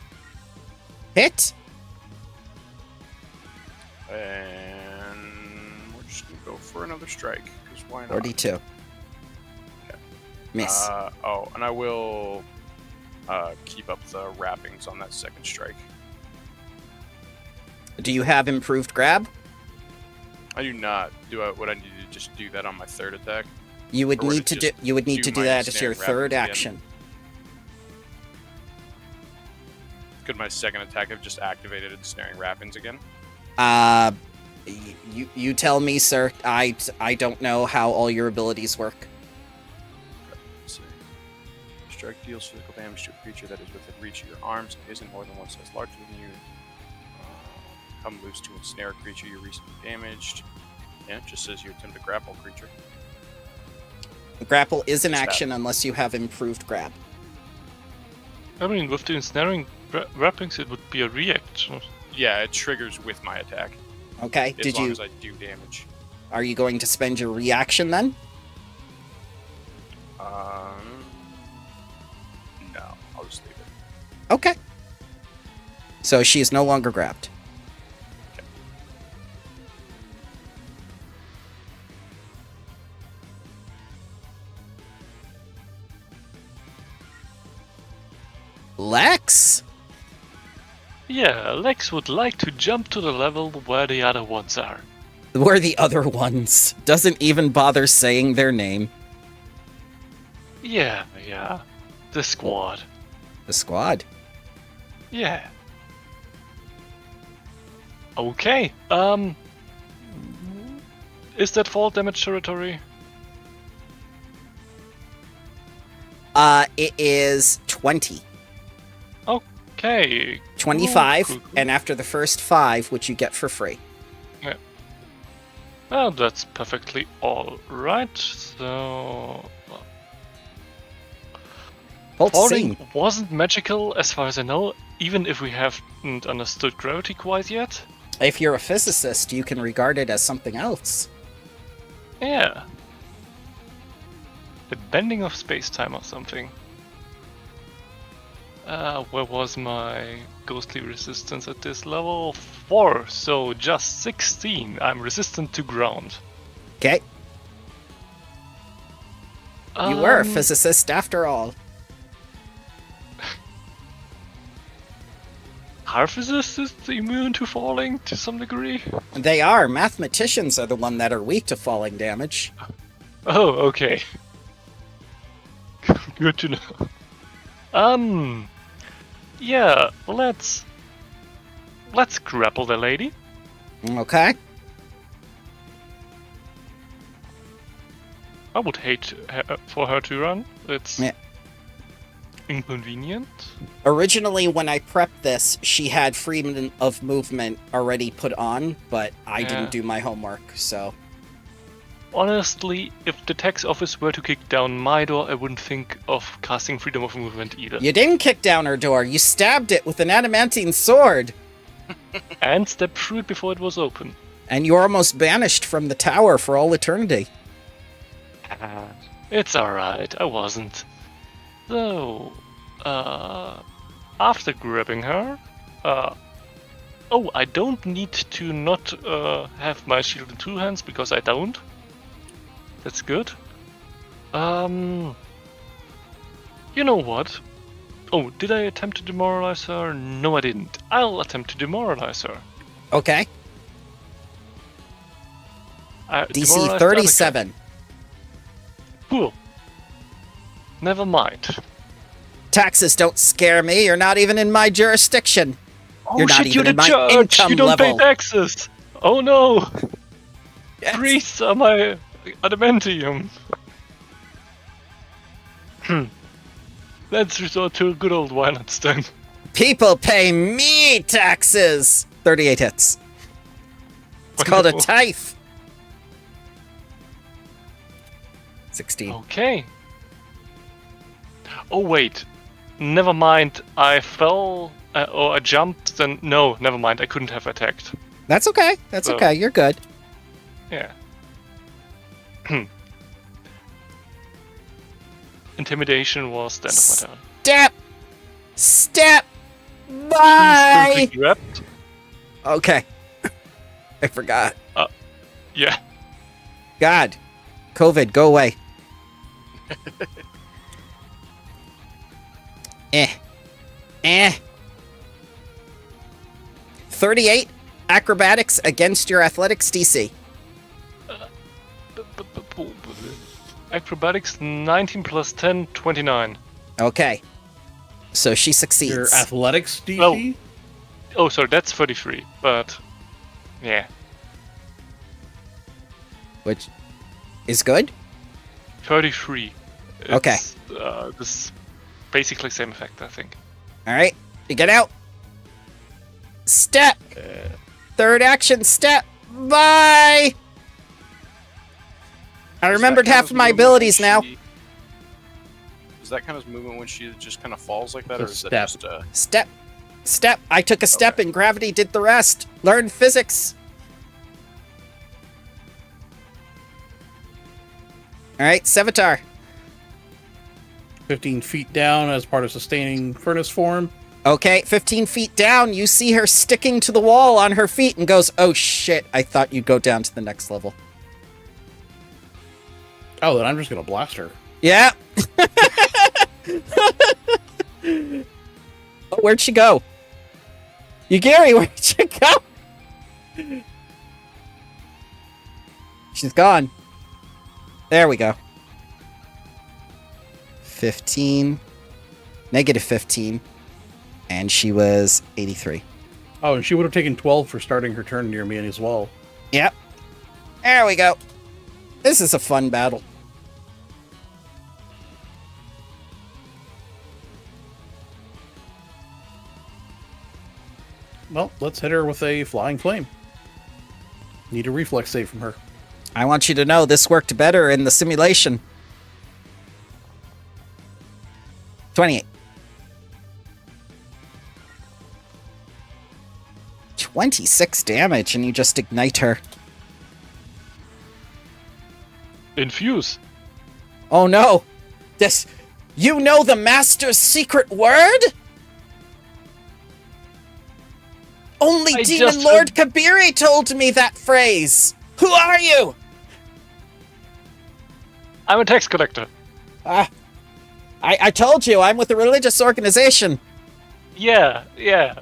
Hit. And we're just going to go for another strike, because why not? 42. Okay. Miss. And I will keep up the wrappings on that second strike. Do you have improved grab? I do not. Would I need to just do that on my third attack? You would Or need to do. You would need to do my that as your ensnaring third wrappings action. Could my second attack have just activated ensnaring wrappings again? You tell me, sir. I don't know how all your abilities work. Let's see. Strike deals physical damage to a creature that is within reach of your arms and isn't more than one size larger than you. Come loose to ensnare a creature you're recently damaged. Yeah, it just says you attempt to grapple a creature. Grapple is an What's that? action unless you have improved grab. I mean, with the ensnaring wrappings, it would be a reaction. Yeah, it triggers with my attack. Okay. As long as I do damage. Are you going to spend your reaction then? No, I'll just leave it. Okay. So she is no longer grabbed. Lex? Yeah, Lex would like to jump to the level where the other ones are. Where the other ones? Doesn't even bother saying their name. Yeah. The squad. The squad. Yeah. Okay, is that fall damage territory? It is 20. Okay. 25, Cool. and after the first 5, which you get for free. Well, that's perfectly alright, so... Hold Falling scene. wasn't magical as far as I know, even if we haven't understood gravity quite yet. If you're a physicist, you can regard it as something else. Yeah. The bending of space-time or something. Where was my ghostly resistance at this level? 4, so just 16. I'm resistant to ground. Okay. You were a physicist after all. Are physicists immune to falling to some degree? They are. Mathematicians are the one that are weak to falling damage. Oh, okay. Good to know. Yeah, let's grapple the lady. Okay. I would hate for her to run. It's Yeah. inconvenient. Originally, when I prepped this, she had freedom of movement already put on, but I Yeah. didn't do my homework, so... Honestly, if the tax office were to kick down my door, I wouldn't think of casting freedom of movement either. You didn't kick down her door, you stabbed it with an adamantine sword! And step through it before it was open. And you're almost banished from the tower for all eternity. It's alright, I wasn't. So, after grabbing her, oh, I don't need to not have my shield in 2 hands, because I don't. That's good. You know what? Oh, did I attempt to demoralize her? No, I didn't. I'll attempt to demoralize her. Okay. Demoralize DC the 37. other guy. Cool. Never mind. Taxes don't scare me. You're not even in my jurisdiction. Oh You're not shit, even you're the in my judge! income You don't level. pay taxes! Oh no! Yes. Priests are my adamantium. Let's resort to good old violence then. People pay me taxes. 38 hits. It's called a Wonderful. tithe. 16. Okay. Oh wait, never mind. I fell or I jumped. Then no, never mind. I couldn't have attacked. That's okay. That's So- okay. You're good. Yeah. Intimidation was the end of my turn. Step. Step. He's Bye. completely wrapped. Okay. I forgot. Yeah. God. COVID, go away. Eh. 38 acrobatics against your athletics DC. Acrobatics 19 plus 10, 29. Okay. So she succeeds. Your athletics DC? Oh, sorry, that's 33. But yeah, Which is good. 33. Okay. This basically same effect, I think. All right. You get out. Step. Third action step. Bye. I remembered half of my abilities now. Is that kind of movement when she just kind of falls like that, or is Step. that just Step. Step. I took a step Okay. and gravity did the rest. Learn physics. All right, Sevatar. 15 feet down as part of sustaining furnace form. Okay, 15 feet down, you see her sticking to the wall on her feet and goes, oh shit, I thought you'd go down to the next level. Oh, then I'm just gonna blast her. Yeah. Oh, where'd she go? Gary, where'd she go? She's gone. There we go. 15. Negative 15. And she was 83. Oh, and she would have taken 12 for starting her turn near me as well. Yep. There we go. This is a fun battle. Well, let's hit her with a flying flame. Need a reflex save from her. I want you to know this worked better in the simulation. 28. 26 damage, and you just ignite her. Infuse. Oh no! This. You know the Master's secret word? Only I Demon just- Lord Kabiri told me that phrase! Who are you? I'm a tax collector. I told you, I'm with a religious organization. Yeah,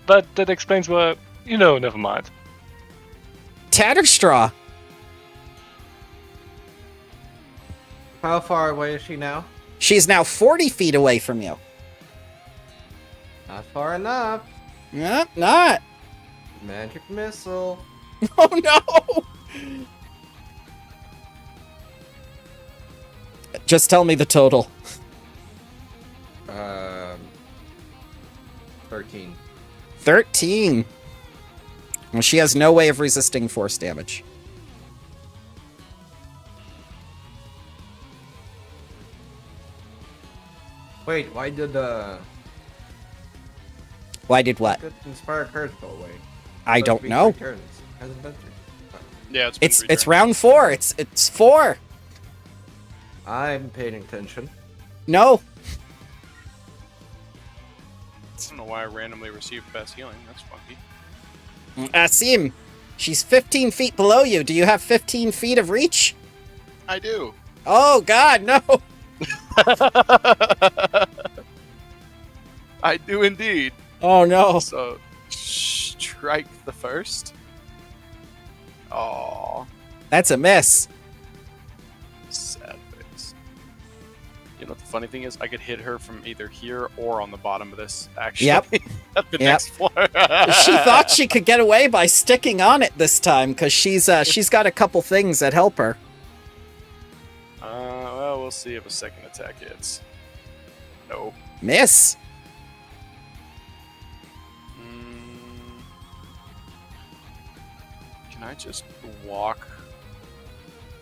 but that explains why. Never mind. Tatterstraw. How far away is she now? She's now 40 feet away from you. Not far enough. Nope, not. Magic missile. Oh no! Just tell me the total. 13. 13. Well, she has no way of resisting force damage. Wait, why did Why did what? inspired cards go away? I Supposed don't to be know. 3 turns. Hasn't been 3. yeah? It's been It's 3 it's turns. round 4. It's 4. I'm paying attention. No. I don't know why I randomly received fast healing. That's funky. Asim, she's 15 feet below you. Do you have 15 feet of reach? I do. Oh God, no. I do indeed. Oh no. So, strike the first. Oh, That's a miss. sad face. You know, the funny thing is, I could hit her from either here or on the bottom of this, actually. Yep. At the next floor. She thought she could get away by sticking on it this time, because she's got a couple things that help her. Well, we'll see if a second attack hits. No. Miss. Can I just walk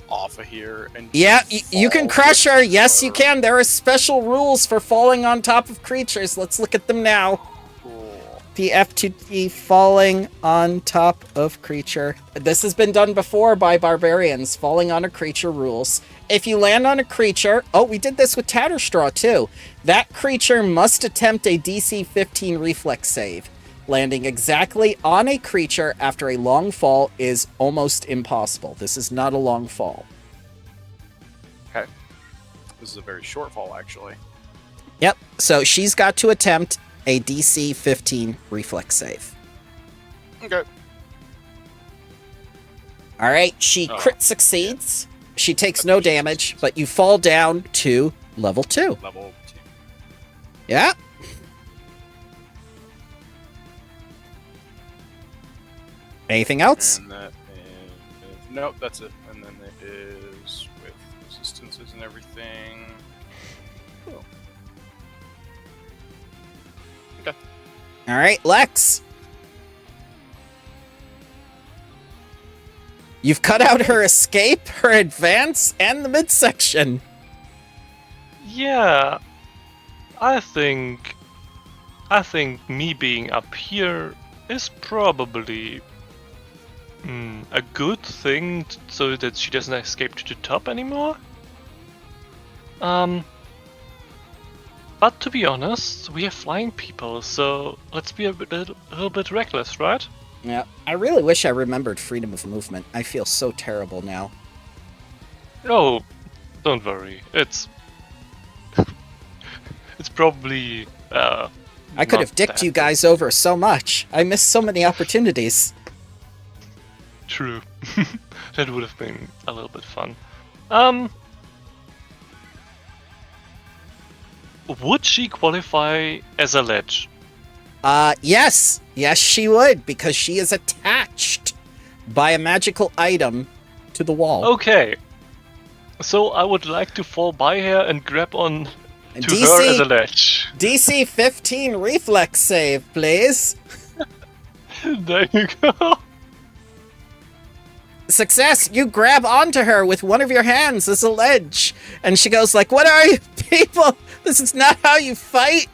off of here and Yeah, just you can fall crush her. with Yes, you her? can. There are special rules for falling on top of creatures. Let's look at them now. Cool. PF2T, falling on top of creature. This has been done before by barbarians. Falling on a creature rules. If you land on a creature... Oh, we did this with Tatterstraw, too. That creature must attempt a DC 15 reflex save. Landing exactly on a creature after a long fall is almost impossible. This is not a long fall. Okay. This is a very short fall, actually. Yep, so she's got to attempt a DC 15 reflex save. Okay. Alright, she crit succeeds. She takes no damage, but you fall down to level 2. Level 2. Yeah. Anything else? And that is... Nope, that's it. And then it is with resistances and everything. Oh. Okay. Alright, Lex. You've cut out her escape, her advance, and the midsection. Yeah, I think me being up here is probably a good thing, so that she doesn't escape to the top anymore. But to be honest, we are flying people, so let's be a little bit reckless, right? Yeah, I really wish I remembered freedom of movement. I feel so terrible now. Oh, don't worry. It's probably I could have not dicked that you guys over so much. I missed so many opportunities. true. That would have been a little bit fun. Would she qualify as a ledge? Yes. Yes, she would, because she is attached by a magical item to the wall. Okay. So I would like to fall by her and grab on to DC her as a ledge. DC 15 reflex save, please. There you go. Success! You grab onto her with one of your hands as a ledge. And she goes like, "What are you people? This is not how you fight."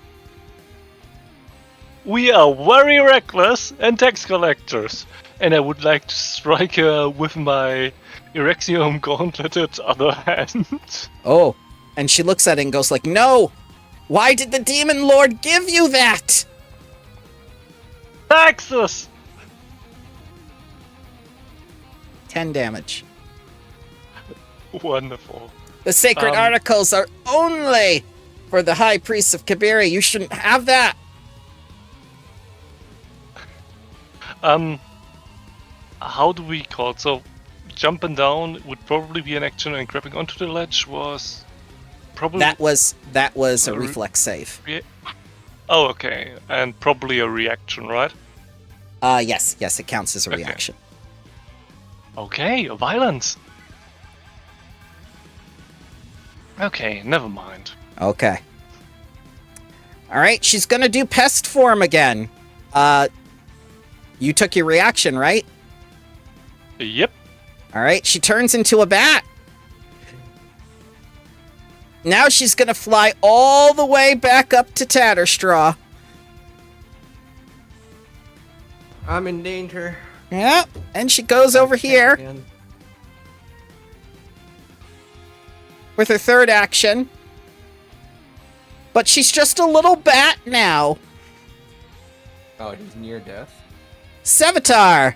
We are very reckless and tax collectors. And I would like to strike her with my Erexium gauntleted other hand. Oh, and she looks at it and goes like, "No! Why did the Demon Lord give you that?" Taxes! 10 damage. Wonderful. The sacred articles are only for the High Priest of Kabiri. You shouldn't have that. How do we call it? So, jumping down would probably be an action, and grabbing onto the ledge was probably... That was a reflex save. Oh, okay. And probably a reaction, right? Yes, it counts as a reaction. Okay, violence. Okay, never mind. Okay. Alright, she's gonna do pest form again. You took your reaction, right? Yep. Alright, she turns into a bat. Now she's gonna fly all the way back up to Tatterstraw. I'm in danger. Yeah, and she goes over here Again. with her third action. But she's just a little bat now. Oh, he's near death. Sevatar!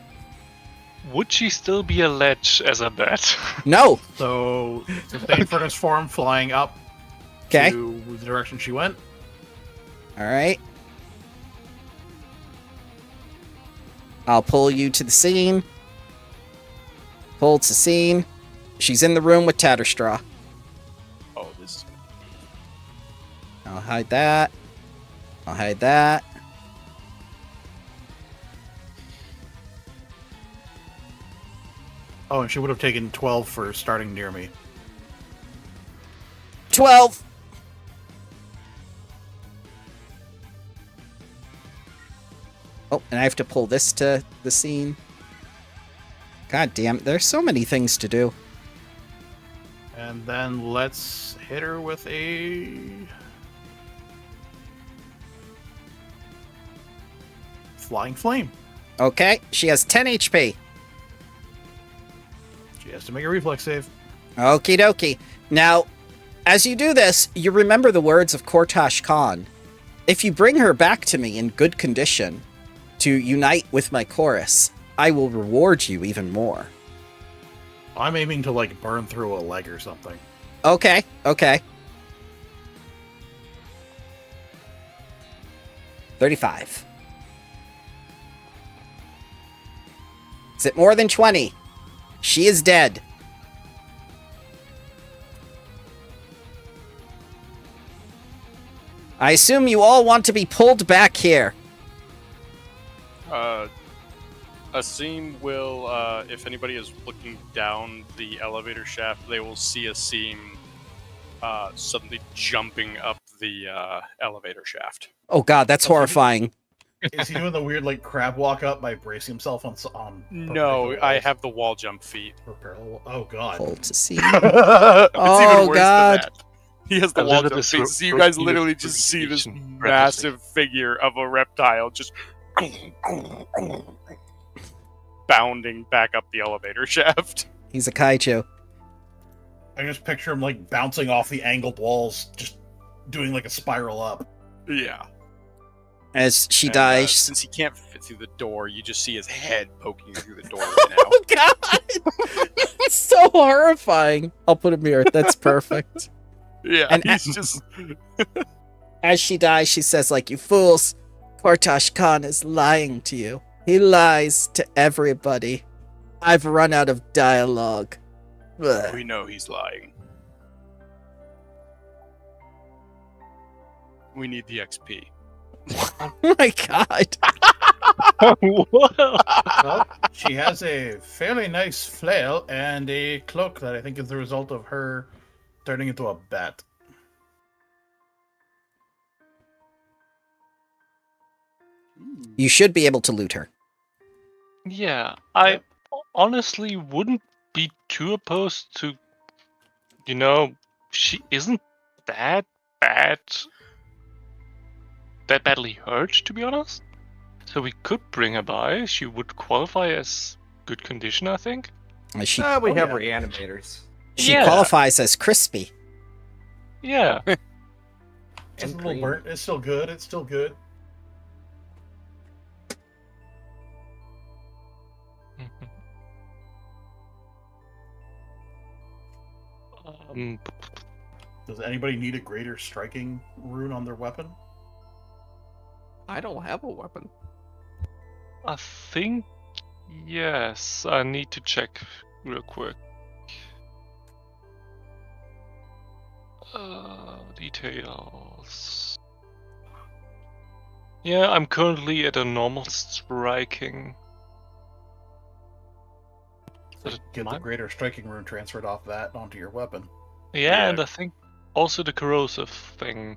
Would she still be a ledge as a bat? No. So, sustain furnace form, flying up Okay. to the direction she went. Alright. I'll pull you to the scene. Pull to scene. She's in the room with Tatterstraw. Oh, this. I'll hide that. I'll hide that. Oh, and she would have taken 12 for starting near me. 12! Oh, and I have to pull this to the scene. God damn, there's so many things to do. And then let's hit her with a... Flying Flame. Okay, she has 10 HP. She has to make a reflex save. Okie dokie. Now, as you do this, you remember the words of Kortash Khan. If you bring her back to me in good condition to unite with my chorus, I will reward you even more. I'm aiming to, like, burn through a leg or something. Okay, okay. 35. Is it more than 20? She is dead. I assume you all want to be pulled back here. Asim will, if anybody is looking down the elevator shaft, they will see Asim suddenly jumping up the elevator shaft. Oh god, that's horrifying. Is he doing the weird, like, crab walk up by bracing himself on No, I have the wall jump feat. Oh god. Pull to see. It's Oh, even worse God. than that. He has the wall jump feat, so you guys literally just see this massive figure of a reptile just bounding back up the elevator shaft. He's a kaiju. I just picture him, like, bouncing off the angled walls, just doing, like, a spiral up. Yeah. As she And, dies. since he can't fit through the door, you just see his head poking through the door right now. Oh god! It's so horrifying. I'll put a mirror. That's perfect. Yeah, And he's just... As she dies, she says, like, you fools, Kortash Khan is lying to you. He lies to everybody. I've run out of dialogue. Ugh. We know he's lying. We need the XP. Oh my god. Well, she has a fairly nice flail and a cloak that I think is the result of her turning into a bat. You should be able to loot her. Yeah, I honestly wouldn't be too opposed to, she isn't that bad, that badly hurt, to be honest. So we could bring her by. She would qualify as good condition, I think. We have reanimators. She qualifies as crispy. Yeah. It's a little burnt. It's still good. It's still good. Does anybody need a greater striking rune on their weapon? I don't have a weapon. I think yes. I need to check real quick. Details. Yeah, I'm currently at a normal striking. Get the greater striking rune transferred off that onto your weapon. Yeah, and I think also the corrosive thing.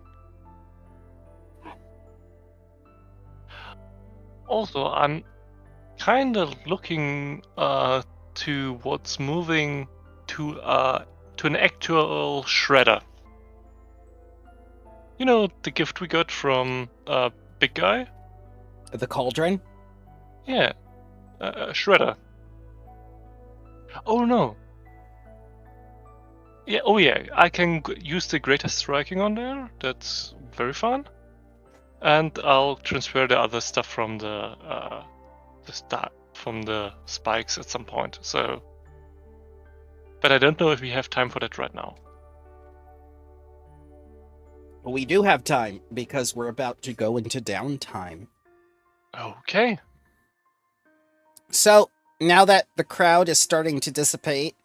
Also, I'm kind of looking towards moving to an actual shredder. You know, the gift we got from Big Guy? The cauldron? Yeah, shredder. Oh no. Yeah, oh yeah, I can use the greatest striking on there. That's very fun. And I'll transfer the other stuff from the spikes at some point. So, but I don't know if we have time for that right now. Well, we do have time because we're about to go into downtime. Okay. So now that the crowd is starting to dissipate,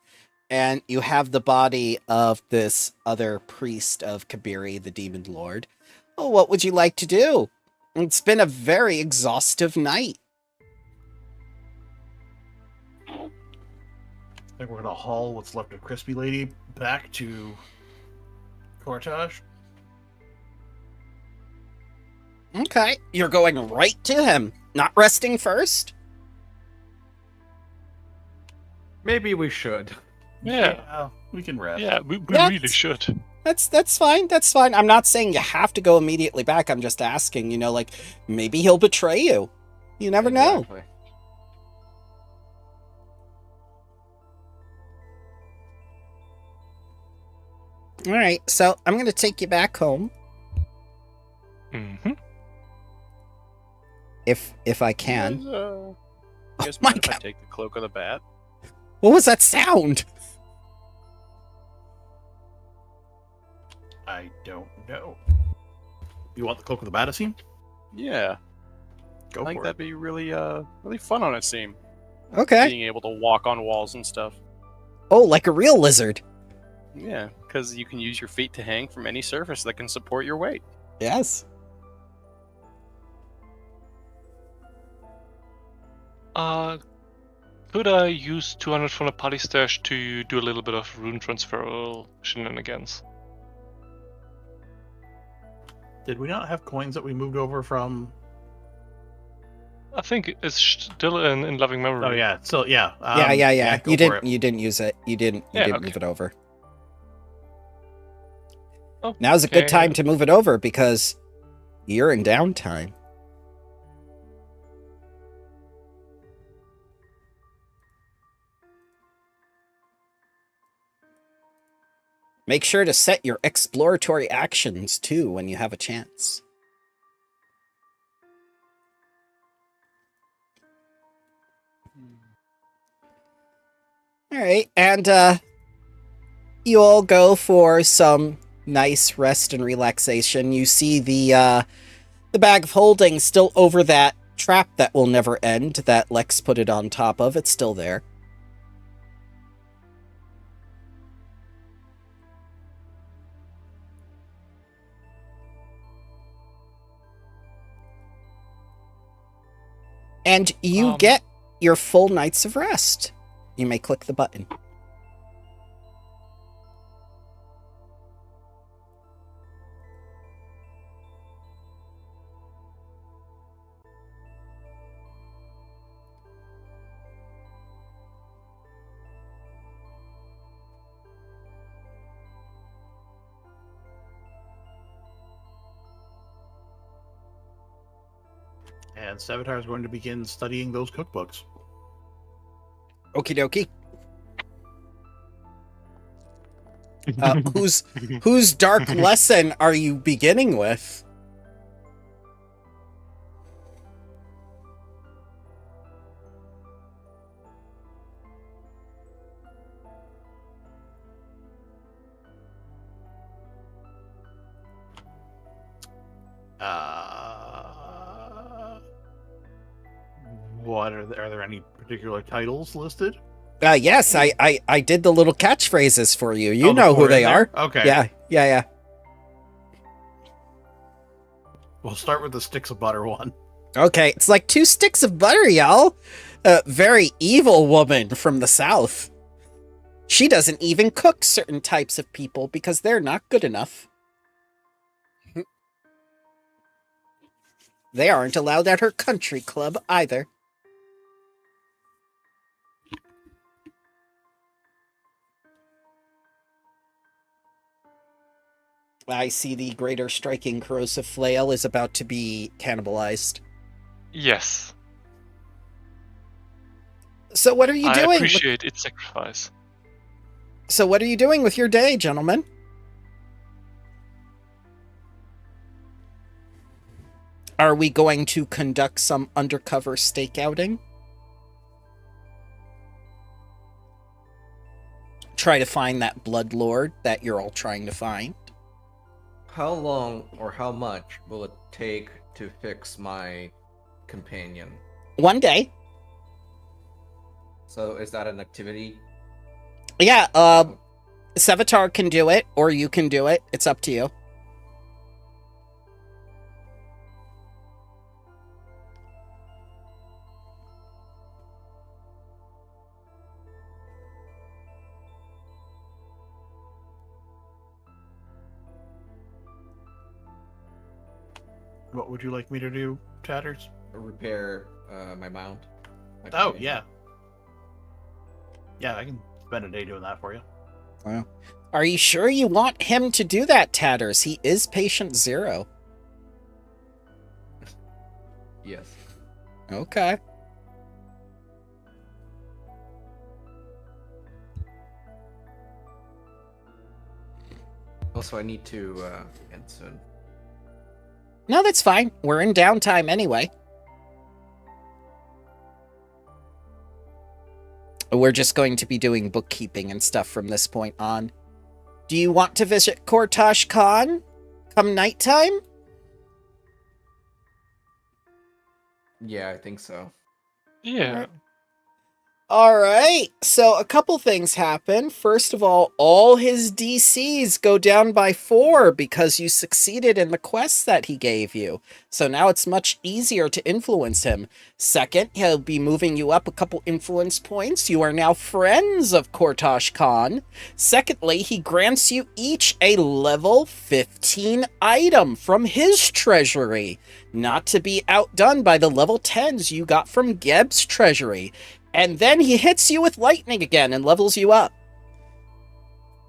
and you have the body of this other priest of Kabiri, the Demon Lord, Well, what would you like to do? It's been a very exhaustive night. I think we're gonna haul what's left of Crispy Lady back to Cortage. Okay, you're going right to him. Not resting first? Maybe we should. Yeah. We can rest. Yeah, we That's- really should. That's fine. That's fine. I'm not saying you have to go immediately back. I'm just asking, like, maybe he'll betray you. You never know. Exactly. All right, so I'm going to take you back home Mm-hmm. if I can. You guys my mind if I God. take the cloak of the bat? What was that sound? I don't know. You want the Cloak of the Bat scene? Yeah, Go I think for that'd it. be really really fun on a scene. Okay. Being able to walk on walls and stuff. Oh, like a real lizard. Yeah, because you can use your feet to hang from any surface that can support your weight. Yes. Could I use 200 from the party stash to do a little bit of rune transfer shenanigans? Did we not have coins that we moved over from? I think it's still in loving memory. Oh yeah, so yeah. Yeah. Go You for it. didn't use it. You didn't Okay. move it over. Oh, Now's a good okay. time to move it over because you're in downtime. Make sure to set your exploratory actions too when you have a chance. All right, and you all go for some nice rest and relaxation. You see the bag of holding still over that trap that will never end that Lex put it on top of. It's still there. And you get your full nights of rest. You may click the button. And Savitar is going to begin studying those cookbooks. Okie dokie. Whose dark lesson are you beginning with? What are there any particular titles listed? Yes, I did the little catchphrases for you. You Oh, know who before they in are. there? Okay. Yeah. We'll start with the sticks of butter one. Okay, it's like 2 sticks of butter, y'all. Very evil woman from the south. She doesn't even cook certain types of people because they're not good enough. They aren't allowed at her country club either. I see the greater striking corrosive flail is about to be cannibalized. Yes. So what are you I doing? appreciate its sacrifice. So what are you doing with your day, gentlemen? Are we going to conduct some undercover stakeouting? Try to find that Bloodlord that you're all trying to find? How long or how much will it take to fix my companion? 1 day. So is that an activity? Yeah, Sevatar can do it, or you can do it. It's up to you. what would you like me to do, Tatters? Repair my mount. My Oh, pony. yeah. Yeah, I can spend a day doing that for you. Wow. Are you sure you want him to do that, Tatters? He is patient 0. Yes. Okay. Also, I need to end soon. No, that's fine. We're in downtime anyway. We're just going to be doing bookkeeping and stuff from this point on. Do you want to visit Kortosh Khan come nighttime? Yeah, I think so. Yeah. Alright, so a couple things happen. First of all his DCs go down by 4 because you succeeded in the quests that he gave you. So now it's much easier to influence him. Second, he'll be moving you up a couple influence points. You are now friends of Kortosh Khan. Secondly, he grants you each a level 15 item from his treasury. Not to be outdone by the level 10s you got from Geb's treasury. And then he hits you with lightning again and levels you up.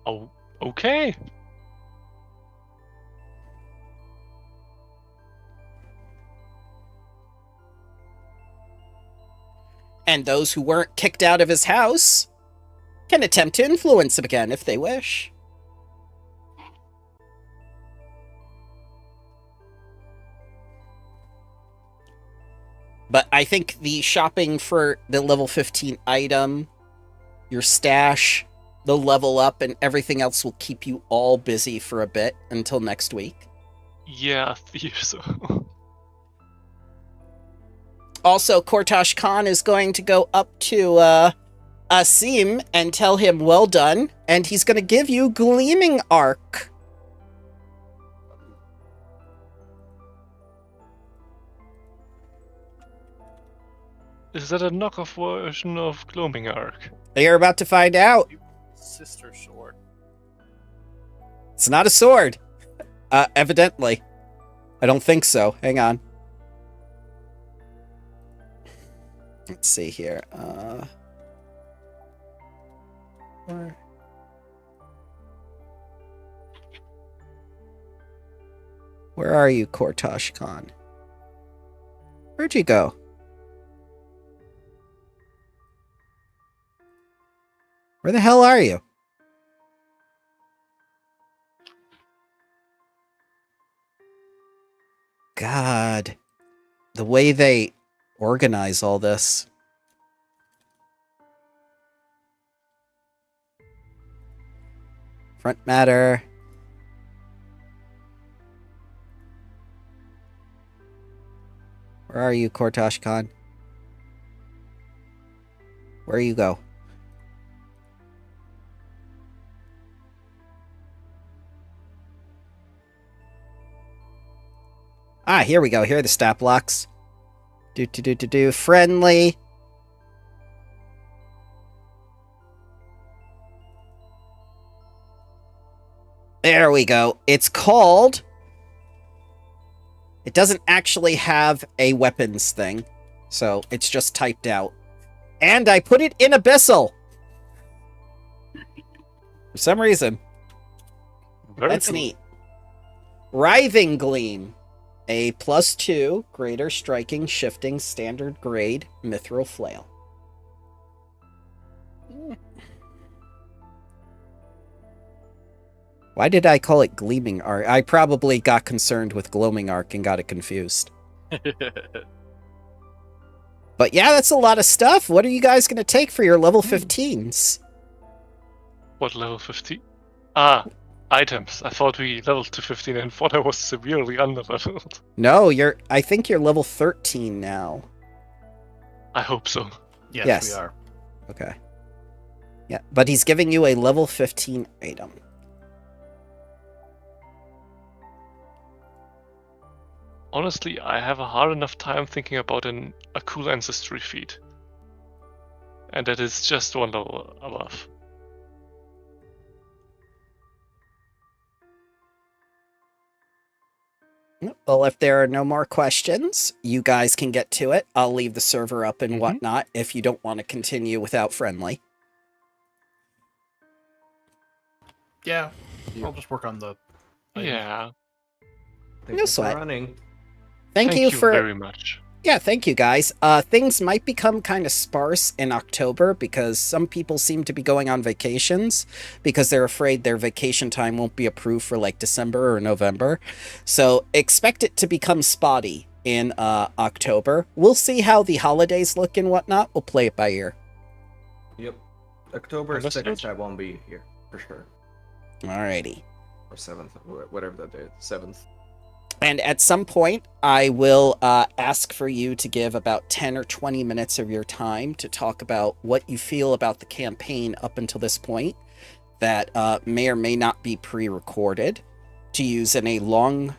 Oh, okay. And those who weren't kicked out of his house can attempt to influence him again if they wish. But I think the shopping for the level 15 item, your stash, the level up, and everything else will keep you all busy for a bit until next week. Yeah, I fear so. Also, Kortosh Khan is going to go up to Asim and tell him well done, and he's going to give you Gleaming Arc. Is that a knockoff version of Gloaming Arc? You're about to find out. Sister sword. It's not a sword. Evidently. I don't think so. Hang on. Let's see here. Where are you, Kortosh Khan? Where'd you go? Where the hell are you? God. The way they organize all this. Front matter. Where are you, Kortosh Khan? Where you go? Ah, here we go. Here are the stat blocks. Friendly. There we go. It's called... It doesn't actually have a weapons thing, so it's just typed out. And I put it in Abyssal! For some reason. That's cool. neat. Writhing Gleam. A +2 greater striking, shifting, standard grade mithril flail. Why did I call it Gleaming Arc? I probably got concerned with Gloaming Arc and got it confused. But yeah, that's a lot of stuff. What are you guys going to take for your level 15s? What level 15? Ah, items. I thought we leveled to 15 and thought I was severely under-leveled. No, I think you're level 13 now. I hope so. Yes, we are. Okay. Yeah, but he's giving you a level 15 item. Honestly, I have a hard enough time thinking about a cool ancestry feat. And that is just one level above. Well, Well, if there are no more questions, you guys can get to it. I'll leave the server up and whatnot if you don't want to continue without friendly. Yeah, I'll just work on the. Yeah. Thank No you sweat. for running. Thank you for very much. Yeah, thank you guys. Things might become kind of sparse in October because some people seem to be going on vacations because they're afraid their vacation time won't be approved for like December or November. So expect it to become spotty in October. We'll see how the holidays look and whatnot. We'll play it by ear. Yep. October Understood. 6th, I won't be here for sure. Alrighty. Or 7th, whatever that day. 7th. And at some point, I will ask for you to give about 10 or 20 minutes of your time to talk about what you feel about the campaign up until this point that may or may not be pre-recorded to use in a long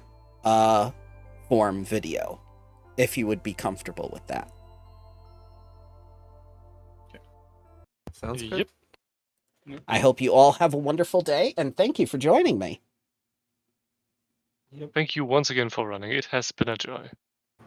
form video, if you would be comfortable with that. Sounds good. Yep. I hope you all have a wonderful day, and thank you for joining me. Thank you once again for running. It has been a joy.